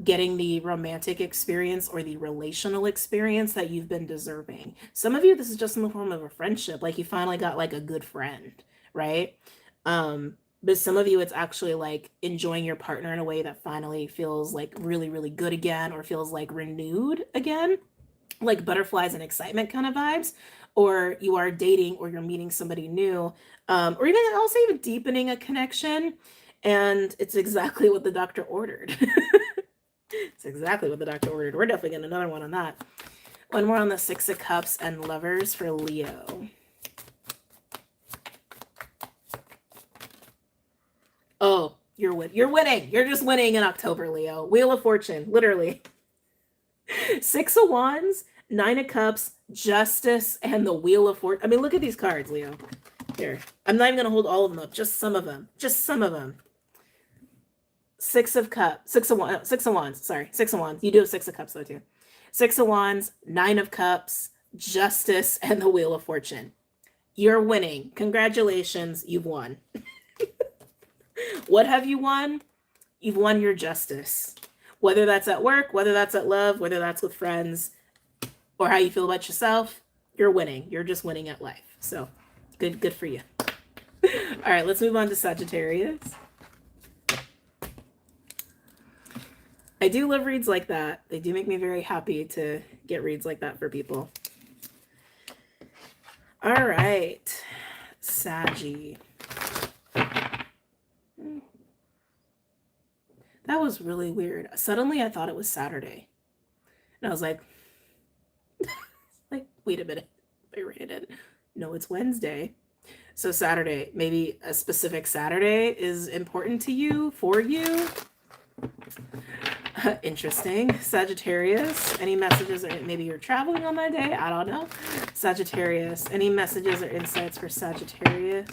getting the romantic experience or the relational experience that you've been deserving. Some of you, this is just in the form of a friendship. Like you finally got like a good friend, right? But some of you, it's actually like enjoying your partner in a way that finally feels like really, really good again, or feels like renewed again, like butterflies and excitement kind of vibes. Or you are dating or you're meeting somebody new, or even deepening a connection. And it's exactly what the doctor ordered. It's exactly what the doctor ordered. We're definitely getting another one on that. One more on the 6 of Cups and Lovers for Leo. Oh, you're winning. You're just winning in October, Leo. Wheel of Fortune, literally. 6 of Wands, 9 of Cups, Justice, and the Wheel of Fortune. I mean, look at these cards, Leo. Here. I'm not even going to hold all of them up. Just some of them. Just some of them. Six of Wands. Sorry. Six of Wands. You do have Six of Cups though too. Six of Wands, Nine of Cups, Justice, and the Wheel of Fortune. You're winning. Congratulations. You've won. What have you won? You've won your justice. Whether that's at work, whether that's at love, whether that's with friends, or how you feel about yourself, you're winning. You're just winning at life. So good for you. All right, let's move on to Sagittarius. I do love reads like that. They do make me very happy to get reads like that for people. All right, Saggy. That was really weird. Suddenly I thought it was Saturday. And I was like, wait a minute. I read it. No, it's Wednesday. So Saturday, maybe a specific Saturday is important to you, for you. Interesting. Sagittarius, any messages, or maybe you're traveling on that day? I don't know. Sagittarius, any messages or insights for Sagittarius?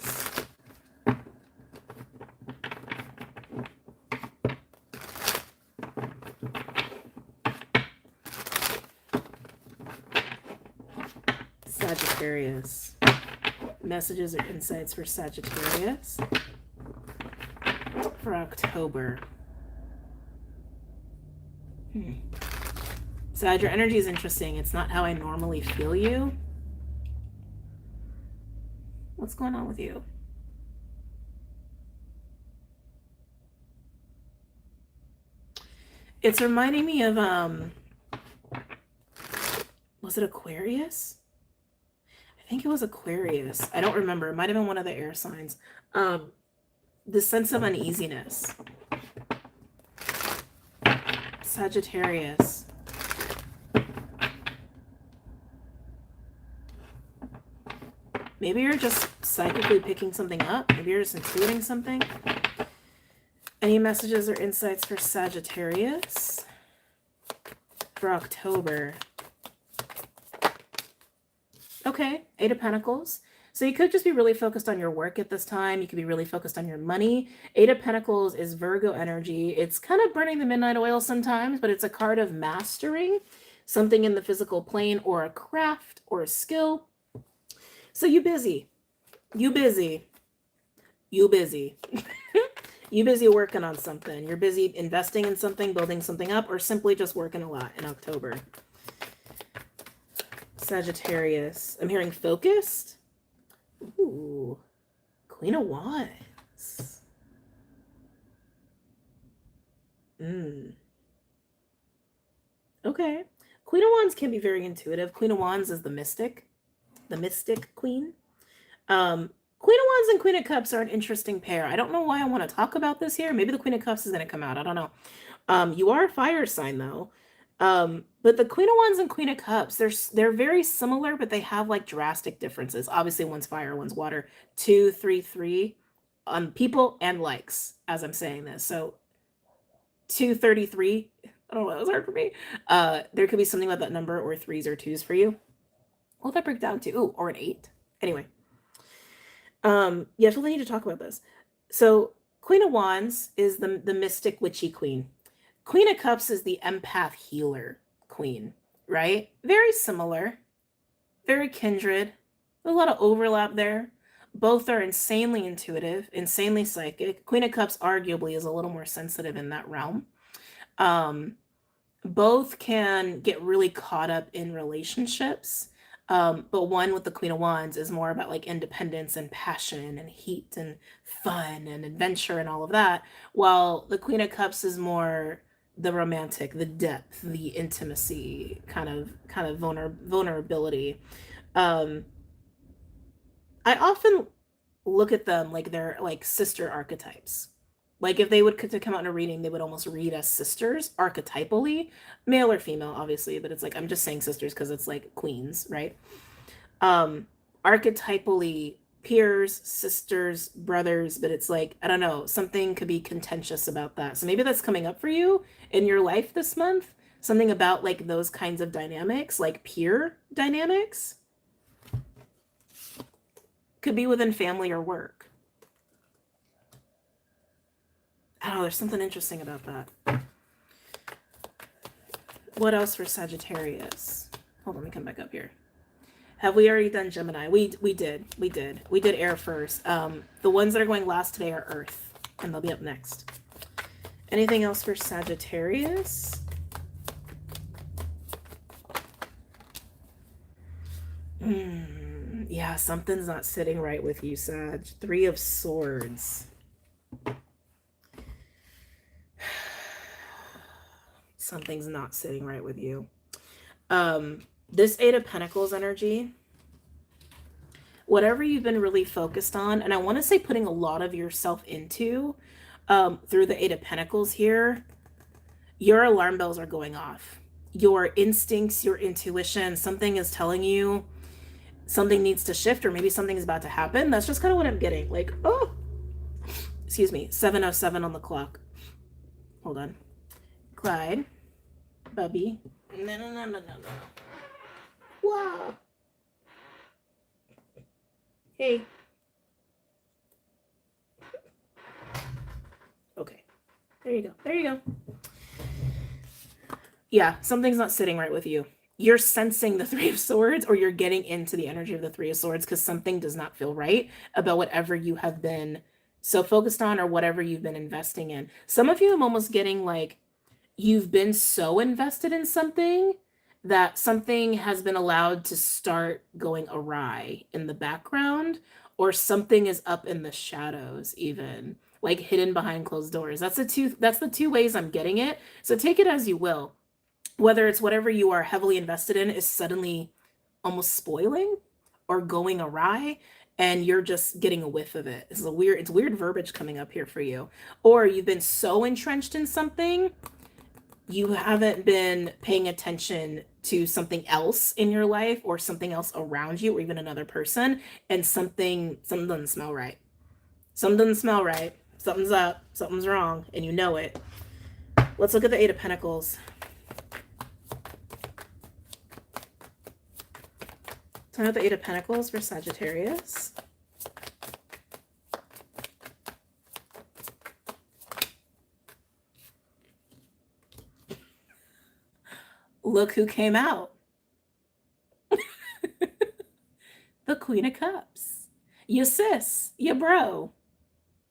Sagittarius. Messages or insights for Sagittarius for October. Sag, your energy is interesting. It's not how I normally feel you. What's going on with you? It's reminding me of, was it Aquarius? I think it was Aquarius. I don't remember. It might have been one of the air signs. The sense of uneasiness. Sagittarius. Maybe you're just psychically picking something up. Maybe you're just intuiting something. Any messages or insights for Sagittarius for October? Okay, Eight of Pentacles. So you could just be really focused on your work at this time. You could be really focused on your money. Eight of Pentacles is Virgo energy. It's kind of burning the midnight oil sometimes, but it's a card of mastering something in the physical plane, or a craft or a skill. So you busy. You busy. You busy. You busy working on something. You're busy investing in something, building something up, or simply just working a lot in October. Sagittarius. I'm hearing focused. Ooh. Queen of Wands. Okay. Queen of Wands can be very intuitive. Queen of Wands is the mystic queen. Queen of Wands and Queen of Cups are an interesting pair. I don't know why I want to talk about this here. Maybe the Queen of Cups is going to come out. I don't know. You are a fire sign though. But the Queen of Wands and Queen of Cups, they're very similar, but they have like drastic differences. Obviously, one's fire, one's water. 2, 3, 3 on people and likes, as I'm saying this. So 233. I don't know, that was hard for me. There could be something about that number, or 3s or 2s for you. What will that break down to? Ooh, or an 8. Anyway. Yeah, I feel the need to talk about this. So Queen of Wands is the mystic witchy queen. Queen of Cups is the empath healer queen, right? Very similar, very kindred, a lot of overlap there. Both are insanely intuitive, insanely psychic. Queen of Cups arguably is a little more sensitive in that realm. Both can get really caught up in relationships. But one with the Queen of Wands is more about like independence and passion and heat and fun and adventure and all of that. While the Queen of Cups is more the romantic, the depth, the intimacy, kind of vulnerability. I often look at them like they're like sister archetypes. Like if they would to come out in a reading, they would almost read as sisters archetypally, male or female, obviously, but it's like, I'm just saying sisters because it's like queens, right? Archetypally peers, sisters, brothers, but it's like, I don't know, something could be contentious about that. So maybe that's coming up for you in your life this month. Something about like those kinds of dynamics, like peer dynamics. Could be within family or work. I don't know, there's something interesting about that. What else for Sagittarius? Hold on, let me come back up here. Have we already done Gemini? We did air first. The ones that are going last today are Earth, and they'll be up next. Anything else for Sagittarius? Yeah, something's not sitting right with you, Sag. 3 of Swords. Something's not sitting right with you. This 8 of Pentacles energy, whatever you've been really focused on, and I want to say putting a lot of yourself into through the 8 of Pentacles here, your alarm bells are going off. Your instincts, your intuition, something is telling you something needs to shift, or maybe something is about to happen. That's just kind of what I'm getting. Like, oh, excuse me, 7:07 on the clock. Hold on. Clyde, Bubby. No. Wow. Hey. Okay. There you go. Yeah, something's not sitting right with you. You're sensing the 3 of Swords, or you're getting into the energy of the 3 of Swords because something does not feel right about whatever you have been so focused on or whatever you've been investing in. Some of you, I'm almost getting like you've been so invested in something that something has been allowed to start going awry in the background, or something is up in the shadows, even like hidden behind closed doors. That's the two ways I'm getting it. So take it as you will. Whether it's whatever you are heavily invested in is suddenly almost spoiling or going awry, and you're just getting a whiff of it. It's weird verbiage coming up here for you. Or you've been so entrenched in something, you haven't been paying attention to something else in your life or something else around you or even another person, and something doesn't smell right. Something doesn't smell right. Something's up, something's wrong, and you know it. Let's look at the 8 of Pentacles. Tell me about the 8 of Pentacles for Sagittarius. Look who came out. The Queen of Cups. Your sis, your bro,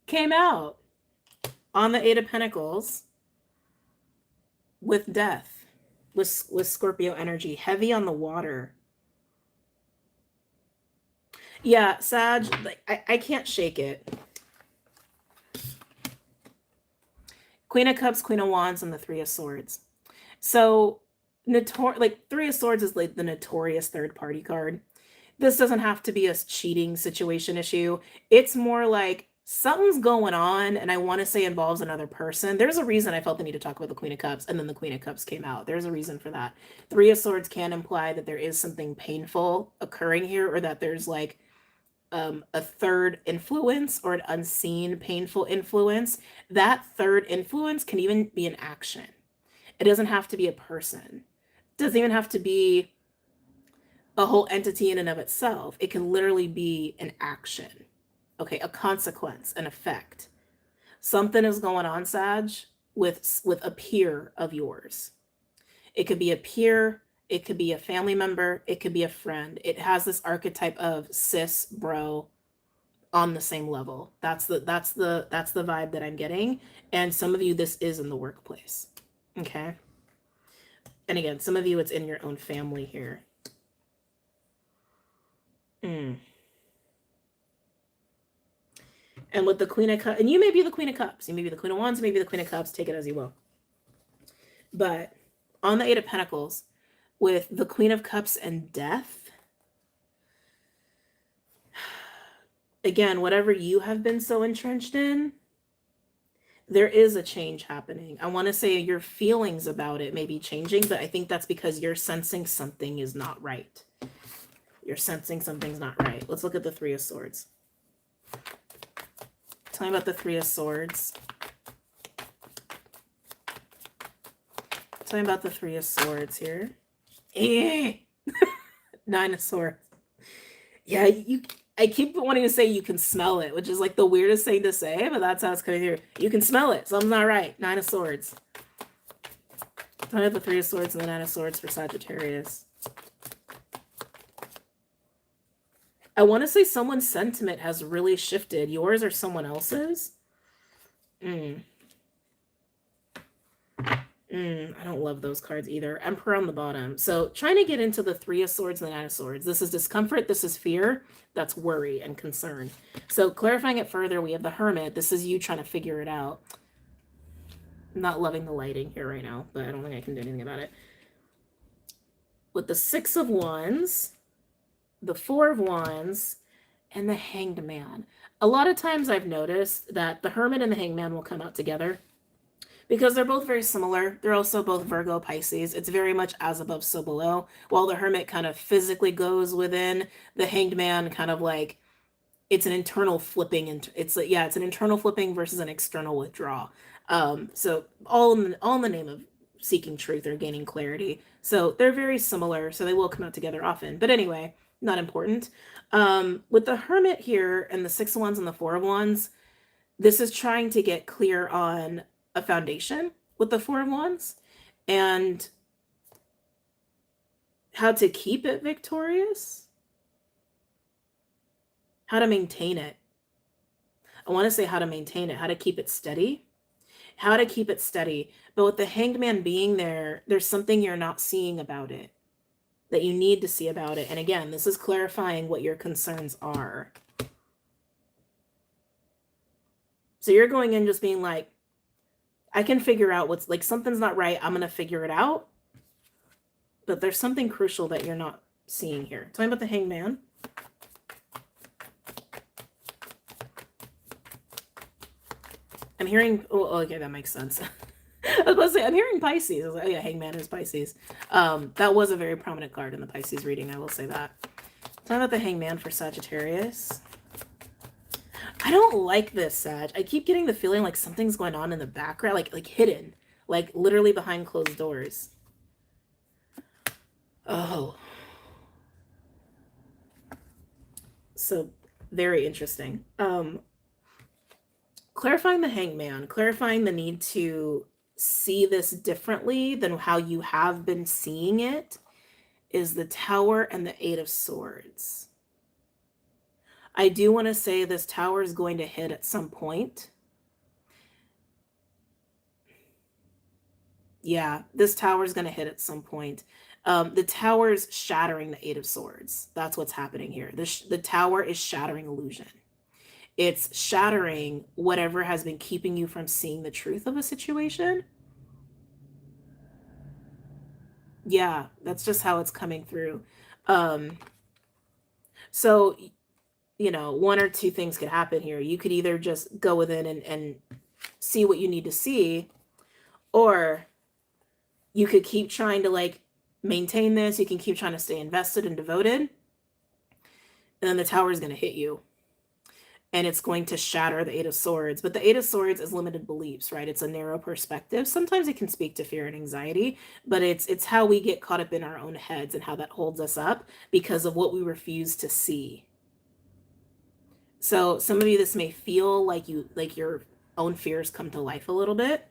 came out on the 8 of Pentacles with death, with Scorpio energy, heavy on the water. Yeah, Sag, like I can't shake it. Queen of Cups, Queen of Wands, and the 3 of Swords. So, 3 of Swords is like the notorious third party card. This doesn't have to be a cheating situation issue. It's more like something's going on, and I want to say involves another person. There's a reason I felt the need to talk about the Queen of Cups, and then the Queen of Cups came out. There's a reason for that. 3 of Swords can imply that there is something painful occurring here, or that there's like a third influence or an unseen painful influence. That third influence can even be an action. It doesn't have to be a person. It doesn't even have to be a whole entity in and of itself. It can literally be an action. Okay, a consequence, an effect. Something is going on, Sag, with a peer of yours. It could be a peer, it could be a family member, it could be a friend. It has this archetype of sis, bro, on the same level. That's the vibe that I'm getting. And some of you, this is in the workplace. Okay. And again, some of you, it's in your own family here. And with the Queen of Cups, and you may be the Queen of Cups, you may be the Queen of Wands, maybe the Queen of Cups, take it as you will. But on the 8 of Pentacles, with the Queen of Cups and death, again, whatever you have been so entrenched in, there is a change happening. I want to say your feelings about it may be changing, but I think that's because you're sensing something is not right. You're sensing something's not right. Let's look at the 3 of Swords. Tell me about the 3 of Swords. Tell me about the 3 of Swords here. 9 of Swords. Yeah, I keep wanting to say you can smell it, which is like the weirdest thing to say, but that's how it's coming through. You can smell it. Something's not right. Nine of Swords. I have the Three of Swords and the Nine of Swords for Sagittarius. I want to say someone's sentiment has really shifted. Yours or someone else's? I don't love those cards either. Emperor on the bottom. So trying to get into the Three of Swords and the Nine of Swords. This is discomfort. This is fear. That's worry and concern. So clarifying it further, we have the Hermit. This is you trying to figure it out. I'm not loving the lighting here right now, but I don't think I can do anything about it. With the Six of Wands, the Four of Wands, and the Hanged Man. A lot of times I've noticed that the Hermit and the Hanged Man will come out together because they're both very similar. They're also both Virgo, Pisces. It's very much as above, so below. While the Hermit kind of physically goes within, the Hanged Man kind of like, it's an internal flipping. And it's like, yeah, it's an internal flipping versus an external withdrawal. So all in the name of seeking truth or gaining clarity. So they're very similar. So they will come out together often. But anyway, not important. With the Hermit here and the Six of Wands and the Four of Wands, this is trying to get clear on a foundation with the Four of Wands and how to keep it victorious, how to maintain it. I want to say how to maintain it, how to keep it steady, how to keep it steady. But with the Hanged Man being there, there's something you're not seeing about it that you need to see about it. And again, this is clarifying what your concerns are. So you're going in just being like, I can figure out what's like, something's not right. I'm going to figure it out. But there's something crucial that you're not seeing here. Talking about the Hanged Man. I'm hearing, oh, okay, that makes sense. I was about to say, I'm hearing Pisces. I was like, oh yeah, Hanged Man is Pisces. That was a very prominent card in the Pisces reading, I will say that. Talking about the Hanged Man for Sagittarius. I don't like this, Sag. I keep getting the feeling like something's going on in the background, like hidden, like literally behind closed doors. Oh. So very interesting. Clarifying the Hanged Man, clarifying the need to see this differently than how you have been seeing it is the Tower and the Eight of Swords. I do want to say this Tower is going to hit at some point. Yeah, this Tower is going to hit at some point. The Tower is shattering the Eight of Swords. That's what's happening here. The Tower is shattering illusion. It's shattering whatever has been keeping you from seeing the truth of a situation. Yeah, that's just how it's coming through. So, you know, one or two things could happen here. You could either just go within and see what you need to see, or you could keep trying to like maintain this. You can keep trying to stay invested and devoted. And then the Tower is going to hit you. And it's going to shatter the Eight of Swords. But the Eight of Swords is limited beliefs, right? It's a narrow perspective. Sometimes it can speak to fear and anxiety, but it's how we get caught up in our own heads and how that holds us up because of what we refuse to see. So some of you, this may feel like your own fears come to life a little bit.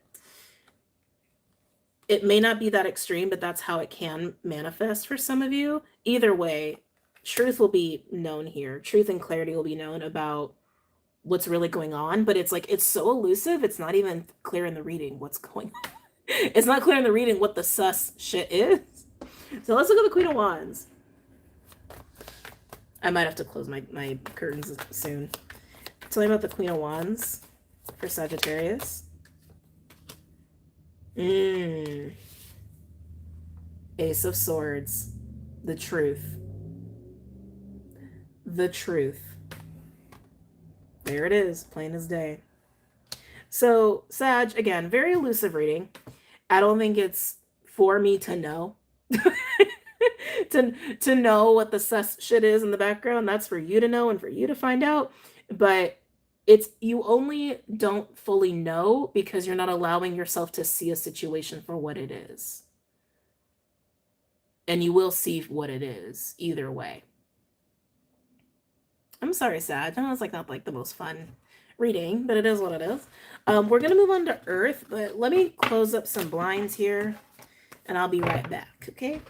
It may not be that extreme, but that's how it can manifest for some of you. Either way, truth will be known here. Truth and clarity will be known about what's really going on, but it's like, it's so elusive. It's not even clear in the reading what's going on. It's not clear in the reading what the sus shit is. So let's look at the Queen of Wands. I might have to close my curtains soon. Tell me about the Queen of Wands for Sagittarius. Ace of Swords. The truth. The truth. There it is, plain as day. So, Sag, again, very elusive reading. I don't think it's for me to know. to know what the sus shit is in the background. That's for you to know and for you to find out. But it's, you only don't fully know because you're not allowing yourself to see a situation for what it is. And you will see what it is either way. I'm sorry, Sag. I know it's like not like the most fun reading, but it is what it is. We're gonna move on to Earth, but let me close up some blinds here, and I'll be right back. Okay?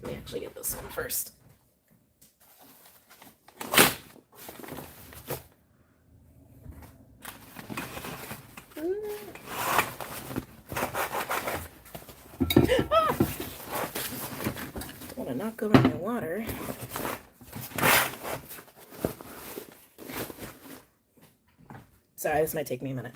Let me actually get this one first. Ah! I want to knock over my water. Sorry, this might take me a minute.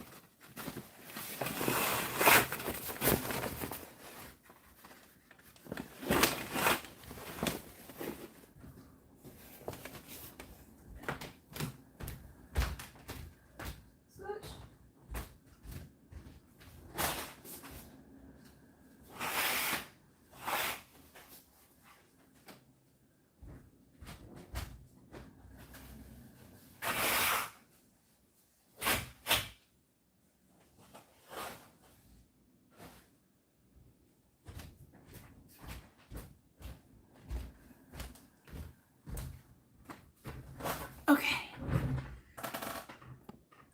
Okay.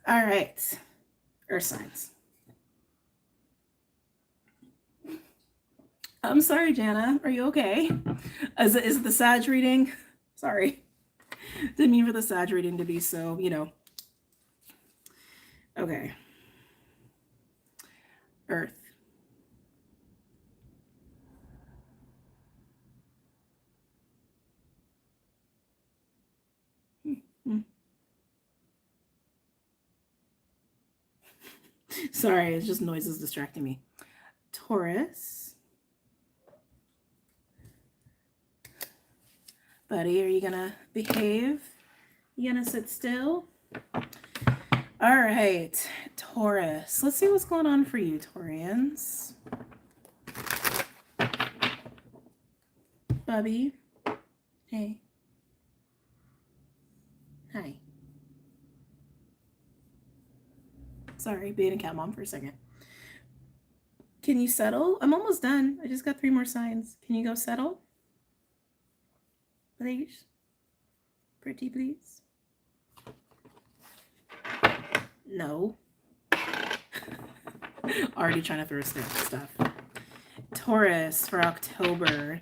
All right. Earth signs. I'm sorry, Jana. Are you okay? Is it the Sag reading? Sorry. Didn't mean for the Sag reading to be so, you know. Okay. Earth. Sorry, it's just noises distracting me. Taurus. Buddy, are you gonna behave? You gonna sit still? All right, Taurus. Let's see what's going on for you, Taurians. Bubby. Hey. Hi. Sorry, being a cat mom for a second. Can you settle? I'm almost done. I just got 3 more signs. Can you go settle? Please? Pretty please? No. Already trying to throw stuff. Taurus for October.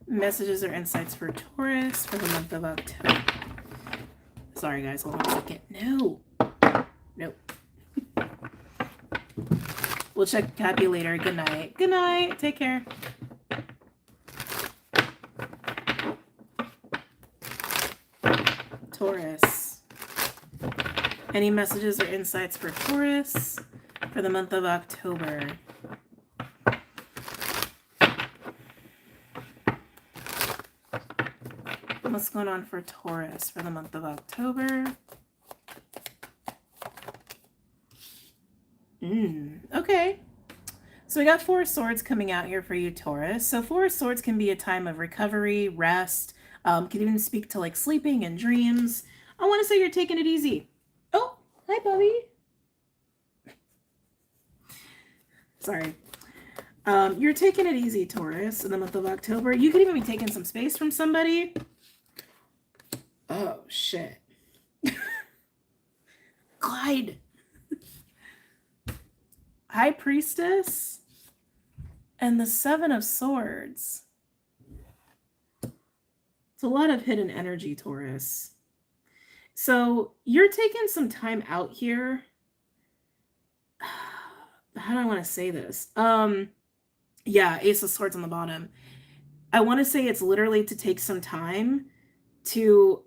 Messages or insights for Taurus for the month of October. Sorry guys, hold on a second. No. Nope. We'll check Cappy later. Good night. Good night. Take care. Taurus. Any messages or insights for Taurus for the month of October? What's going on for Taurus for the month of October? Okay. So we got 4 of Swords coming out here for you, Taurus. So 4 of Swords can be a time of recovery, rest, can even speak to like sleeping and dreams. I want to say you're taking it easy. Oh, hi, Bubby. Sorry. You're taking it easy, Taurus, in the month of October. You could even be taking some space from somebody. Oh, shit. Clyde. High Priestess and the 7 of Swords. It's a lot of hidden energy, Taurus. So you're taking some time out here. How do I want to say this? Yeah, Ace of Swords on the bottom. I want to say it's literally to take some time to,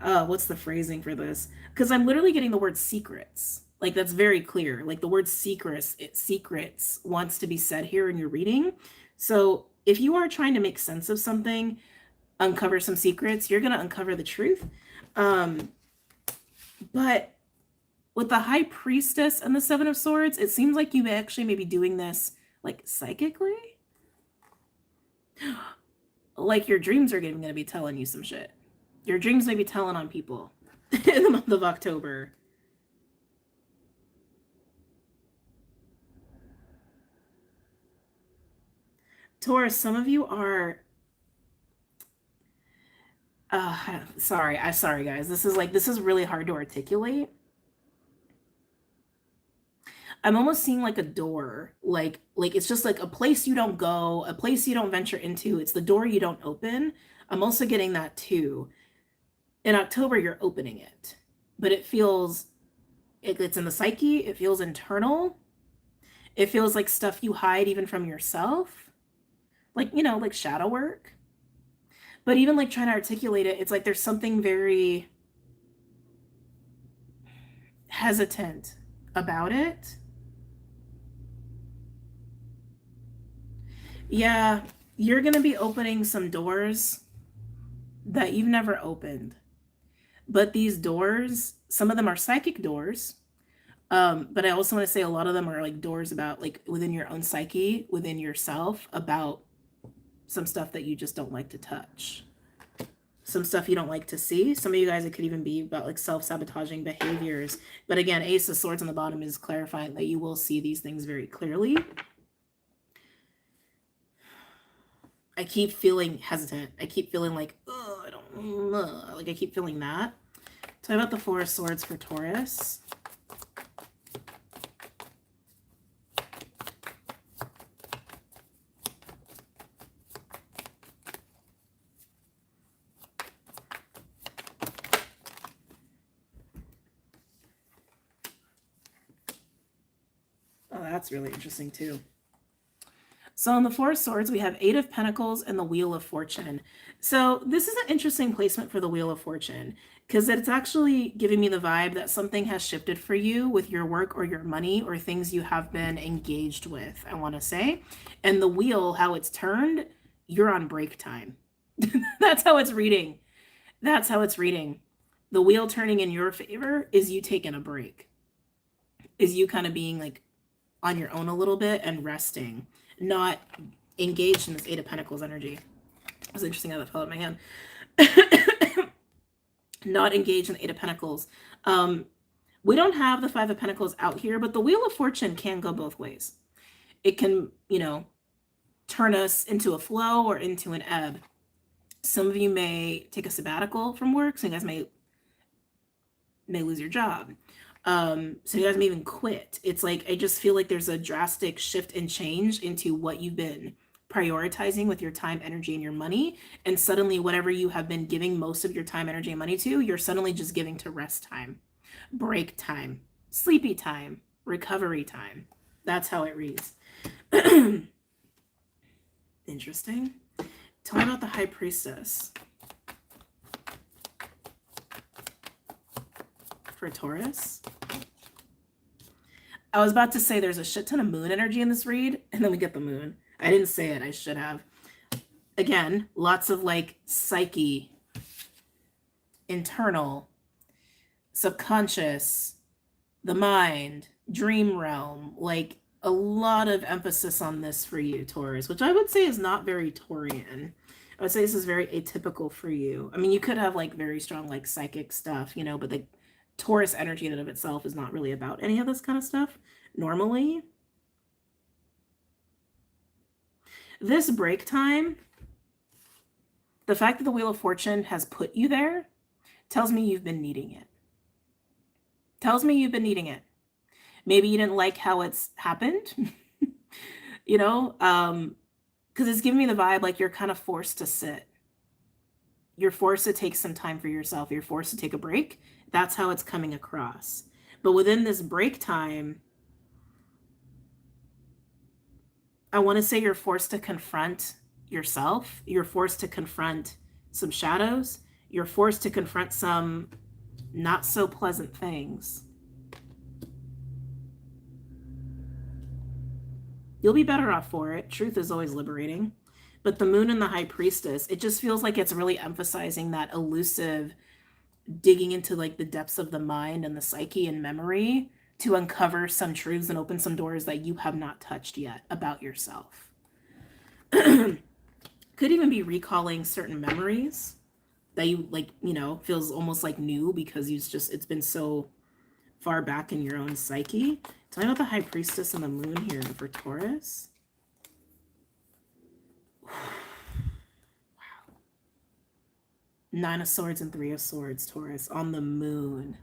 what's the phrasing for this? Because I'm literally getting the word secrets. Like, that's very clear. Like, the word secrets wants to be said here in your reading. So if you are trying to make sense of something, uncover some secrets, you're going to uncover the truth. But with the High Priestess and the 7 of Swords, it seems like you actually may be doing this, like, psychically. Like, your dreams are going to be telling you some shit. Your dreams may be telling on people in the month of October. Taurus, some of you are Sorry guys. This is really hard to articulate. I'm almost seeing like a door, like it's just like a place you don't go, a place you don't venture into. It's the door you don't open. I'm also getting that too. In October, you're opening it, but it's in the psyche. It feels internal. It feels like stuff you hide even from yourself, like, like shadow work. But even like trying to articulate it, it's like there's something very hesitant about it. Yeah, you're going to be opening some doors that you've never opened. But these doors, some of them are psychic doors. But I also want to say a lot of them are like doors about like within your own psyche, within yourself, about some stuff that you just don't like to touch. Some stuff you don't like to see. Some of you guys, it could even be about like self-sabotaging behaviors. But again, Ace of Swords on the bottom is clarifying that you will see these things very clearly. I keep feeling hesitant. I keep feeling like, oh, I don't know. Like I keep feeling that. Tell me about the Four of Swords for Taurus. Oh, that's really interesting too. So on the Four of Swords, we have Eight of Pentacles and the Wheel of Fortune. So this is an interesting placement for the Wheel of Fortune because it's actually giving me the vibe that something has shifted for you with your work or your money or things you have been engaged with, I want to say. And the wheel, how it's turned, you're on break time. That's how it's reading. That's how it's reading. The wheel turning in your favor is you taking a break, is you kind of being like on your own a little bit and resting, not engaged in this Eight of Pentacles energy. It was interesting how that fell out of my hand. Not engaged in the Eight of Pentacles. We don't have the Five of Pentacles out here, but the Wheel of Fortune can go both ways. It can, turn us into a flow or into an ebb. Some of you may take a sabbatical from work. Some of you guys may lose your job. So you guys may even quit. It's like, I just feel like there's a drastic shift and change into what you've been prioritizing with your time, energy, and your money. And suddenly whatever you have been giving most of your time, energy, and money to, you're suddenly just giving to rest time, break time, sleepy time, recovery time. That's how it reads. Interesting. Tell me about the High Priestess for Taurus. I was about to say there's a shit ton of moon energy in this read, and then we get the moon. I didn't say it. I should have. Again, lots of like psyche, internal, subconscious, the mind, dream realm, like a lot of emphasis on this for you, Taurus, which I would say is not very Taurian. I would say this is very atypical for you. I mean, you could have like very strong like psychic stuff, but the Taurus energy in and of itself is not really about any of this kind of stuff normally. This break time, the fact that the Wheel of Fortune has put you there tells me you've been needing it. Tells me you've been needing it. Maybe you didn't like how it's happened, because it's giving me the vibe like you're kind of forced to sit. You're forced to take some time for yourself. You're forced to take a break. That's how it's coming across. But within this break time, I want to say you're forced to confront yourself. You're forced to confront some shadows. You're forced to confront some not so pleasant things. You'll be better off for it. Truth is always liberating. But the moon and the High Priestess, it just feels like it's really emphasizing that elusive digging into like the depths of the mind and the psyche and memory to uncover some truths and open some doors that you have not touched yet about yourself. Could even be recalling certain memories that you like, feels almost like new because it's been so far back in your own psyche. Tell me about the High Priestess and the moon here for Taurus. Wow. Nine of Swords and Three of Swords, Taurus, on the moon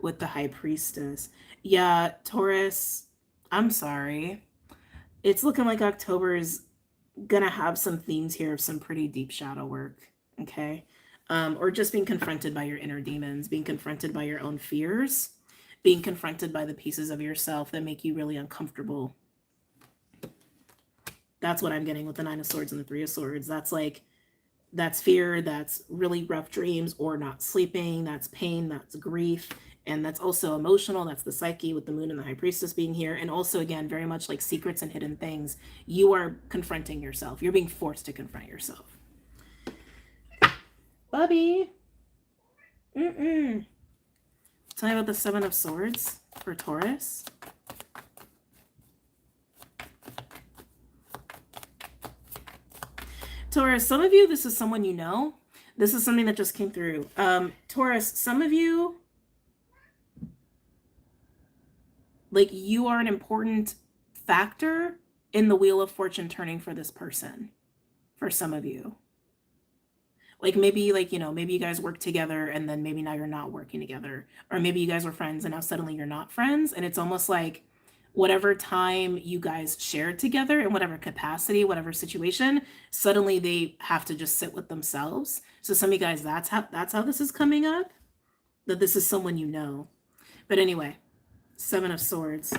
with the High Priestess. Yeah, Taurus, I'm sorry. It's looking like October is gonna have some themes here of some pretty deep shadow work, okay? Or just being confronted by your inner demons, being confronted by your own fears, being confronted by the pieces of yourself that make you really uncomfortable. That's what I'm getting with the Nine of Swords and the Three of Swords. That's like, that's fear, that's really rough dreams or not sleeping, that's pain, that's grief, and that's also emotional. That's the psyche with the moon and the High Priestess being here. And also, again, very much like secrets and hidden things. You are confronting yourself. You're being forced to confront yourself. Bubby. Tell me about the Seven of Swords for Taurus. Taurus, some of you, this is someone you know. This is something that just came through. Taurus, some of you, like, you are an important factor in the Wheel of Fortune turning for this person. For some of you. Like, maybe, like, you know, maybe you guys work together and then maybe now you're not working together. Or maybe you guys were friends and now suddenly you're not friends. And it's almost like whatever time you guys shared together in whatever capacity, whatever situation, suddenly they have to just sit with themselves. So some of you guys, that's how this is coming up. That this is someone you know. But anyway, Seven of Swords.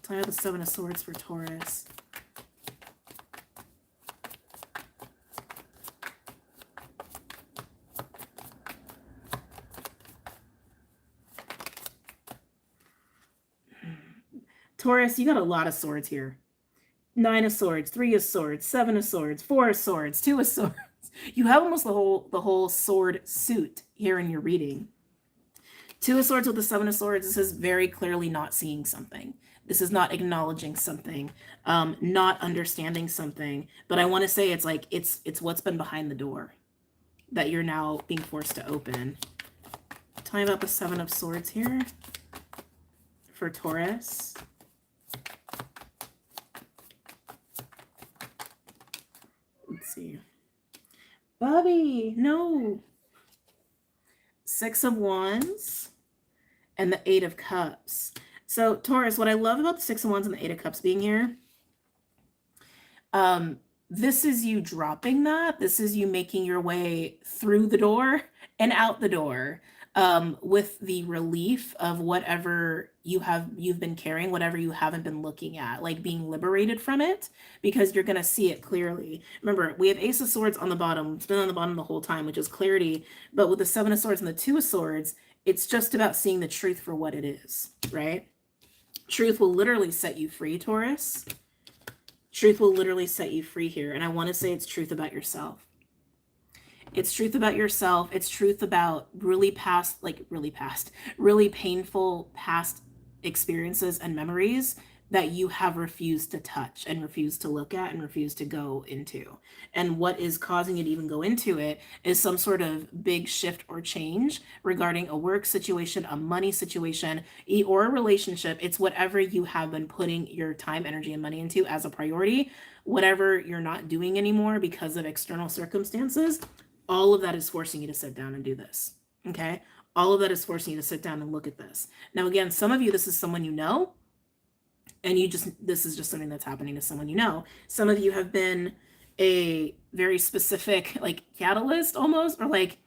Tell me the Seven of Swords for Taurus. Taurus, you got a lot of swords here. Nine of Swords, Three of Swords, Seven of Swords, Four of Swords, Two of Swords. You have almost the whole sword suit here in your reading. Two of Swords with the Seven of Swords. This is very clearly not seeing something. This is not acknowledging something, not understanding something. But I want to say it's like it's what's been behind the door that you're now being forced to open. Tell me about the Seven of Swords here for Taurus. Let's see. Bobby, no. Six of Wands and the Eight of Cups. So Taurus, what I love about the Six of Wands and the Eight of Cups being here, this is you dropping that. This is you making your way through the door and out the door, with the relief of whatever you've been carrying, whatever you haven't been looking at, like being liberated from it, because you're going to see it clearly. Remember, we have Ace of Swords on the bottom. It's been on the bottom the whole time, which is clarity. But with the Seven of Swords and the Two of Swords, it's just about seeing the truth for what it is, right? Truth will literally set you free, Taurus. Truth will literally set you free here. And I want to say it's truth about yourself. It's truth about yourself. It's truth about really painful past experiences and memories that you have refused to touch and refused to look at and refused to go into. And what is causing you to even go into it is some sort of big shift or change regarding a work situation, a money situation, or a relationship. It's whatever you have been putting your time, energy, and money into as a priority, whatever you're not doing anymore because of external circumstances. All of that is forcing you to sit down and do this, okay? All of that is forcing you to sit down and look at this. Now, again, some of you, this is someone you know, and this is just something that's happening to someone you know. Some of you have been a very specific, like, catalyst almost, or like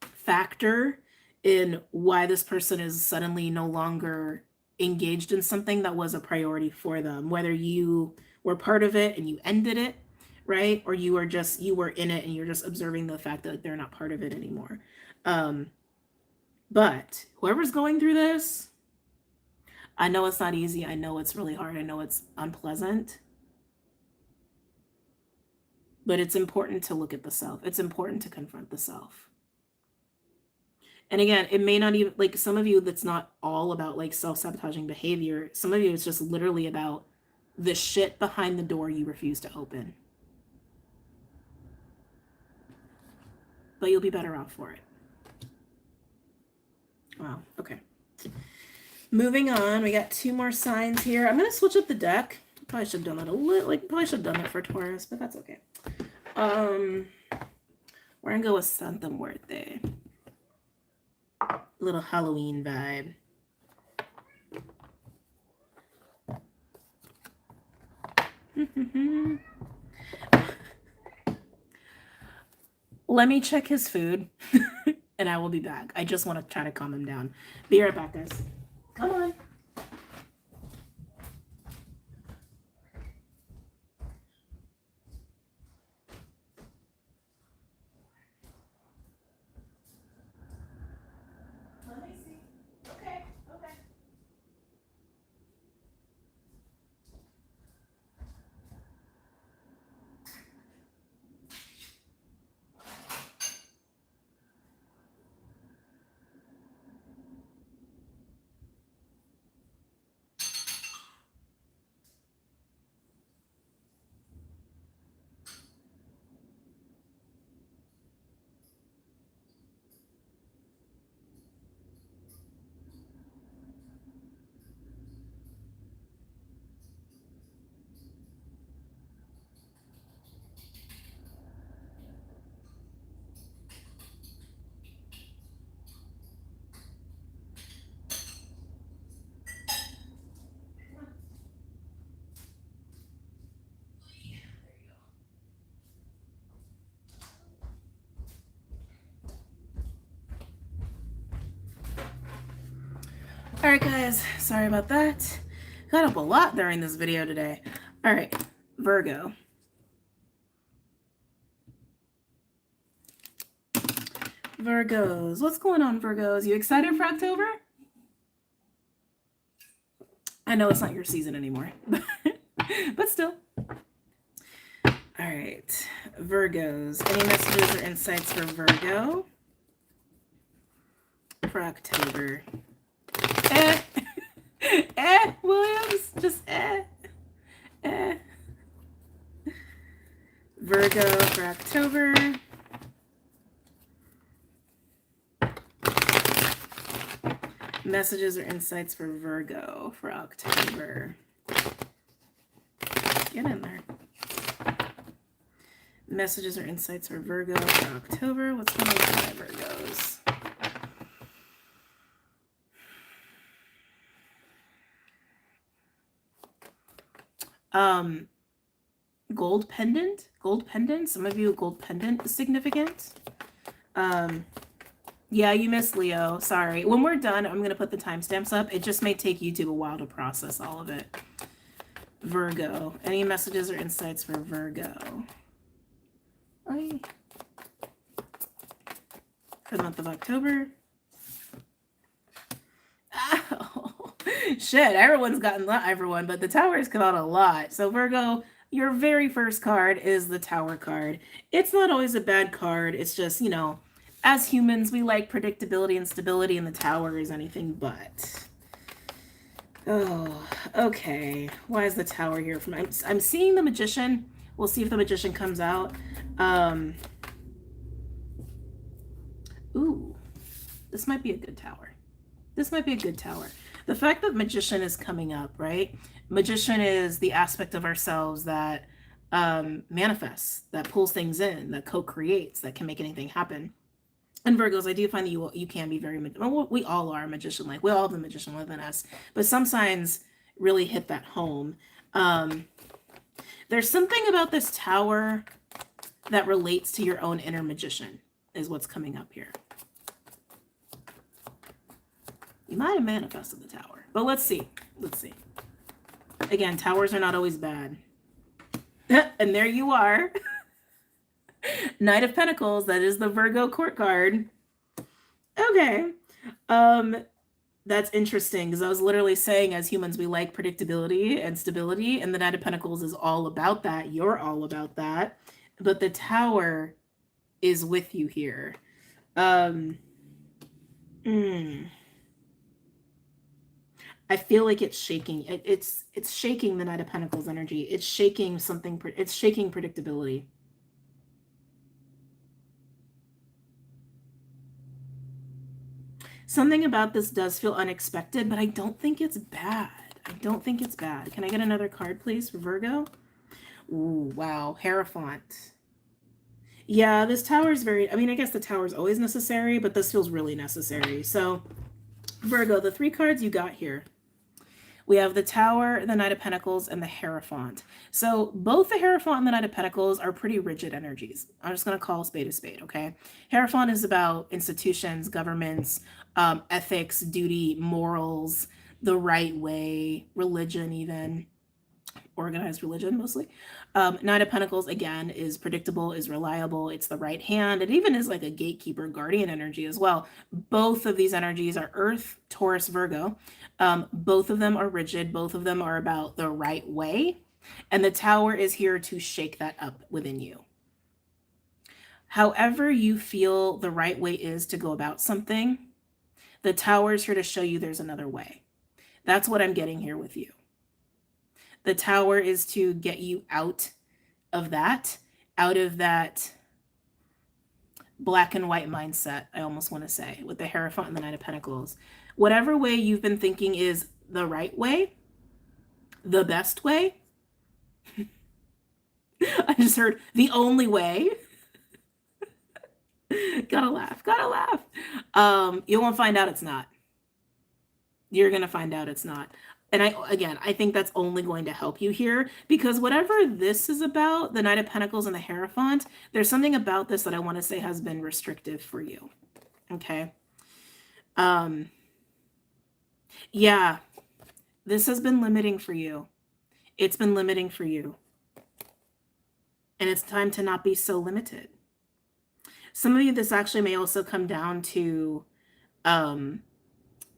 factor in why this person is suddenly no longer engaged in something that was a priority for them, whether you were part of it and you ended it, right? Or you were in it and you're just observing the fact that they're not part of it anymore. But whoever's going through this, I know it's not easy. I know it's really hard. I know it's unpleasant. But it's important to look at the self. It's important to confront the self. And again, it may not even, like, some of you, that's not all about like self-sabotaging behavior. Some of you, it's just literally about the shit behind the door you refuse to open. But you'll be better off for it. Wow. Okay. Moving on, we got two more signs here. I'm going to switch up the deck. Probably should have done that probably should have done that for Taurus, but that's okay. We're gonna go with Santa Muerte. Little Halloween vibe. Let me check his food and I will be back. I just want to try to calm him down. Be right back, guys. Come on. Let me see. Okay, okay. Alright guys, sorry about that. Got up a lot during this video today. Alright, Virgo. Virgos. What's going on, Virgos? You excited for October? I know it's not your season anymore, but still. Alright, Virgos. Any messages or insights for Virgo for October? Williams, just Virgo for October. Messages or insights for Virgo for October. Get in there. Messages or insights for Virgo for October. What's going on with my Virgos? Gold pendant. Some of you, gold pendant is significant. Yeah, you missed Leo. Sorry. When we're done, I'm going to put the timestamps up. It just may take YouTube a while to process all of it. Virgo. Any messages or insights for Virgo? For the month of October. Oh, shit, everyone's gotten, not everyone, but the Towers come out a lot. So Virgo, your very first card is the Tower card. It's not always a bad card. It's just, you know, as humans, we like predictability and stability, and the Tower is anything but. Oh, okay. Why is the Tower here? I'm seeing the Magician. We'll see if the Magician comes out. Ooh, this might be a good Tower. This might be a good Tower. The fact that Magician is coming up, right? Magician is the aspect of ourselves that manifests, that pulls things in, that co-creates, that can make anything happen. And Virgos, I do find that you can be very, well, we all are magician-like. We all have the magician within us. But some signs really hit that home. There's something about this Tower that relates to your own inner magician, is what's coming up here. You might have manifested the Tower. But let's see. Let's see. Again, Towers are not always bad. And there you are. Knight of Pentacles. That is the Virgo court card. Okay. That's interesting, because I was literally saying, as humans, we like predictability and stability, and the Knight of Pentacles is all about that. You're all about that. But the Tower is with you here. I feel like it's shaking. It's shaking the Knight of Pentacles energy. It's shaking something. It's shaking predictability. Something about this does feel unexpected, but I don't think it's bad. I don't think it's bad. Can I get another card, please, for Virgo? Ooh, wow. Hierophant. Yeah, this tower is very, I mean, I guess the tower is always necessary, but this feels really necessary. So, Virgo, the 3 cards you got here. We have the Tower, the Knight of Pentacles, and the Hierophant. So both the Hierophant and the Knight of Pentacles are pretty rigid energies. I'm just going to call a spade, okay? Hierophant is about institutions, governments, ethics, duty, morals, the right way, religion even. Organized religion mostly. Knight of Pentacles, again, is predictable, is reliable, it's the right hand. It even is like a gatekeeper, guardian energy as well. Both of these energies are Earth, Taurus, Virgo. Both of them are rigid. Both of them are about the right way. And the Tower is here to shake that up within you. However you feel the right way is to go about something, the Tower is here to show you there's another way. That's what I'm getting here with you. The Tower is to get you out of that black and white mindset, I almost want to say, with the Hierophant and the Knight of Pentacles. Whatever way you've been thinking is the right way, the best way. I just heard the only way. Gotta laugh. You won't find out it's not. You're going to find out it's not. And I think that's only going to help you here, because whatever this is about, the Knight of Pentacles and the Hierophant, there's something about this that I want to say has been restrictive for you. Okay. Yeah, this has been limiting for you. It's been limiting for you. And it's time to not be so limited. Some of you, this actually may also come down to,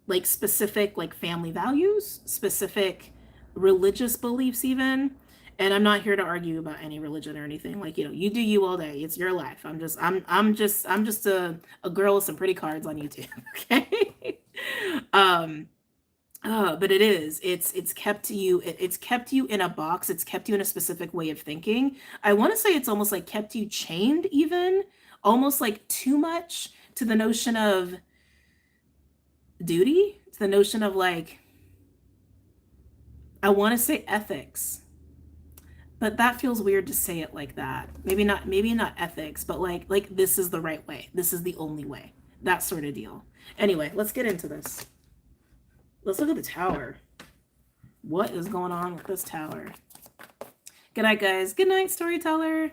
like specific like family values, specific religious beliefs even. And I'm not here to argue about any religion or anything. Like, you know, you do you all day. It's your life. I'm just a girl with some pretty cards on YouTube. Okay. But it's kept you in a box. It's kept you in a specific way of thinking. I want to say it's almost like kept you chained, even almost like too much to the notion of duty, to the notion of like, I want to say ethics, but that feels weird to say it like that. Maybe not ethics, but like this is the right way. This is the only way. That sort of deal. Anyway, let's get into this. Let's look at the Tower. What is going on with this Tower? Good night, guys. Good night, storyteller.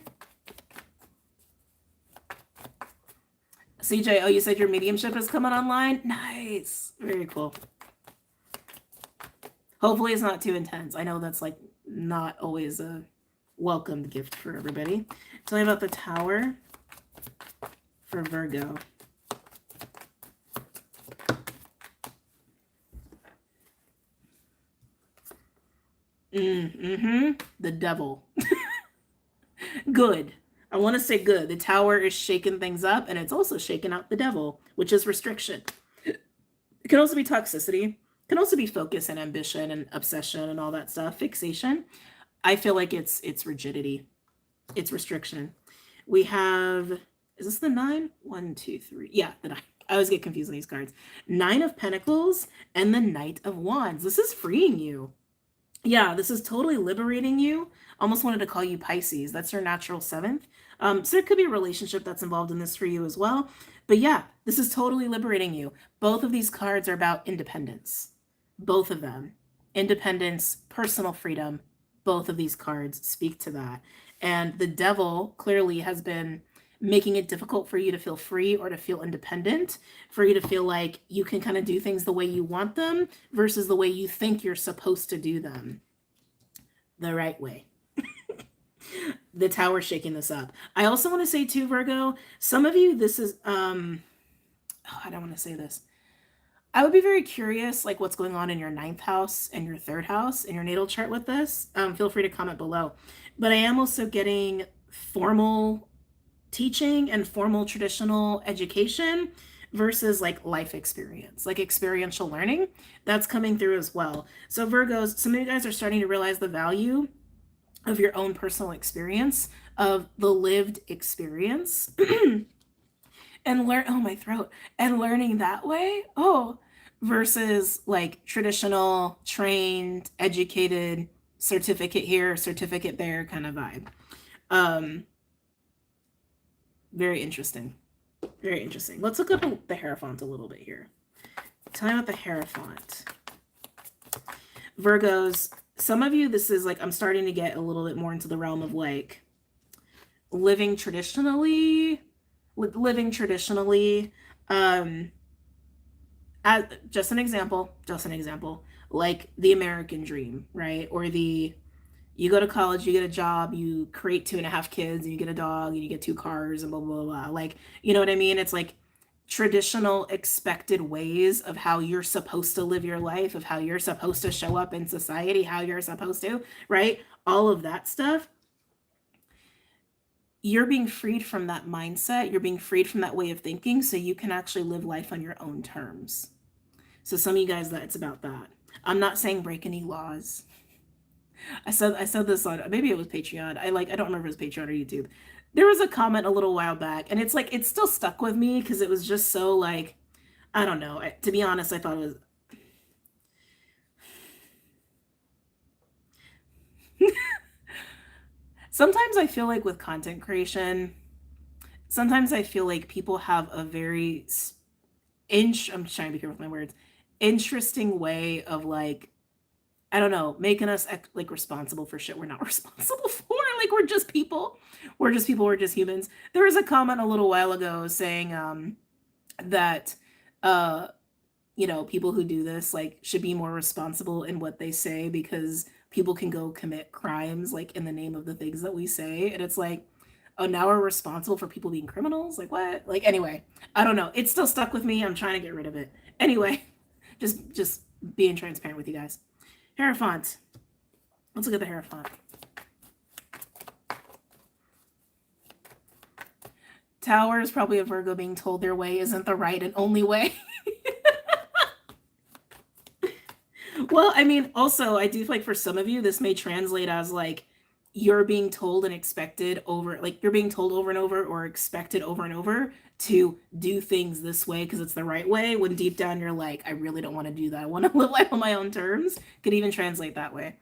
CJ, oh, you said your mediumship is coming online? Nice. Very cool. Hopefully it's not too intense. I know that's like not always a welcomed gift for everybody. Tell me about the Tower for Virgo. The Devil. Good. I want to say good. The Tower is shaking things up, and it's also shaking out the Devil, which is restriction. It can also be toxicity. It can also be focus and ambition and obsession and all that stuff. Fixation. I feel like it's rigidity. It's restriction. We have, is this the 9? 1, 2, 3. Yeah, the 9. I always get confused on these cards. 9 of Pentacles and the Knight of Wands. This is freeing you. Yeah, this is totally liberating you. Almost wanted to call you Pisces. That's your natural 7th. So there could be a relationship that's involved in this for you as well. But yeah, this is totally liberating you. Both of these cards are about independence. Both of them. Independence, personal freedom. Both of these cards speak to that. And the Devil clearly has been making it difficult for you to feel free or to feel independent, for you to feel like you can kind of do things the way you want them versus the way you think you're supposed to do them. The right way. The Tower shaking this up. I also want to say too, Virgo, some of you, this is, I don't want to say this. I would be very curious, like what's going on in your 9th house and your 3rd house in your natal chart with this. Feel free to comment below. But I am also getting formal teaching and formal traditional education versus like life experience, like experiential learning. That's coming through as well. So Virgos, some of you guys are starting to realize the value of your own personal experience, of the lived experience. And learn, oh, my throat, and learning that way, versus like traditional, trained, educated, certificate here, certificate there kind of vibe. Very interesting. Very interesting. Let's look up the Hierophant a little bit here. Tell me about the Hierophant. Virgos, some of you, this is like, I'm starting to get a little bit more into the realm of like living traditionally, as just an example, like the American dream, right? Or you go to college, you get a job, you create 2.5 kids, and you get a dog, and you get 2 cars, and blah, blah, blah. Like, you know what I mean? It's like traditional expected ways of how you're supposed to live your life, of how you're supposed to show up in society, how you're supposed to, right? All of that stuff. You're being freed from that mindset. You're being freed from that way of thinking so you can actually live life on your own terms. So some of you guys, it's about that. I'm not saying break any laws. I said this on, maybe it was Patreon. I don't remember if it was Patreon or YouTube. There was a comment a little while back, and it's like, it's still stuck with me because it was just so like, I don't know. To be honest, I thought it was... Sometimes I feel like with content creation, sometimes I feel like people have a very I'm trying to be careful with my words, interesting way of like, I don't know, making us like responsible for shit we're not responsible for. Like, we're just people. We're just humans. There was a comment a little while ago saying that you know, people who do this like should be more responsible in what they say because people can go commit crimes like in the name of the things that we say. And it's like, oh, now we're responsible for people being criminals? Like, what? Like, anyway, I don't know. It's still stuck with me. I'm trying to get rid of it. Anyway, just being transparent with you guys. Hierophant. Let's look at the Hierophant. Tower is probably a Virgo being told their way isn't the right and only way. Well, I mean, also, I do feel like for some of you, this may translate as like you're being told and expected over, like you're being told over and over or expected over and over to do things this way because it's the right way, when deep down you're like, I really don't want to do that. I want to live life on my own terms. Could even translate that way.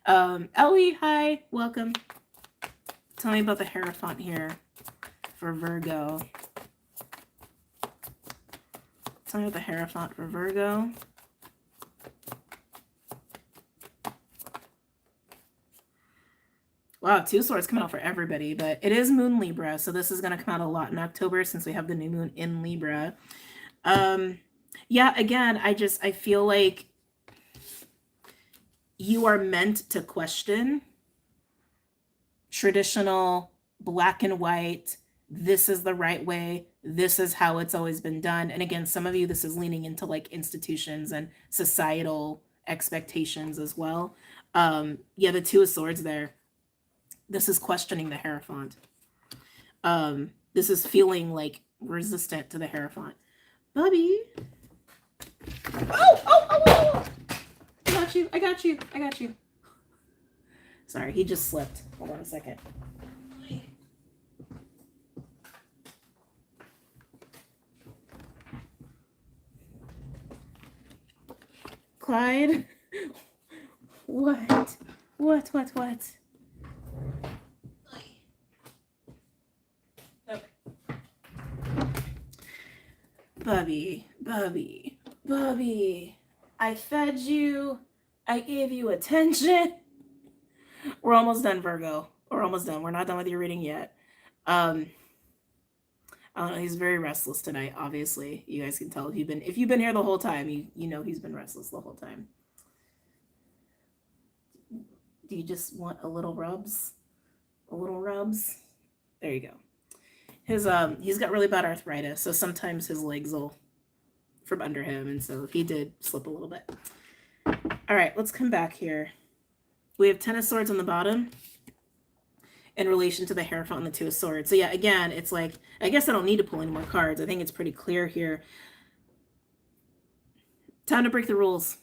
Ellie, hi, welcome. Tell me about the Hierophant here for Virgo. Tell me about the Hierophant for Virgo. Wow, 2 swords coming out for everybody, but it is Moon Libra, so this is going to come out a lot in October since we have the new moon in Libra. Yeah, again, I feel like you are meant to question traditional black and white, this is the right way, this is how it's always been done. And again, some of you, this is leaning into like institutions and societal expectations as well. Yeah, the 2 of Swords there. This is questioning the Hierophant. This is feeling like resistant to the Hierophant. Bubby. Oh. I got you. Sorry, he just slipped. Hold on a second. Clyde? What? Okay. Bubby. I fed you. I gave you attention. We're almost done, Virgo. We're almost done. We're not done with your reading yet. I don't know. He's very restless tonight. Obviously, you guys can tell if you've been here the whole time. You know he's been restless the whole time. Do you just want a little rubs? There you go. He's got really bad arthritis, so sometimes his legs will from under him, and so he did slip a little bit. All right, let's come back here. We have 10 of Swords on the bottom in relation to the Hierophant and the 2 of Swords. So yeah, again, it's like, I guess I don't need to pull any more cards. I think it's pretty clear here. Time to break the rules.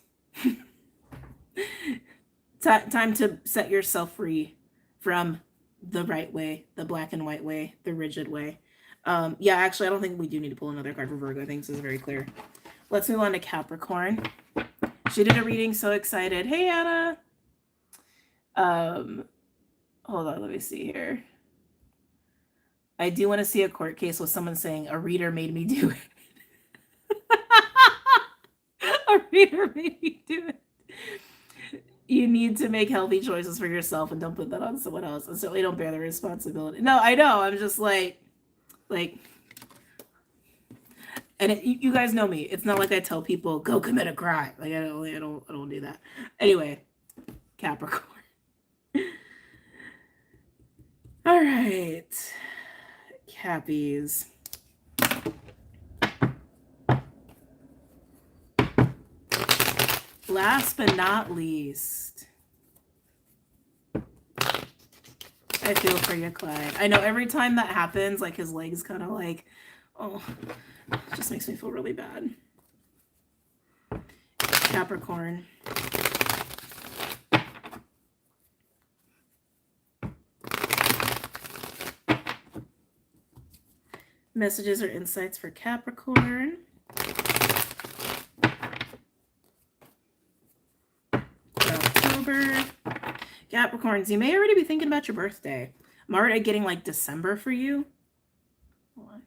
Time to set yourself free from the right way, the black and white way, the rigid way. Yeah, actually, I don't think we do need to pull another card for Virgo. I think this is very clear. Let's move on to Capricorn. She did a reading, so excited. Hey, Anna. Hold on, let me see here. I do want to see a court case with someone saying a reader made me do it. A reader made me do it. You need to make healthy choices for yourself and don't put that on someone else. And certainly don't bear the responsibility. No, I know. I'm just like, and you guys know me. It's not like I tell people go commit a crime. Like I don't do that. Anyway, Capricorn. All right, Cappies. Last but not least, I feel for you, Clyde. I know every time that happens, like his legs kind of like, oh, it just makes me feel really bad. Capricorn. Messages or insights for Capricorn. October. Capricorns, you may already be thinking about your birthday. I'm already getting like December for you. Hold on.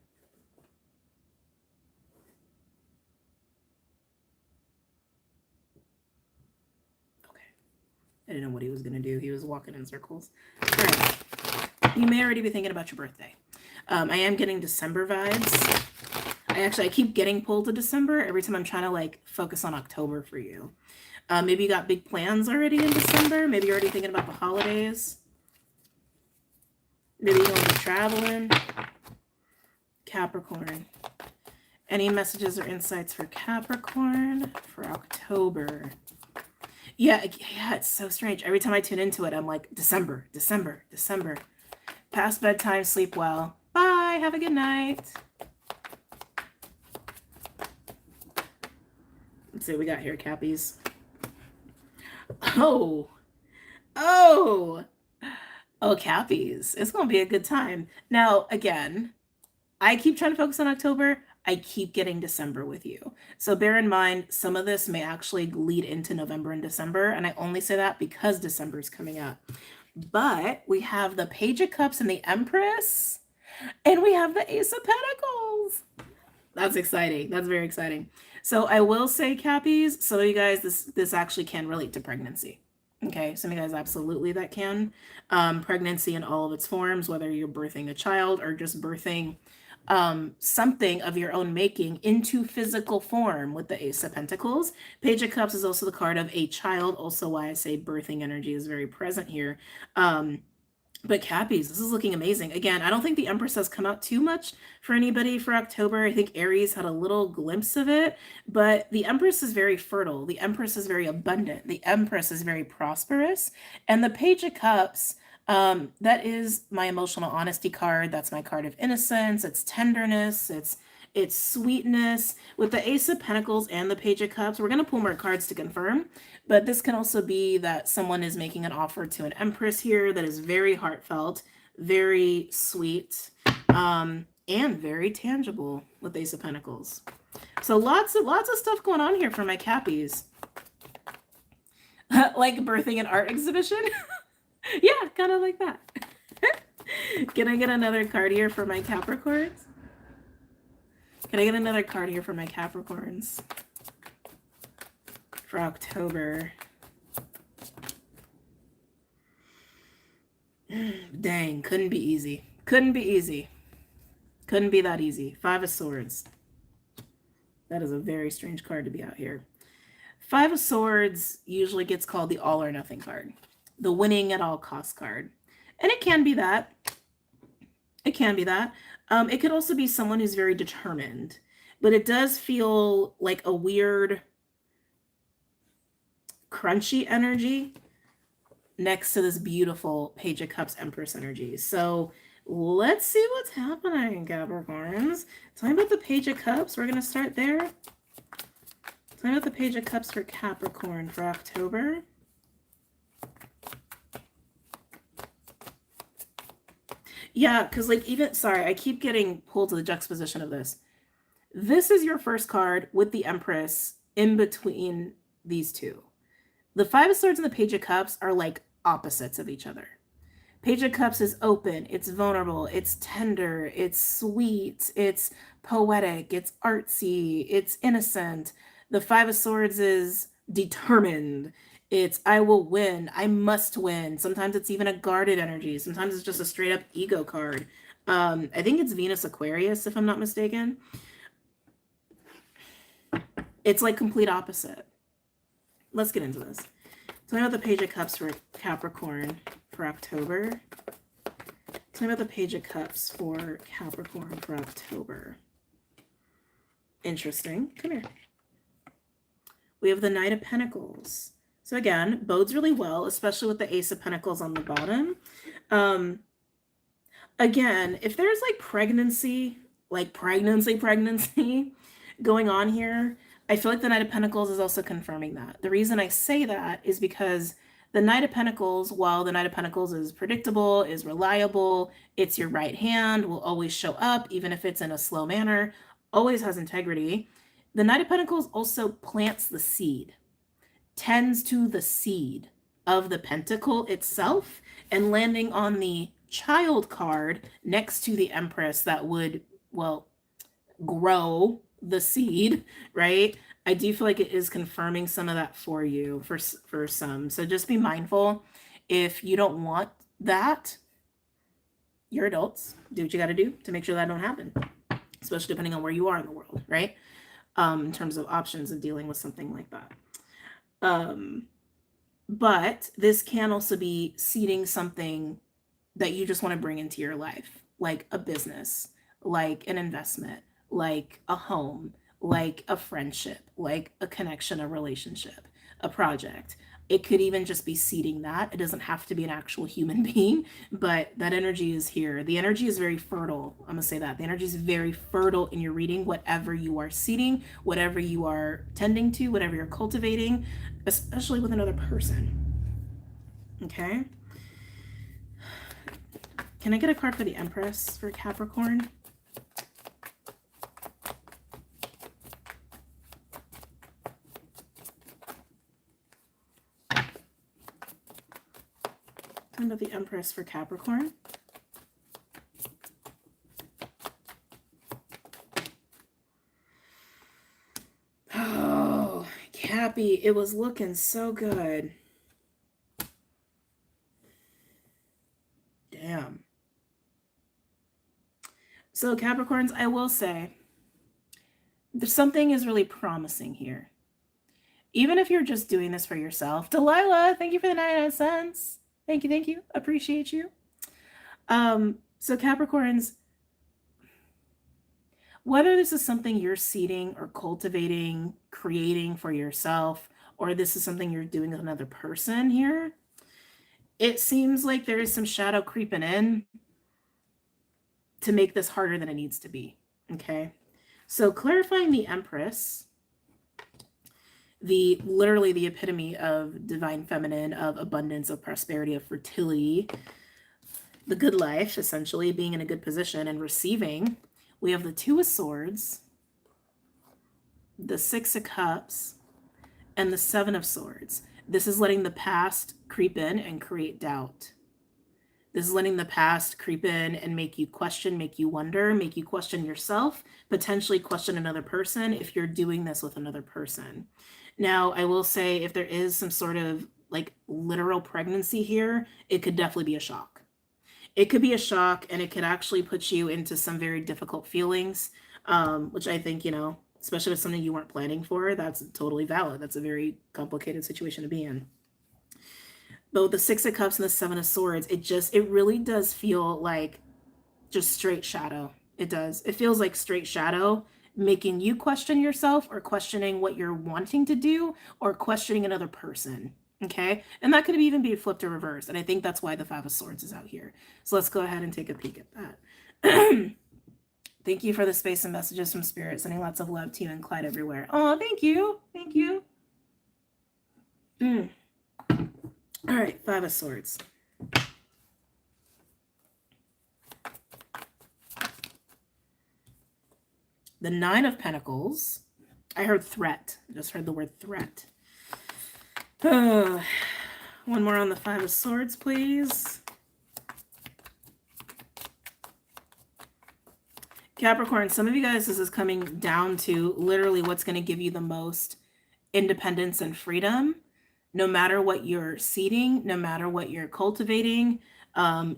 Okay. I didn't know what he was going to do. He was walking in circles. All right. You may already be thinking about your birthday. I am getting December vibes. I keep getting pulled to December every time I'm trying to like focus on October for you. Maybe you got big plans already in December. Maybe you're already thinking about the holidays. Maybe you're going to be traveling. Capricorn. Any messages or insights for Capricorn for October? Yeah, it's so strange. Every time I tune into it, I'm like, December. Past bedtime, sleep well. Bye, have a good night. Let's see what we got here, Cappies. Oh, Cappies. It's going to be a good time. Now, again, I keep trying to focus on October. I keep getting December with you. So bear in mind, some of this may actually lead into November and December. And I only say that because December is coming up. But we have the Page of Cups and the Empress. And we have the Ace of Pentacles. That's exciting. That's very exciting. So I will say, Cappies, some of you guys, this actually can relate to pregnancy. Okay, some of you guys absolutely that can. Pregnancy in all of its forms, whether you're birthing a child or just birthing something of your own making into physical form with the Ace of Pentacles. Page of Cups is also the card of a child, also why I say birthing energy is very present here. But Cappies, this is looking amazing. Again, I don't think the Empress has come out too much for anybody for October. I think Aries had a little glimpse of it, but the Empress is very fertile. The Empress is very abundant. The Empress is very prosperous. And the Page of Cups, that is my emotional honesty card. That's my card of innocence. It's tenderness. It's sweetness. With the Ace of Pentacles and the Page of Cups, we're going to pull more cards to confirm, but this can also be that someone is making an offer to an Empress here that is very heartfelt, very sweet, and very tangible with Ace of Pentacles. So lots of stuff going on here for my Cappies. Like birthing an art exhibition. Yeah, kind of like that. Can I get another card here for my Capricorns? Can I get another card here for my Capricorns for October? Dang, couldn't be easy. Couldn't be easy. Couldn't be that easy. Five of Swords. That is a very strange card to be out here. Five of Swords usually gets called the all or nothing card. The winning at all costs card. And it can be that. It can be that. It could also be someone who's very determined, but it does feel like a weird crunchy energy next to this beautiful Page of Cups Empress energy. So let's see what's happening, Capricorns. Tell me about the Page of Cups. We're going to start there. Tell me about the Page of Cups for Capricorn for October. Yeah, because like even, sorry, I keep getting pulled to the juxtaposition of this. This is your first card with the Empress in between these two. The Five of Swords and the Page of Cups are like opposites of each other. Page of Cups is open, it's vulnerable, it's tender, it's sweet, it's poetic, it's artsy, it's innocent. The Five of Swords is determined. It's I will win, I must win. Sometimes it's even a guarded energy. Sometimes it's just a straight up ego card. I think it's Venus Aquarius, if I'm not mistaken. It's like complete opposite. Let's get into this. Tell me about the Page of Cups for Capricorn for October. Tell me about the Page of Cups for Capricorn for October. Interesting. Come here. We have the Knight of Pentacles. So again, bodes really well, especially with the Ace of Pentacles on the bottom. Again, if there's like pregnancy going on here, I feel like the Knight of Pentacles is also confirming that. The reason I say that is because the Knight of Pentacles, while the Knight of Pentacles is predictable, is reliable, it's your right hand, will always show up, even if it's in a slow manner, always has integrity. The Knight of Pentacles also plants the seed, tends to the seed of the pentacle itself, and landing on the Child card next to the Empress that would, well, grow the seed, right? I do feel like it is confirming some of that for you, for some. So just be mindful. If you don't want that, you're adults. Do what you got to do to make sure that don't happen, especially depending on where you are in the world, right? In terms of options of dealing with something like that. But this can also be seeding something that you just want to bring into your life, like a business, like an investment, like a home, like a friendship, like a connection, a relationship, a project. It could even just be seeding that. It doesn't have to be an actual human being, but that energy is here. The energy is very fertile. I'm gonna say that. The energy is very fertile in your reading, whatever you are seeding, whatever you are tending to, whatever you're cultivating, especially with another person. Okay? Can I get a card for the Empress for Capricorn? Talking about the Empress for Capricorn. Oh, Cappy, it was looking so good. Damn. So Capricorns, I will say, there's something is really promising here. Even if you're just doing this for yourself. Delilah, thank you for the 99 cents. Thank you. Appreciate you. So Capricorns, whether this is something you're seeding or cultivating, creating for yourself, or this is something you're doing with another person here, it seems like there is some shadow creeping in to make this harder than it needs to be. Okay. So clarifying the Empress, literally the epitome of divine feminine, of abundance, of prosperity, of fertility, the good life, essentially being in a good position and receiving. We have the Two of Swords, the Six of Cups, and the Seven of Swords. This is letting the past creep in and create doubt. This is letting the past creep in and make you question, make you wonder, make you question yourself, potentially question another person if you're doing this with another person. Now, I will say if there is some sort of like literal pregnancy here, it could definitely be a shock. It could be a shock, and it could actually put you into some very difficult feelings, which I think, especially with something you weren't planning for, that's totally valid. That's a very complicated situation to be in. But with the Six of Cups and the Seven of Swords, it really does feel like just straight shadow. It does. It feels like straight shadow, making you question yourself or questioning what you're wanting to do or questioning another person. Okay. And that could even be flipped or reversed. And I think that's why the Five of Swords is out here. So let's go ahead and take a peek at that. Thank you for the space and messages from Spirit. Sending lots of love to you and Clyde everywhere. Oh, thank you. Thank you. All right, Five of Swords. The Nine of Pentacles. I heard threat. I just heard the word threat. One more on the Five of Swords, please. Capricorn, some of you guys, this is coming down to literally what's going to give you the most independence and freedom, no matter what you're seeding, no matter what you're cultivating,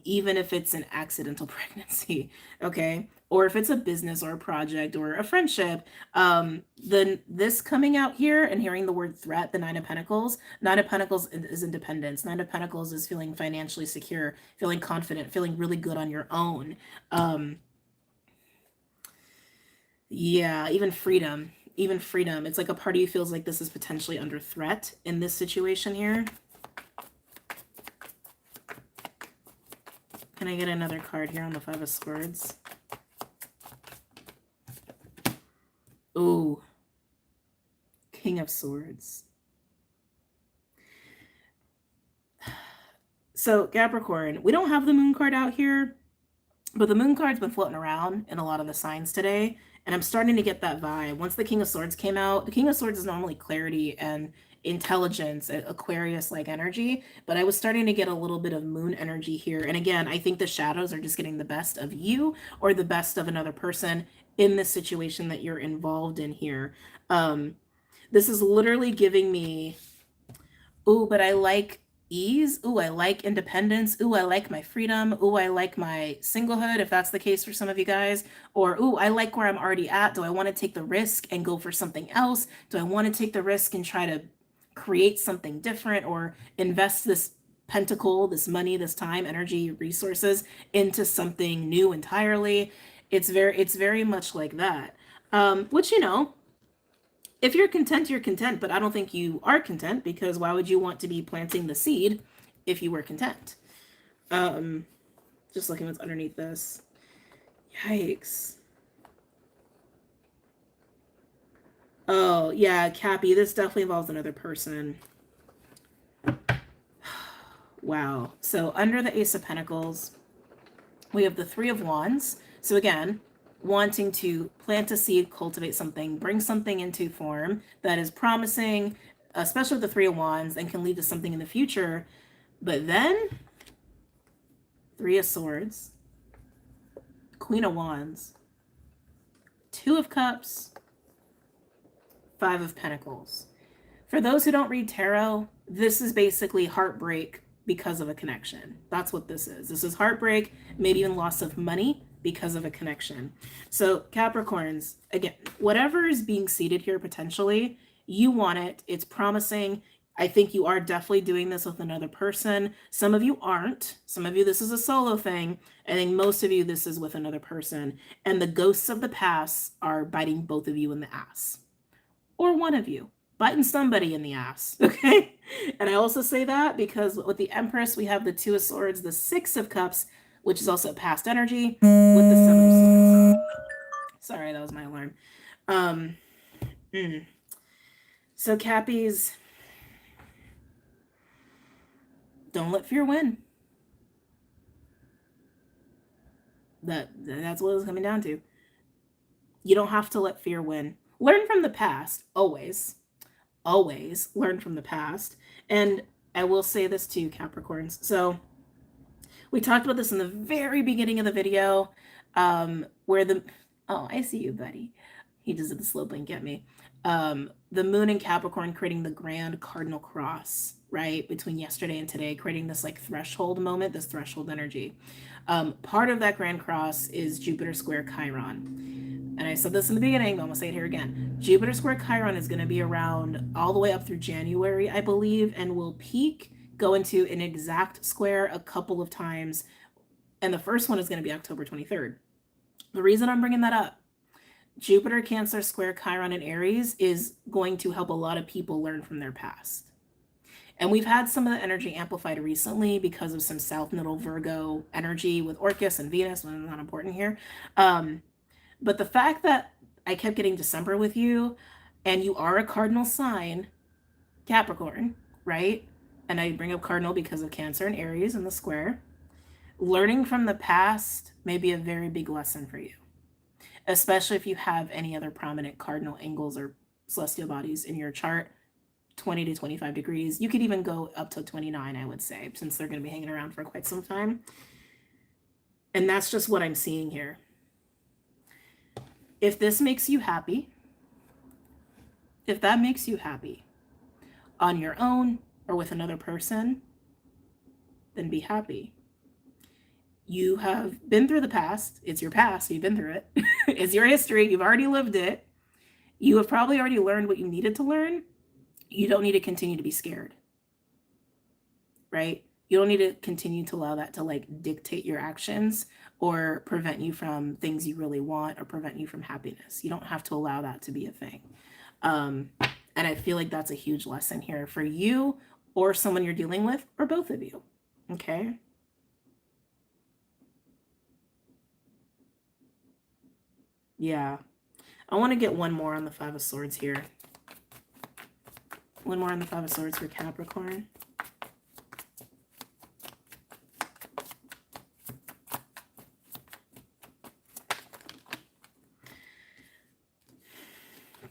even if it's an accidental pregnancy, okay? Or if it's a business or a project or a friendship, then this coming out here and hearing the word threat, the Nine of Pentacles is independence. Nine of Pentacles is feeling financially secure, feeling confident, feeling really good on your own. Yeah, even freedom. Even freedom. It's like a part of you feels like this is potentially under threat in this situation here. Can I get another card here on the Five of Swords? Ooh. King of Swords. So, Capricorn, we don't have the Moon card out here, but the Moon card's been floating around in a lot of the signs today. And I'm starting to get that vibe. Once the King of Swords came out, the King of Swords is normally clarity and intelligence, Aquarius-like energy, but I was starting to get a little bit of Moon energy here. And again, I think the shadows are just getting the best of you or the best of another person in the situation that you're involved in here. This is literally giving me, ooh, but I like ease. Ooh, I like independence. Ooh, I like my freedom. Ooh, I like my singlehood, if that's the case for some of you guys. Or, ooh, I like where I'm already at. Do I want to take the risk and go for something else? Do I want to take the risk and try to create something different or invest this pentacle, this money, this time, energy, resources into something new entirely? It's very much like that. Which, you know, if you're content, you're content, but I don't think you are content, because why would you want to be planting the seed if you were content? Just looking what's underneath this. Yikes. Oh, yeah, Cappy, this definitely involves another person. Wow. So under the Ace of Pentacles, we have the Three of Wands. So again, wanting to plant a seed, cultivate something, bring something into form that is promising, especially with the Three of Wands, and can lead to something in the future. But then, Three of Swords, Queen of Wands, Two of Cups, Five of Pentacles. For those who don't read tarot, this is basically heartbreak because of a connection. That's what this is. This is heartbreak, maybe even loss of money because of a connection. So Capricorns, again, whatever is being seeded here potentially, you want it. It's promising. I think you are definitely doing this with another person. Some of you aren't. Some of you, this is a solo thing. I think most of you, this is with another person. And the ghosts of the past are biting both of you in the ass. Or one of you. Biting somebody in the ass, okay? And I also say that because with the Empress, we have the Two of Swords, the Six of Cups, which is also past energy, with the Seven of Swords. Sorry, that was my alarm. So Cappies, don't let fear win. That's what it's coming down to. You don't have to let fear win. Learn from the past, always. Always learn from the past. And I will say this to you, Capricorns. So we talked about this in the very beginning of the video, where oh, I see you, buddy. He just did the slow blink at me. The Moon in Capricorn creating the grand cardinal cross, right? Between yesterday and today, creating this like threshold moment, this threshold energy. Part of that grand cross is Jupiter square Chiron. And I said this in the beginning, but I'm going to say it here again. Jupiter square Chiron is going to be around all the way up through January, I believe, and will peak, go into an exact square a couple of times. And the first one is going to be October 23rd. The reason I'm bringing that up, Jupiter Cancer square Chiron in Aries is going to help a lot of people learn from their past. And we've had some of the energy amplified recently because of some South Nodal Virgo energy with Orcus and Venus, when it's not important here. But the fact that I kept getting December with you, and you are a cardinal sign, Capricorn, right? And I bring up cardinal because of Cancer and Aries in the square. Learning from the past may be a very big lesson for you, especially if you have any other prominent cardinal angles or celestial bodies in your chart, 20 to 25 degrees. You could even go up to 29, I would say, since they're going to be hanging around for quite some time. And that's just what I'm seeing here. If this makes you happy, if that makes you happy on your own or with another person, then be happy. You have been through the past. It's your past. You've been through it. It's your history. You've already lived it. You have probably already learned what you needed to learn. You don't need to continue to be scared, right? You don't need to continue to allow that to like dictate your actions or prevent you from things you really want or prevent you from happiness. You don't have to allow that to be a thing. And I feel like that's a huge lesson here for you or someone you're dealing with or both of you. Okay. Yeah. I want to get one more on the Five of Swords here. One more on the Five of Swords for Capricorn.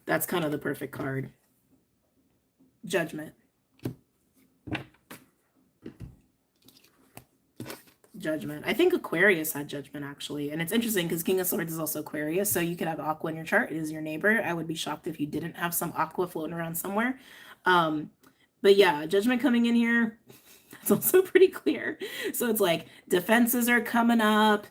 That's kind of the perfect card. Judgment. Judgment. I think Aquarius had Judgment, actually. And it's interesting because King of Swords is also Aquarius. So you could have Aqua in your chart. It is your neighbor. I would be shocked if you didn't have some Aqua floating around somewhere. But yeah, Judgment coming in here. It's also pretty clear. So it's like defenses are coming up.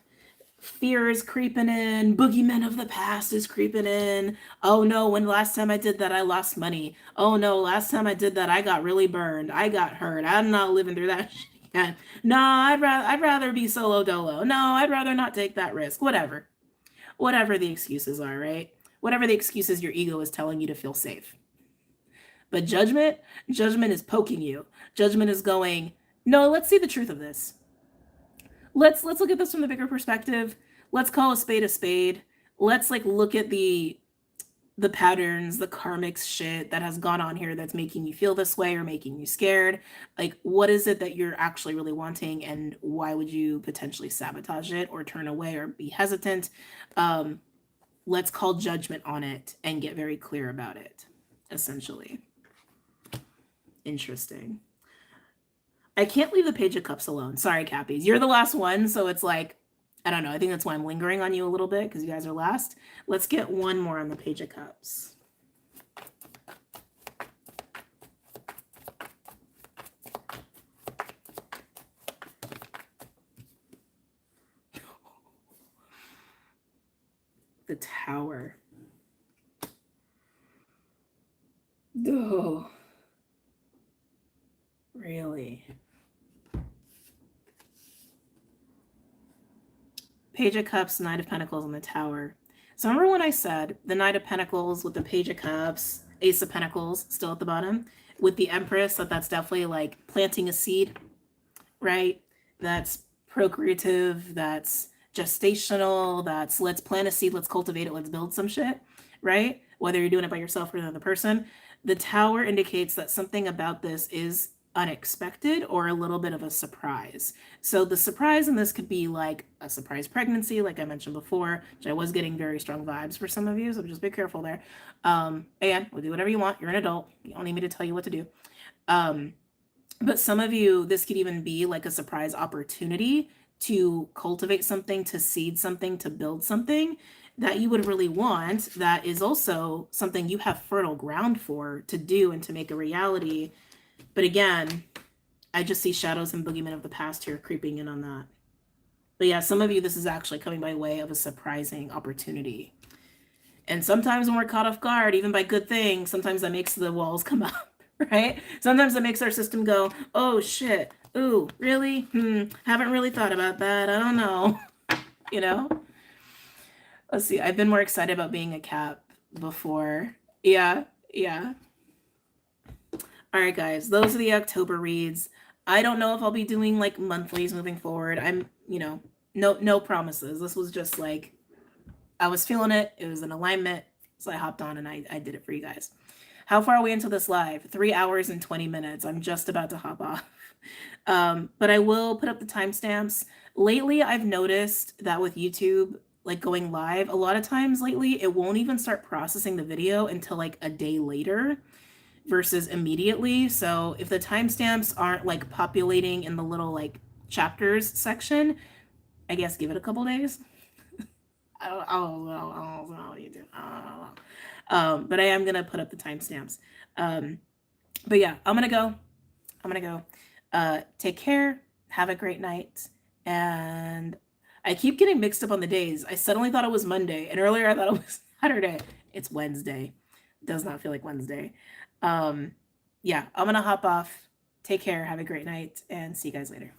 Fear is creeping in. Boogeyman of the past is creeping in. Oh no, when last time I did that, I lost money. Oh no, last time I did that, I got really burned. I got hurt. I'm not living through that shit again. No, I'd rather be solo dolo. No, I'd rather not take that risk. Whatever. Whatever the excuses are, right? Whatever the excuses your ego is telling you to feel safe. But judgment is poking you. Judgment is going, no, let's see the truth of this. Let's look at this from the bigger perspective. Let's call a spade a spade. Let's like look at the patterns, the karmic shit that has gone on here that's making you feel this way or making you scared. Like, what is it that you're actually really wanting, and why would you potentially sabotage it or turn away or be hesitant? Let's call judgment on it and get very clear about it, essentially. Interesting. I can't leave the Page of Cups alone. Sorry, Cappies. You're the last one, so it's like, I don't know. I think that's why I'm lingering on you a little bit, because you guys are last. Let's get one more on the Page of Cups. The Tower. Oh. Really? Page of Cups, Knight of Pentacles, and the Tower. So remember when I said the Knight of Pentacles with the Page of Cups, Ace of Pentacles still at the bottom, with the Empress, that's definitely like planting a seed, right? That's procreative, that's gestational, that's let's plant a seed, let's cultivate it, let's build some shit, right? Whether you're doing it by yourself or another person. The Tower indicates that something about this is unexpected or a little bit of a surprise. So the surprise in this could be like a surprise pregnancy, like I mentioned before, which I was getting very strong vibes for some of you, so just be careful there. And we'll do whatever you want. You're an adult. You don't need me to tell you what to do. But some of you, this could even be like a surprise opportunity to cultivate something, to seed something, to build something that you would really want, that is also something you have fertile ground for to do and to make a reality. But again, I just see shadows and boogeymen of the past here creeping in on that. But yeah, some of you, this is actually coming by way of a surprising opportunity. And sometimes when we're caught off guard, even by good things, sometimes that makes the walls come up, right? Sometimes that makes our system go, oh shit, ooh, really? Haven't really thought about that. I don't know. You know? Let's see. I've been more excited about being a Cap before. Yeah. All right, guys, those are the October reads. I don't know if I'll be doing like monthlies moving forward. I'm, no promises. This was just like, I was feeling it. It was an alignment. So I hopped on and I did it for you guys. How far are we into this live? 3 hours and 20 minutes. I'm just about to hop off. But I will put up the timestamps. Lately, I've noticed that with YouTube, like going live, a lot of times lately, it won't even start processing the video until like a day later versus immediately. So if the timestamps aren't like populating in the little like chapters section, I guess give it a couple days. I don't know what you do. But I am gonna put up the timestamps. But yeah, I'm gonna go. Take care. Have a great night. And I keep getting mixed up on the days. I suddenly thought it was Monday, and earlier I thought it was Saturday. It's Wednesday. Does not feel like Wednesday. Yeah, I'm gonna hop off. Take care. Have a great night, and see you guys later.